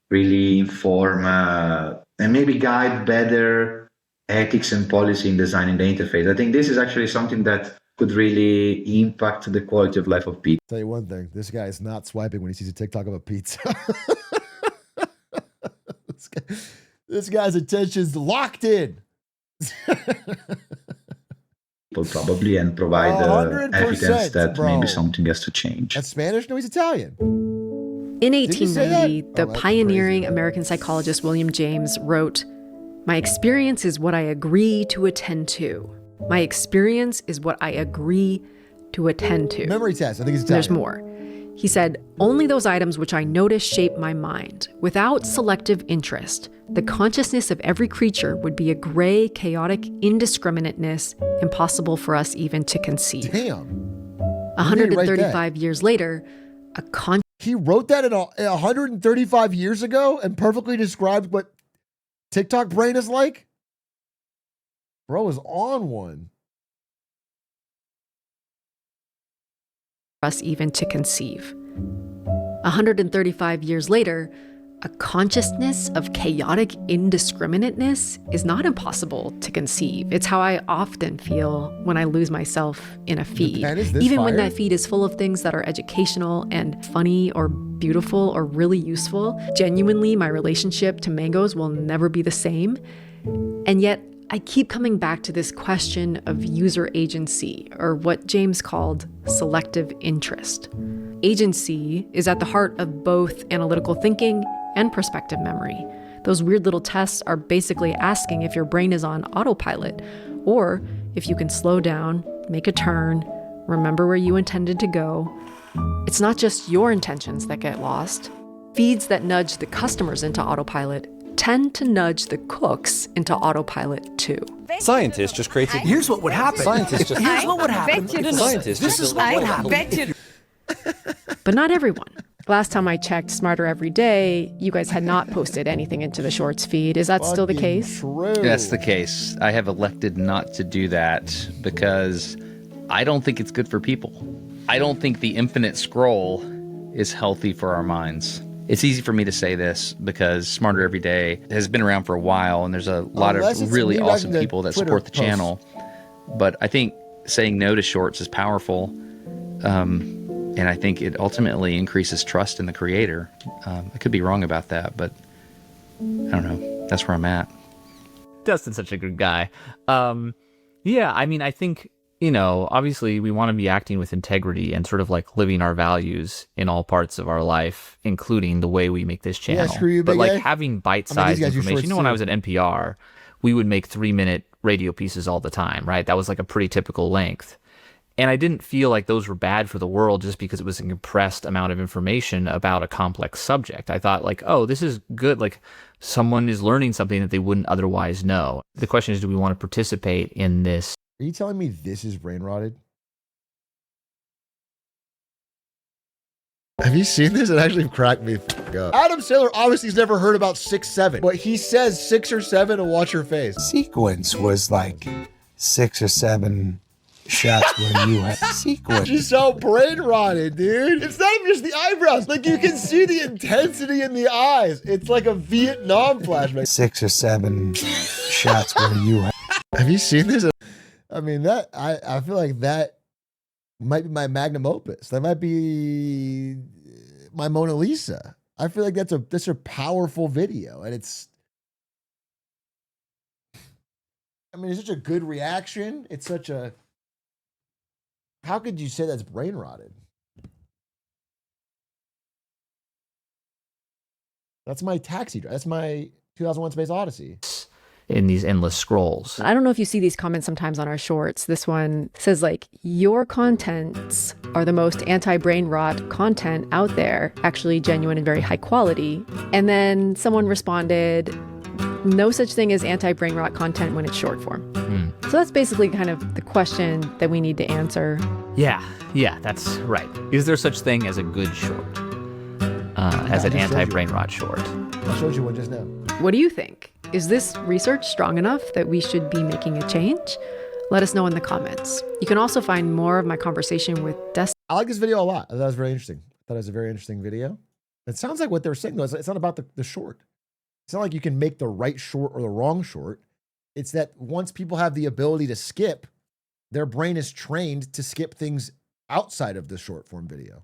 really inform and maybe guide better ethics and policy in designing the interface. I think this is actually something that could really impact the quality of life of people. Tell you one thing, this guy is not swiping when he sees a TikTok of a pizza. This guy's attention's locked in. Probably, and provide evidence that maybe something has to change. That's Spanish? No, he's Italian. In 1890, the pioneering American psychologist William James wrote, "My experience is what I agree to attend to. My experience is what I agree to attend to." Memory test. I think it's Italian. There's more. He said, "Only those items which I notice shape my mind. Without selective interest, the consciousness of every creature would be a gray, chaotic indiscriminateness impossible for us even to conceive." Damn. 135 years later, he wrote that 135 years ago and perfectly described what TikTok brain is like? Bro is on one. Us even to conceive. 135 years later, a consciousness of chaotic indiscriminateness is not impossible to conceive. It's how I often feel when I lose myself in a feed. Even when that feed is full of things that are educational and funny or beautiful or really useful, genuinely my relationship to mangoes will never be the same. And yet, I keep coming back to this question of user agency, or what James called selective interest. Agency is at the heart of both analytical thinking and perspective memory. Those weird little tests are basically asking if your brain is on autopilot, or if you can slow down, make a turn, remember where you intended to go. It's not just your intentions that get lost. Feeds that nudge the customers into autopilot tend to nudge the cooks into autopilot too. Scientists just created. Here's what would happen. Scientists just. Here's what would happen. Scientists. This is what would happen. But not everyone. Last time I checked Smarter Every Day, you guys had not posted anything into the Shorts feed. Is that still the case? True. That's the case. I have elected not to do that because I don't think it's good for people. I don't think the infinite scroll is healthy for our minds. It's easy for me to say this because Smarter Every Day has been around for a while and there's a lot of really awesome people that support the channel. But I think saying no to Shorts is powerful. And I think it ultimately increases trust in the creator. I could be wrong about that, but I don't know. That's where I'm at. Dustin's such a good guy. Yeah, I mean, I think, you know, obviously we want to be acting with integrity and sort of like living our values in all parts of our life, including the way we make this channel. Yeah, screw you, but big like A. having bite-sized information. You know, when I was at NPR, we would make 3-minute radio pieces all the time, right? That was like a pretty typical length. And I didn't feel like those were bad for the world just because it was a compressed amount of information about a complex subject. I thought like, oh, this is good. Like someone is learning something that they wouldn't otherwise know. The question is, do we want to participate in this? Are you telling me this is brain rotted? Have you seen this? It actually cracked me up. Adam Sandler obviously has never heard about 6'7", but he says 6 or 7 and watch your face. Sequence was like 6 or 7 shots where you had sequence. She's so brain rotted, dude. It's not even just the eyebrows. Like you can see the intensity in the eyes. It's like a Vietnam flashback. 6 or 7 shots where you had. Have you seen this? I mean, that I feel like that Might be my magnum opus. That might be my Mona Lisa. I feel like that's a powerful video, and it's such a good reaction. It's such a, how could you say that's brain rotted? That's my taxi driver. That's my 2001 Space Odyssey. In these endless scrolls. I don't know if you see these comments sometimes on our shorts. This one says like, your contents are the most anti-brain rot content out there, actually genuine and very high quality. And then someone responded, no such thing as anti-brain rot content when it's short form. So that's basically kind of the question that we need to answer. Yeah, that's right. Is there such thing as a good short? As an anti-brain rot short? I showed you one just now. What do you think? Is this research strong enough that we should be making a change? Let us know in the comments. You can also find more of my conversation with I like this video a lot. I thought it was very interesting. I thought it was a very interesting video. It sounds like what they're saying, though, it's not about the short. It's not like you can make the right short or the wrong short. It's that once people have the ability to skip, their brain is trained to skip things outside of the short form video.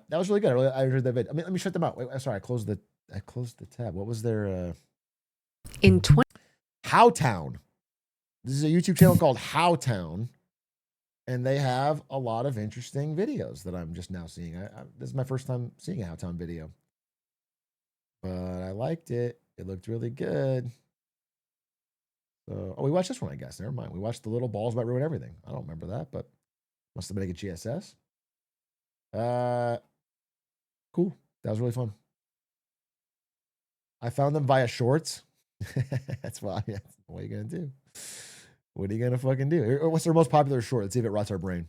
That was really good. I enjoyed that video. Let me shut them out. Wait, sorry, I closed the tab. What was their in Howtown? This is a YouTube channel called Howtown, and they have a lot of interesting videos that I'm just now seeing. This is my first time seeing a Howtown video, but I liked it. It looked really good. So, we watched this one, I guess. Never mind. We watched The Little Balls Might Ruin Everything. I don't remember that, but must have been like a GSS. Cool. That was really fun. I found them via shorts. That's what are you going to do? What are you going to fucking do? What's their most popular short? Let's see if it rots our brain.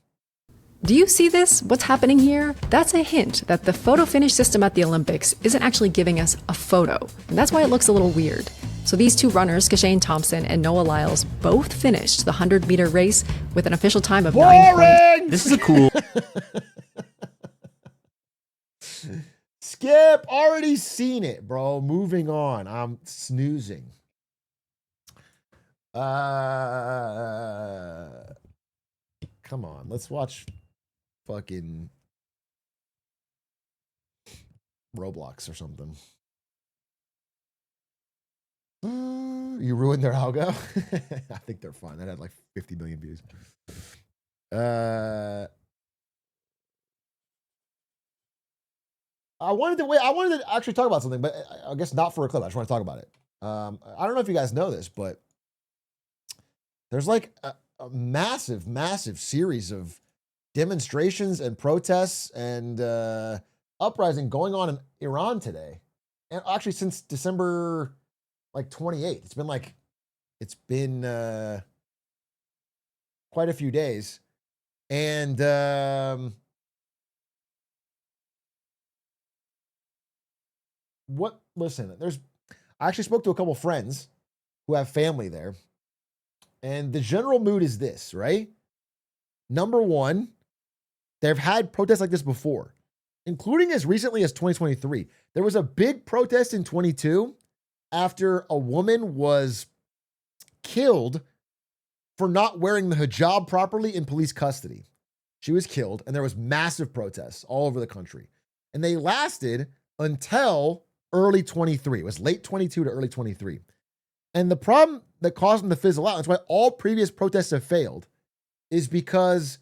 Do you see this? What's happening here? That's a hint that the photo finish system at the Olympics isn't actually giving us a photo. And that's why it looks a little weird. So these two runners, Kashane Thompson and Noah Lyles, both finished the 100-meter race with an official time of 9 points. This is a cool... Skip, already seen it, bro. Moving on. I'm snoozing. Come on, let's watch fucking Roblox or something. You ruined their algo. I think they're fine. That had like 50 million views. I wanted to actually talk about something, but I guess not for a clip. I just want to talk about it. I don't know if you guys know this, but there's like a massive, massive series of demonstrations and protests and uprising going on in Iran today. And actually since December like 28th. It's been quite a few days. And listen, I actually spoke to a couple friends who have family there. And the general mood is this, right? Number one, they've had protests like this before, including as recently as 2023. There was a big protest in 22 after a woman was killed for not wearing the hijab properly in police custody. She was killed, and there was massive protests all over the country. And they lasted until early 23. It was late 22 to early 23. And the problem that caused them to fizzle out, that's why all previous protests have failed, is because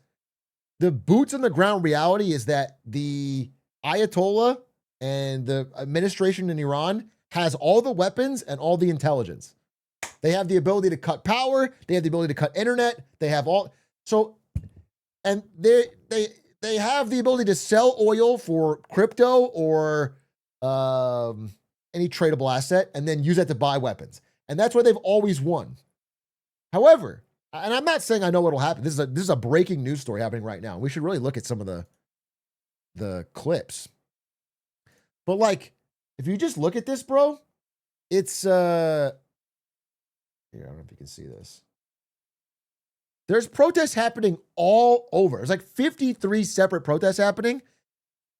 the boots on the ground reality is that the Ayatollah and the administration in Iran has all the weapons and all the intelligence. They have the ability to cut power. They have the ability to cut internet. They have all, so, and they have the ability to sell oil for crypto or any tradable asset and then use that to buy weapons. And that's why they've always won. However, and I'm not saying I know what'll happen. This is a breaking news story happening right now. We should really look at some of the clips. But like, if you just look at this, bro, it's here, I don't know if you can see this. There's protests happening all over. There's like 53 separate protests happening,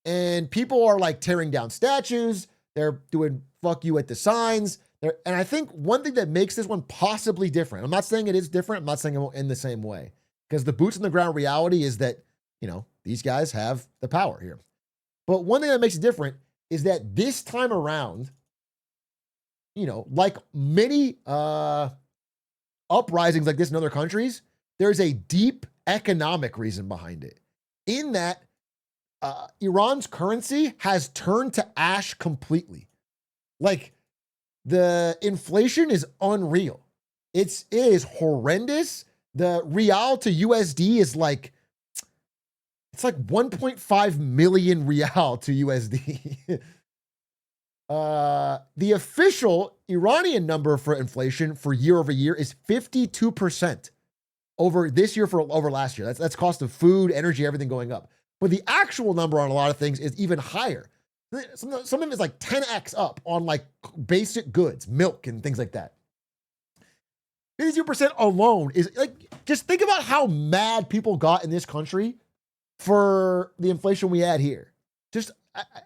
and people are like tearing down statues. They're doing fuck you at the signs. And I think one thing that makes this one possibly different, I'm not saying it is different, I'm not saying it won't end the same way, because the boots on the ground reality is that, these guys have the power here. But one thing that makes it different is that this time around, like many uprisings like this in other countries, there's a deep economic reason behind it. In that, Iran's currency has turned to ash completely. Like, the inflation is unreal. It is horrendous. The rial to USD is like, it's like 1.5 million rial to USD. The official Iranian number for inflation for year over year is 52% over this year over last year. That's cost of food, energy, everything going up. But the actual number on a lot of things is even higher. Some of them is like 10x up on like basic goods, milk and things like that. 52% alone is like, just think about how mad people got in this country for the inflation we had here. Just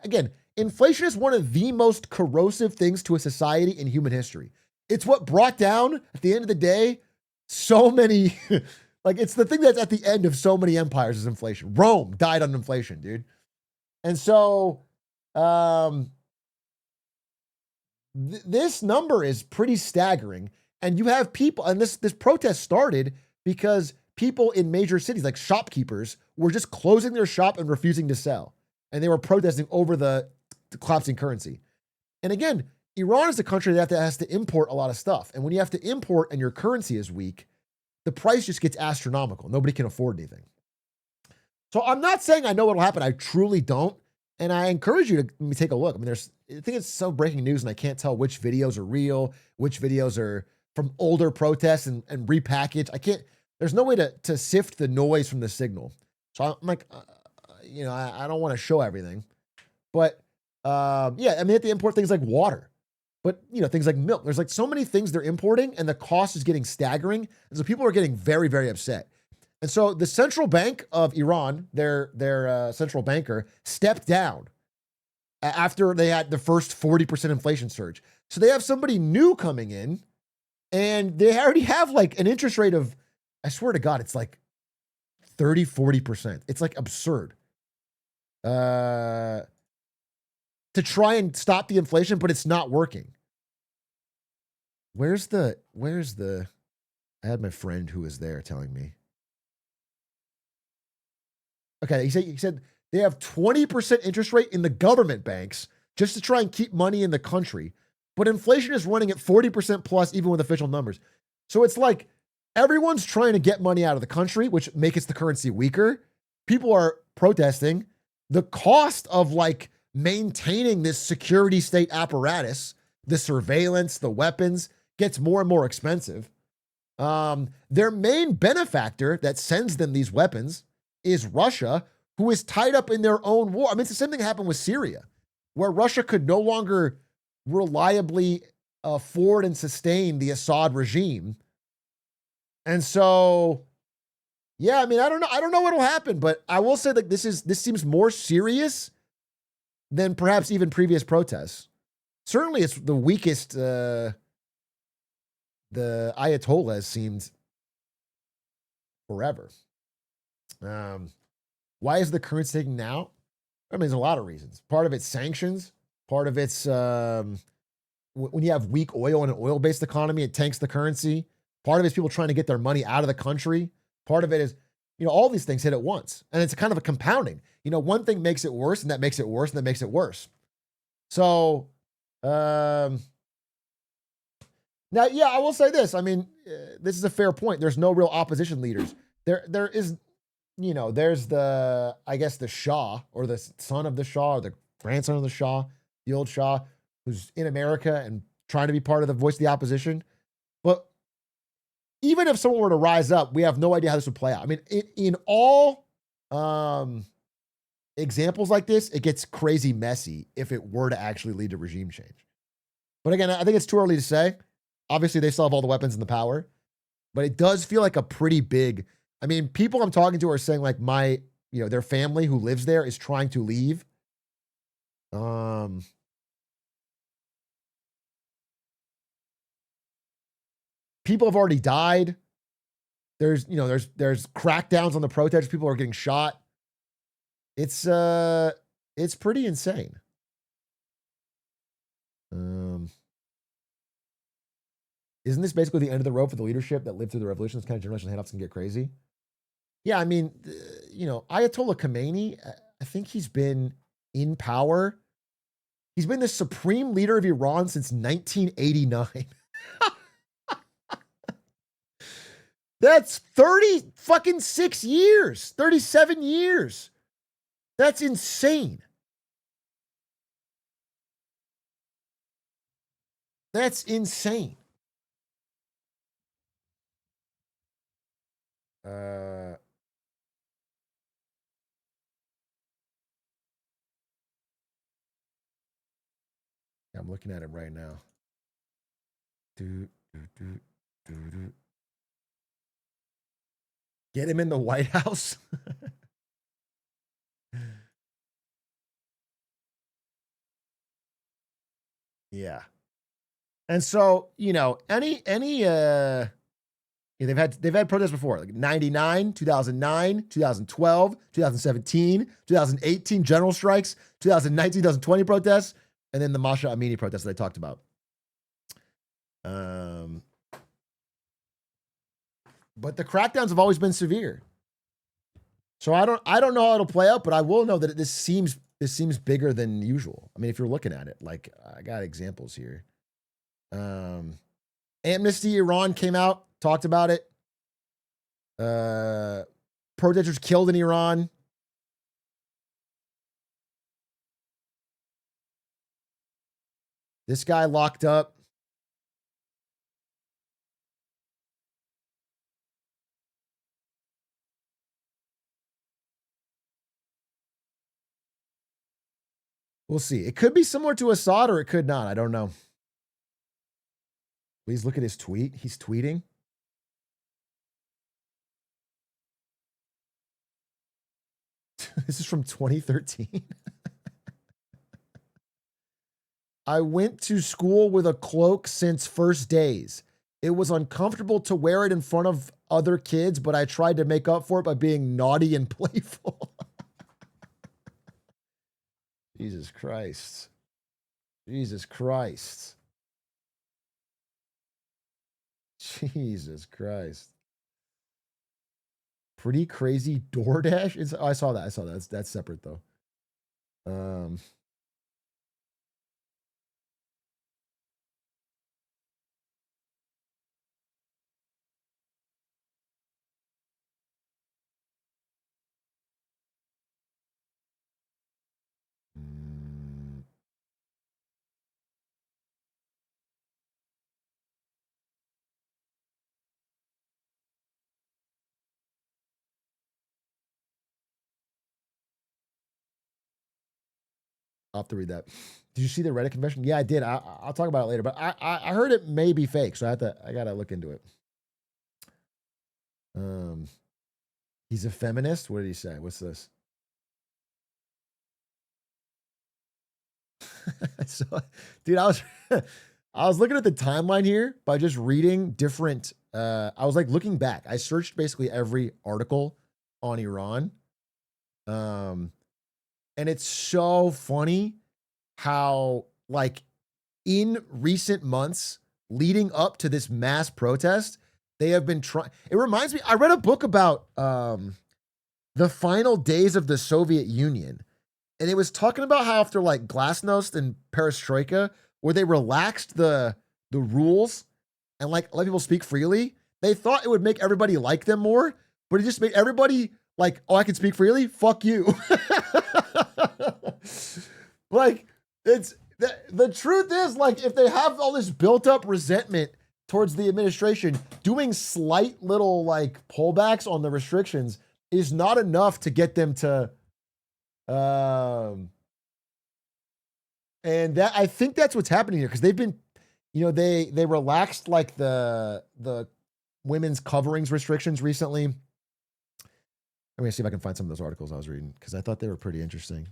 again, inflation is one of the most corrosive things to a society in human history. It's what brought down, at the end of the day, so many, like it's the thing that's at the end of so many empires is inflation. Rome died on inflation, dude. And so, this number is pretty staggering. And you have people, and this protest started because people in major cities, like shopkeepers, were just closing their shop and refusing to sell. And they were protesting over the collapsing currency. And again, Iran is a country that has to import a lot of stuff. And when you have to import and your currency is weak, the price just gets astronomical. Nobody can afford anything. So I'm not saying I know what will happen. I truly don't. And I encourage you to take a look. I mean, I think it's so breaking news and I can't tell which videos are real, which videos are from older protests and repackaged. There's no way to sift the noise from the signal. So I'm like, I don't want to show everything. But yeah, I mean, they have to import things like water, but things like milk. There's like so many things they're importing and the cost is getting staggering. And so people are getting very, very upset. And so the central bank of Iran, their central banker, stepped down after they had the first 40% inflation surge. So they have somebody new coming in and they already have like an interest rate of, I swear to God, it's like 30, 40%. It's like absurd. To try and stop the inflation, but it's not working. Where's the, I had my friend who was there telling me. Okay, he said they have 20% interest rate in the government banks just to try and keep money in the country. But inflation is running at 40% plus even with official numbers. So it's like everyone's trying to get money out of the country, which makes the currency weaker. People are protesting. The cost of like maintaining this security state apparatus, the surveillance, the weapons gets more and more expensive. Their main benefactor that sends them these weapons is Russia, who is tied up in their own war. I mean, it's the same thing happened with Syria, where Russia could no longer reliably afford and sustain the Assad regime. And so, yeah, I mean, I don't know what'll happen, but I will say that this seems more serious than perhaps even previous protests. Certainly it's the weakest the Ayatollahs seemed forever. Why is the currency taking now? I mean, there's a lot of reasons. Part of it's sanctions. Part of it's when you have weak oil in an oil-based economy, it tanks the currency. Part of it's people trying to get their money out of the country. Part of it is, all these things hit at once. And it's kind of a compounding. One thing makes it worse, and that makes it worse, and that makes it worse. So, now, yeah, I will say this. I mean, this is a fair point. There's no real opposition leaders. There is, there's the Shah, or the son of the Shah, or the grandson of the Shah, the old Shah, who's in America and trying to be part of the voice of the opposition. But even if someone were to rise up, we have no idea how this would play out. I mean, in all examples like this, it gets crazy messy if it were to actually lead to regime change. But again, I think it's too early to say. Obviously, they still have all the weapons and the power, but it does feel like a pretty big. I mean, people I'm talking to are saying like their family who lives there is trying to leave. people have already died. There's crackdowns on the protesters. People are getting shot. It's pretty insane. Isn't this basically the end of the road for the leadership that lived through the revolution? This kind of generational handoffs can get crazy. Yeah, I mean, Ayatollah Khomeini, I think he's been in power. He's been the supreme leader of Iran since 1989. That's 30 fucking 6 years, 37 years. That's insane. That's insane. I'm looking at it right now. Get him in the White House. Yeah. And so, they've had protests before, like 99, 2009, 2012, 2017, 2018 general strikes, 2019, 2020 protests, and then the Masha Amini protests that I talked about. But the crackdowns have always been severe. So I don't know how it'll play out, but I will know that this seems bigger than usual. I mean, if you're looking at it, like I got examples here. Amnesty Iran came out, talked about it. Protesters killed in Iran. This guy locked up. We'll see. It could be similar to Assad or it could not. I don't know. Please look at his tweet. He's tweeting. This is from 2013. I went to school with a cloak since first days. It was uncomfortable to wear it in front of other kids, but I tried to make up for it by being naughty and playful. Jesus Christ. Jesus Christ. Jesus Christ. Pretty crazy DoorDash. I saw that. That's separate though. I'll have to read that. Did you see the Reddit convention? Yeah, I did. I'll talk about it later, but I heard it may be fake, so I gotta look into it. He's a feminist. What did he say? What's this? So, dude, I was looking at the timeline here by just reading different. I was like looking back. I searched basically every article on Iran. And it's so funny how, like, in recent months leading up to this mass protest, they have been trying. It reminds me, I read a book about the final days of the Soviet Union. And it was talking about how after like Glasnost and Perestroika, where they relaxed the rules and like let people speak freely, they thought it would make everybody like them more, but it just made everybody like, oh, I can speak freely? Fuck you. Like, it's the truth is, like, if they have all this built up resentment towards the administration, doing slight little like pullbacks on the restrictions is not enough to get them to and that, I think that's what's happening here, because they've been, they relaxed like the women's coverings restrictions recently. I'm gonna see if I can find some of those articles I was reading, because I thought they were pretty interesting.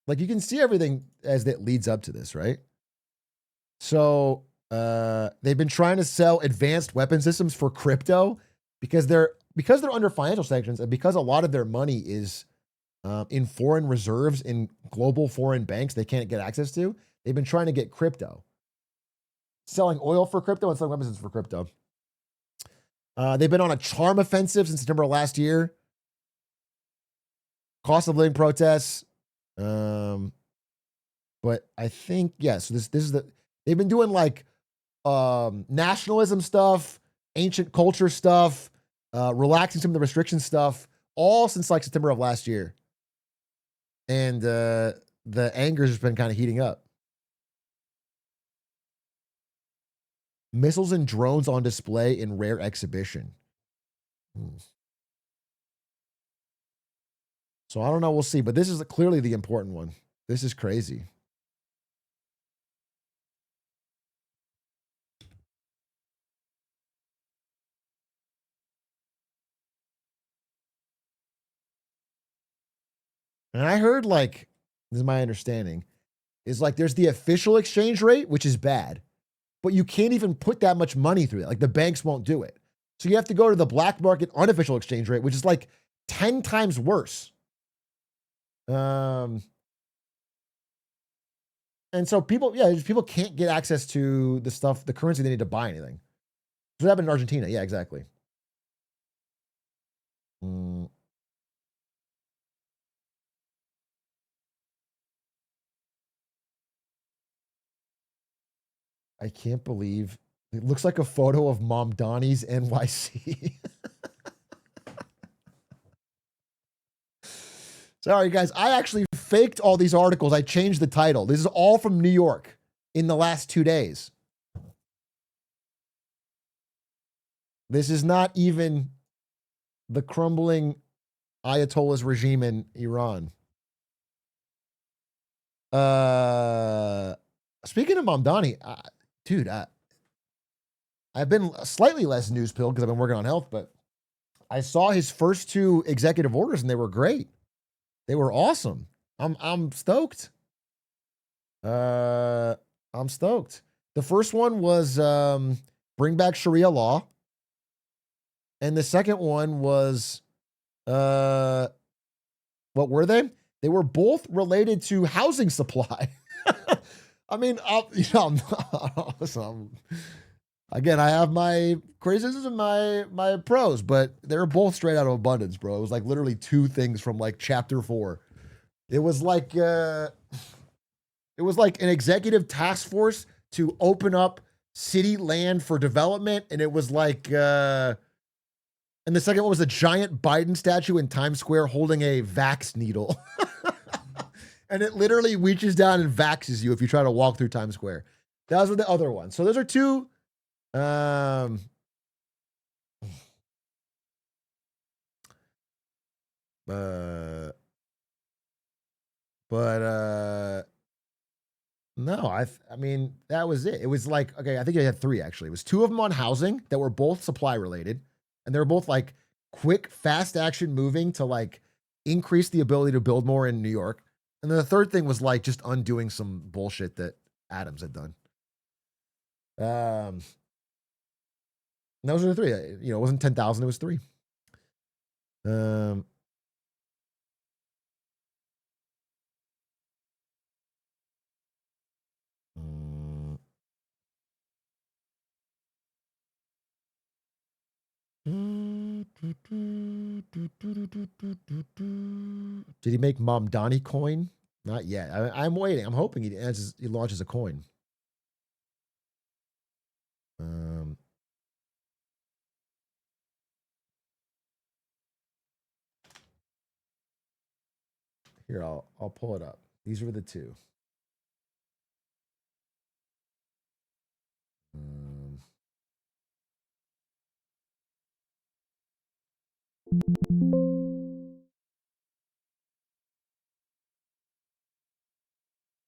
Like you can see everything as it leads up to this, right? So they've been trying to sell advanced weapon systems for crypto because they're under financial sanctions and because a lot of their money is in foreign reserves in global foreign banks they can't get access to. They've been trying to get crypto, selling oil for crypto and selling weapons for crypto. They've been on a charm offensive since September of last year. Cost of living protests. But I think, so this is they've been doing like nationalism stuff, ancient culture stuff, relaxing some of the restriction stuff, all since like September of last year. And the anger has been kind of heating up. Missiles and drones on display in rare exhibition. So I don't know. We'll see. But this is clearly the important one. This is crazy. And I heard like, this is my understanding, is like there's the official exchange rate, which is bad, but you can't even put that much money through it. Like the banks won't do it. So you have to go to the black market unofficial exchange rate, which is like 10 times worse. And so people can't get access to the stuff, the currency they need to buy anything. So that happened in Argentina. Yeah, exactly. I can't believe it looks like a photo of Mom Donnie's NYC. Sorry, guys. I actually faked all these articles. I changed the title. This is all from New York in the last 2 days. This is not even the crumbling Ayatollah's regime in Iran. Speaking of Mom Donnie, dude, I've been slightly less news pilled because I've been working on health, but I saw his first 2 executive orders and they were great. They were awesome. I'm stoked. I'm stoked. The first one was bring back Sharia law. And the second one was what were they? They were both related to housing supply. I mean, listen, again, I have my criticisms and my pros, but they're both straight out of abundance, bro. It was like literally 2 things from like chapter 4. It was like an executive task force to open up city land for development, and it was like, and the second one was a giant Biden statue in Times Square holding a vax needle. And it literally reaches down and vaxes you if you try to walk through Times Square. That was the other one. So those are 2. No, I mean, that was it. It was like, okay, I think I had 3 actually. It was 2 of them on housing that were both supply related. And they were both like quick, fast action moving to like increase the ability to build more in New York. And then the third thing was like just undoing some bullshit that Adams had done. Those are the 3. It wasn't 10,000, it was 3. Did he make Mom Donnie coin? Not yet. I'm waiting. I'm hoping he launches a coin. Here, I'll pull it up. These were the 2.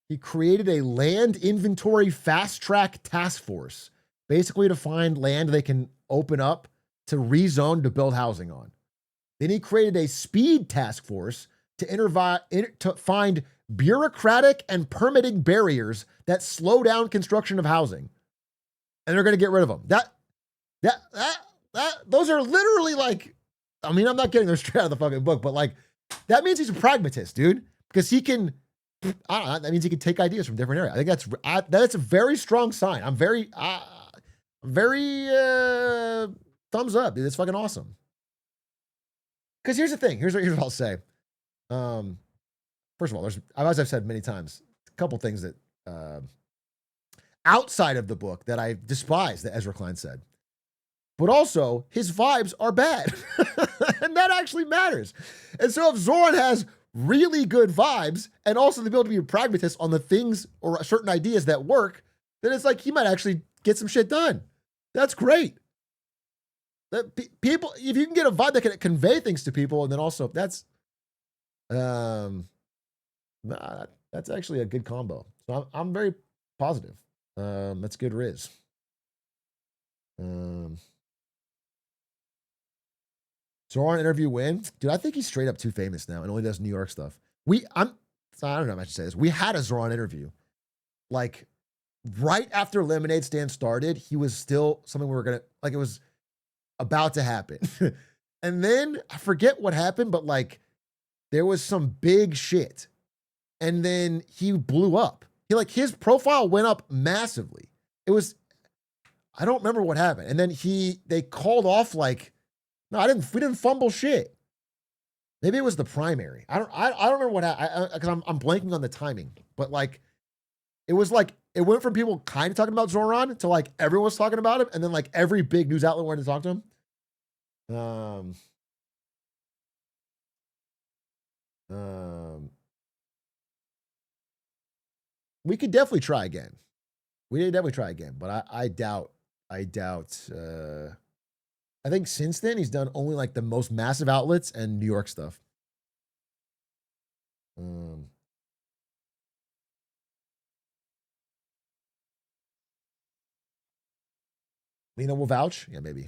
He created a land inventory fast track task force, basically to find land they can open up to rezone to build housing on. Then he created a speed task force to find bureaucratic and permitting barriers that slow down construction of housing. And they're going to get rid of them. Those are literally like, I mean, I'm not getting those straight out of the fucking book, but like, that means he's a pragmatist, dude, because he can, I don't know, that means he can take ideas from different areas. I think that's a very strong sign. I'm very thumbs up, dude. It's fucking awesome. Because here's the thing. Here's what I'll say. First of all, as I've said many times, a couple things that outside of the book that I despise that Ezra Klein said. But also, his vibes are bad. And that actually matters. And so if Zoran has really good vibes and also the ability to be a pragmatist on the things or certain ideas that work, then it's like he might actually get some shit done. That's great. People, if you can get a vibe that can convey things to people, and then also that's actually a good combo. So I'm very positive. That's good Riz. Zoran interview win? Dude, I think he's straight up too famous now and only does New York stuff. I don't know if I should say this. We had a Zoran interview. Like, right after Lemonade Stand started, he was still something we were going to, like, it was about to happen. And then, I forget what happened, but, like, there was some big shit. And then he blew up. His profile went up massively. I don't remember what happened. And then they called off, like, no, we didn't fumble shit. Maybe it was the primary. I don't remember what happened, because I'm blanking on the timing. But like, it was like, it went from people kind of talking about Zoran to like everyone was talking about him, and then like every big news outlet wanted to talk to him. We could definitely try again. But I doubt. I think since then he's done only like the most massive outlets and New York stuff. Lena will vouch. Yeah, maybe.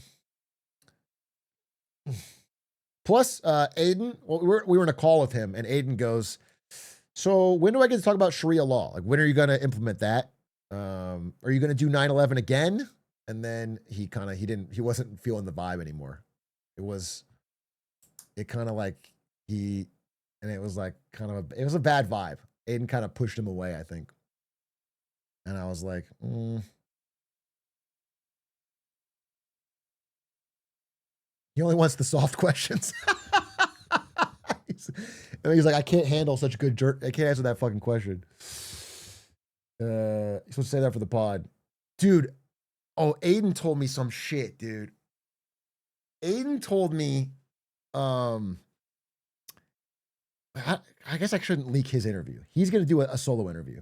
Plus, Aiden, well, we were in a call with him, and Aiden goes, so when do I get to talk about Sharia law? Like, when are you going to implement that? Are you going to do 9/11 again? And then he wasn't feeling the vibe anymore. It was a bad vibe. Aiden kind of pushed him away, I think. And I was like, He only wants the soft questions. He's like, I can't handle such a good jerk. I can't answer that fucking question. You're supposed to say that for the pod. Dude. Oh, Aiden told me some shit, dude. Aiden told me, I guess I shouldn't leak his interview. He's going to do a solo interview.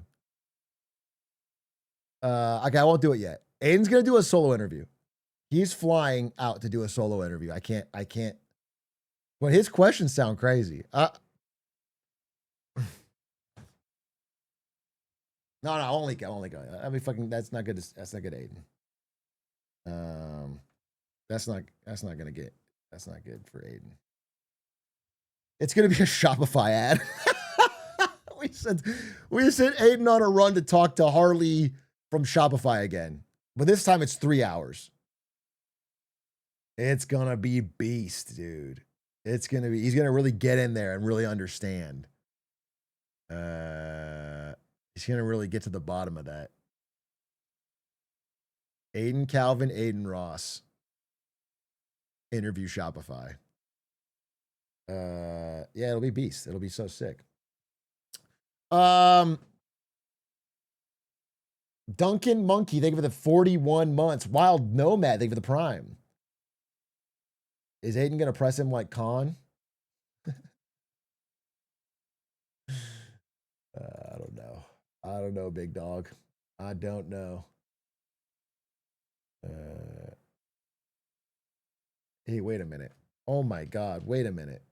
Okay, I won't do it yet. Aiden's going to do a solo interview. He's flying out to do a solo interview. I can't. But his questions sound crazy. No, only go. I mean, fucking, that's not good, Aiden. That's not good for Aiden. It's gonna be a Shopify ad. we sent Aiden on a run to talk to Harley from Shopify again, but this time it's 3 hours. It's gonna be beast, dude. He's gonna really get in there and really understand. He's gonna really get to the bottom of that. Aiden Calvin, Aiden Ross. Interview Shopify. Yeah, it'll be beast. It'll be so sick. Duncan Monkey, thank you for the 41 months. Wild Nomad, thank you for the prime. Is Aiden gonna press him like Khan? I don't know. I don't know, big dog. I don't know. Hey, wait a minute. Oh my God, wait a minute.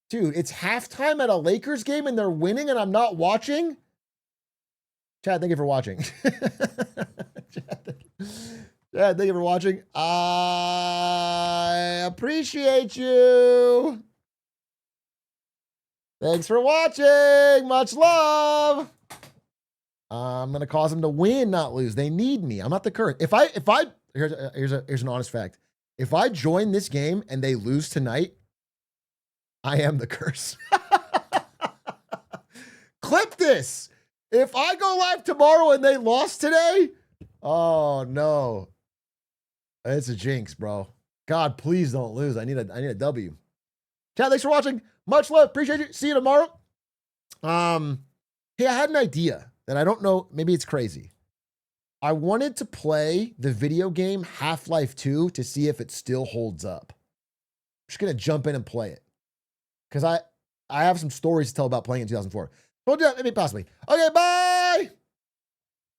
Dude, it's halftime at a Lakers game and they're winning and I'm not watching? Chad, thank you for watching. Chad, thank you for watching. I appreciate you. Thanks for watching. Much love. I'm gonna cause them to win, not lose. They need me. I'm not the curse. Here's an honest fact. If I join this game and they lose tonight, I am the curse. Clip this. If I go live tomorrow and they lost today, oh no. It's a jinx, bro. God, please don't lose. I need a W. Chat, thanks for watching. Much love. Appreciate you. See you tomorrow. Hey, I had an idea that I don't know. Maybe it's crazy. I wanted to play the video game Half-Life 2 to see if it still holds up. I'm just going to jump in and play it. Because I have some stories to tell about playing in 2004. We'll do that maybe possibly. Okay, bye.